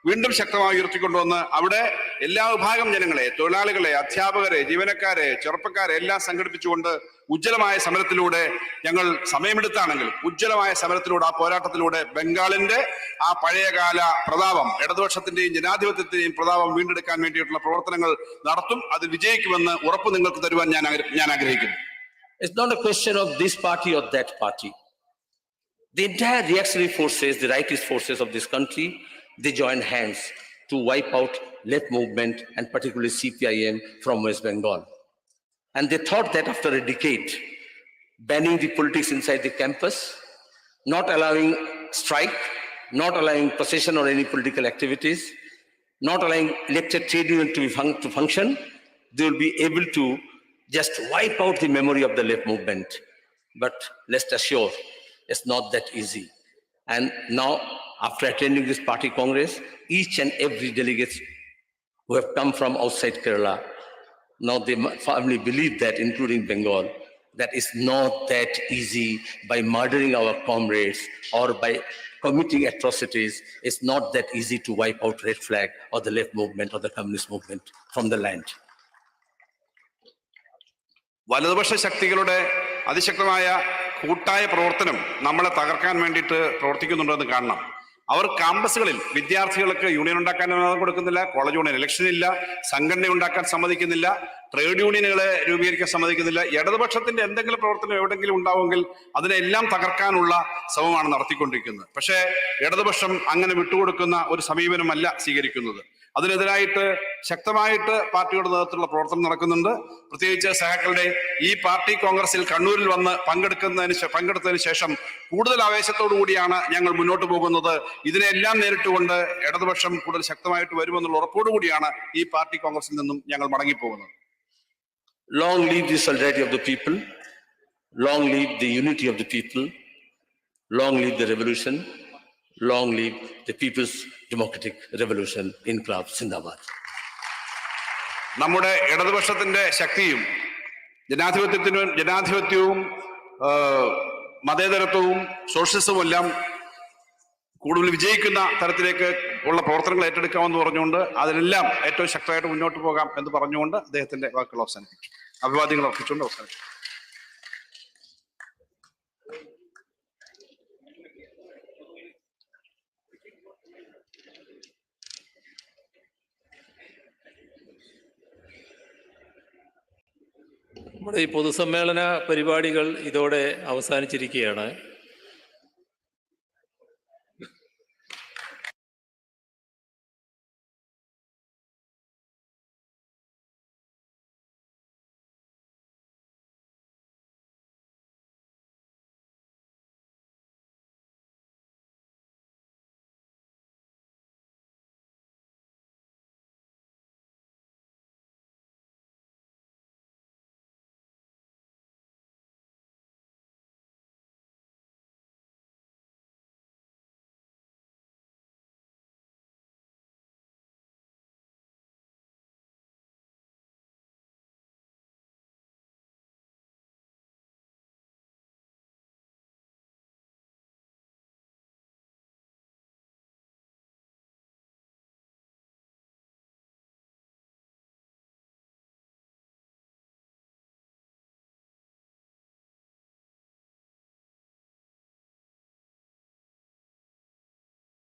വീണ്ടും ശക്തമായി ഉയർത്തിക്കൊണ്ടുവന്ന് അവിടെ എല്ലാ വിഭാഗം ജനങ്ങളെ, തൊഴിലാളികളെ, അധ്യാപകരെ, ജീവനക്കാരെ, ചെറുപ്പക്കാരെ എല്ലാം സംഘടിപ്പിച്ചുകൊണ്ട് ഉജ്ജ്വലമായ സമരത്തിലൂടെ ഞങ്ങൾ സമയമെടുത്താണെങ്കിലും ഉജ്ജ്വലമായ സമരത്തിലൂടെ, ആ പോരാട്ടത്തിലൂടെ ബംഗാളിന്റെ ആ പഴയകാല പ്രതാപം, ഇടതുപക്ഷത്തിന്റെയും ജനാധിപത്യത്തിന്റെയും പ്രതാപം വീണ്ടെടുക്കാൻ വേണ്ടിയിട്ടുള്ള പ്രവർത്തനങ്ങൾ നടത്തും. അത് വിജയിക്കുമെന്ന് ഉറപ്പ് നിങ്ങൾക്ക് തരുവാൻ ഞാൻ ആഗ്രഹിക്കുന്നു. It's not a question of this party or that party. The entire reactionary forces, the rightist forces of this country, they joined hands to wipe out left movement and particularly CPIM from West Bengal. And they thought that after a decade, banning the politics inside the campus, not allowing strike, not allowing procession or any political activities, not allowing elected trade union to function, they will be able to just wipe out the memory of the left movement. But let's assure, it's not that easy. And now, after attending this party congress, each and every delegate who have come from outside Kerala, now they firmly believe that, including Bengal, that it's not that easy by murdering our comrades or by committing atrocities. It's not that easy to wipe out Red Flag or the left movement or the communist movement from the land. വലതുപക്ഷ ശക്തികളുടെ അതിശക്തമായ കൂട്ടായ പ്രവർത്തനം നമ്മളെ തകർക്കാൻ വേണ്ടിയിട്ട് പ്രവർത്തിക്കുന്നുണ്ടെന്ന് കാണണം. അവർ ക്യാമ്പസുകളിൽ വിദ്യാർത്ഥികൾക്ക് യൂണിയൻ ഉണ്ടാക്കാൻ അനുവാദം കൊടുക്കുന്നില്ല, കോളേജ് യൂണിയൻ ഇലക്ഷൻ ഇല്ല, സംഘടന ഉണ്ടാക്കാൻ സമ്മതിക്കുന്നില്ല, ട്രേഡ് യൂണിയനുകളെ രൂപീകരിക്കാൻ സമ്മതിക്കുന്നില്ല. ഇടതുപക്ഷത്തിന്റെ എന്തെങ്കിലും പ്രവർത്തനം എവിടെയെങ്കിലും ഉണ്ടാവുമെങ്കിൽ അതിനെല്ലാം തകർക്കാനുള്ള ശ്രമമാണ് നടത്തിക്കൊണ്ടിരിക്കുന്നത്. പക്ഷേ ഇടതുപക്ഷം അങ്ങനെ വിട്ടുകൊടുക്കുന്ന ഒരു സമീപനമല്ല സ്വീകരിക്കുന്നത്. അതിനെതിരായിട്ട് ശക്തമായിട്ട് പാർട്ടിയുടെ നേതൃത്വത്തിലുള്ള പ്രവർത്തനം നടക്കുന്നുണ്ട്. പ്രത്യേകിച്ച് സഹാക്കളുടെ ഈ പാർട്ടി കോൺഗ്രസിൽ കണ്ണൂരിൽ വന്ന് പങ്കെടുത്തതിന് ശേഷം കൂടുതൽ ആവേശത്തോടു കൂടിയാണ് ഞങ്ങൾ മുന്നോട്ട് പോകുന്നത്. ഇതിനെല്ലാം നേരിട്ടുകൊണ്ട് ഇടതുപക്ഷം കൂടുതൽ ശക്തമായിട്ട് വരുമെന്നുള്ള ഉറപ്പോടുകൂടിയാണ് ഈ പാർട്ടി കോൺഗ്രസിൽ നിന്നും ഞങ്ങൾ മടങ്ങിപ്പോകുന്നത്. Long live the solidarity of the people, long live the unity of the people, long live the revolution, long live the People's Democratic Revolution, Inqilab Zindabad. നമ്മുടെ ഇടതുപക്ഷത്തിന്റെ ശക്തിയും ജനാധിപത്യവും മതേതരത്വവും സോഷ്യലിസവും എല്ലാം കൂടുതൽ വിജയിക്കുന്ന തരത്തിലേക്ക് ഉള്ള പ്രവർത്തനങ്ങൾ ഏറ്റെടുക്കാമെന്ന് പറഞ്ഞുകൊണ്ട് അതിനെല്ലാം ഏറ്റവും ശക്തമായിട്ട് മുന്നോട്ട് പോകാം എന്ന് പറഞ്ഞുകൊണ്ട് അദ്ദേഹത്തിന്റെ വാക്കുകൾ അവസാനിപ്പിച്ചു. അഭിവാദ്യങ്ങൾ അർപ്പിച്ചുകൊണ്ട് അവസാനിപ്പിച്ചു. നമ്മുടെ ഈ പൊതുസമ്മേളന പരിപാടികൾ ഇതോടെ അവസാനിച്ചിരിക്കുകയാണ്.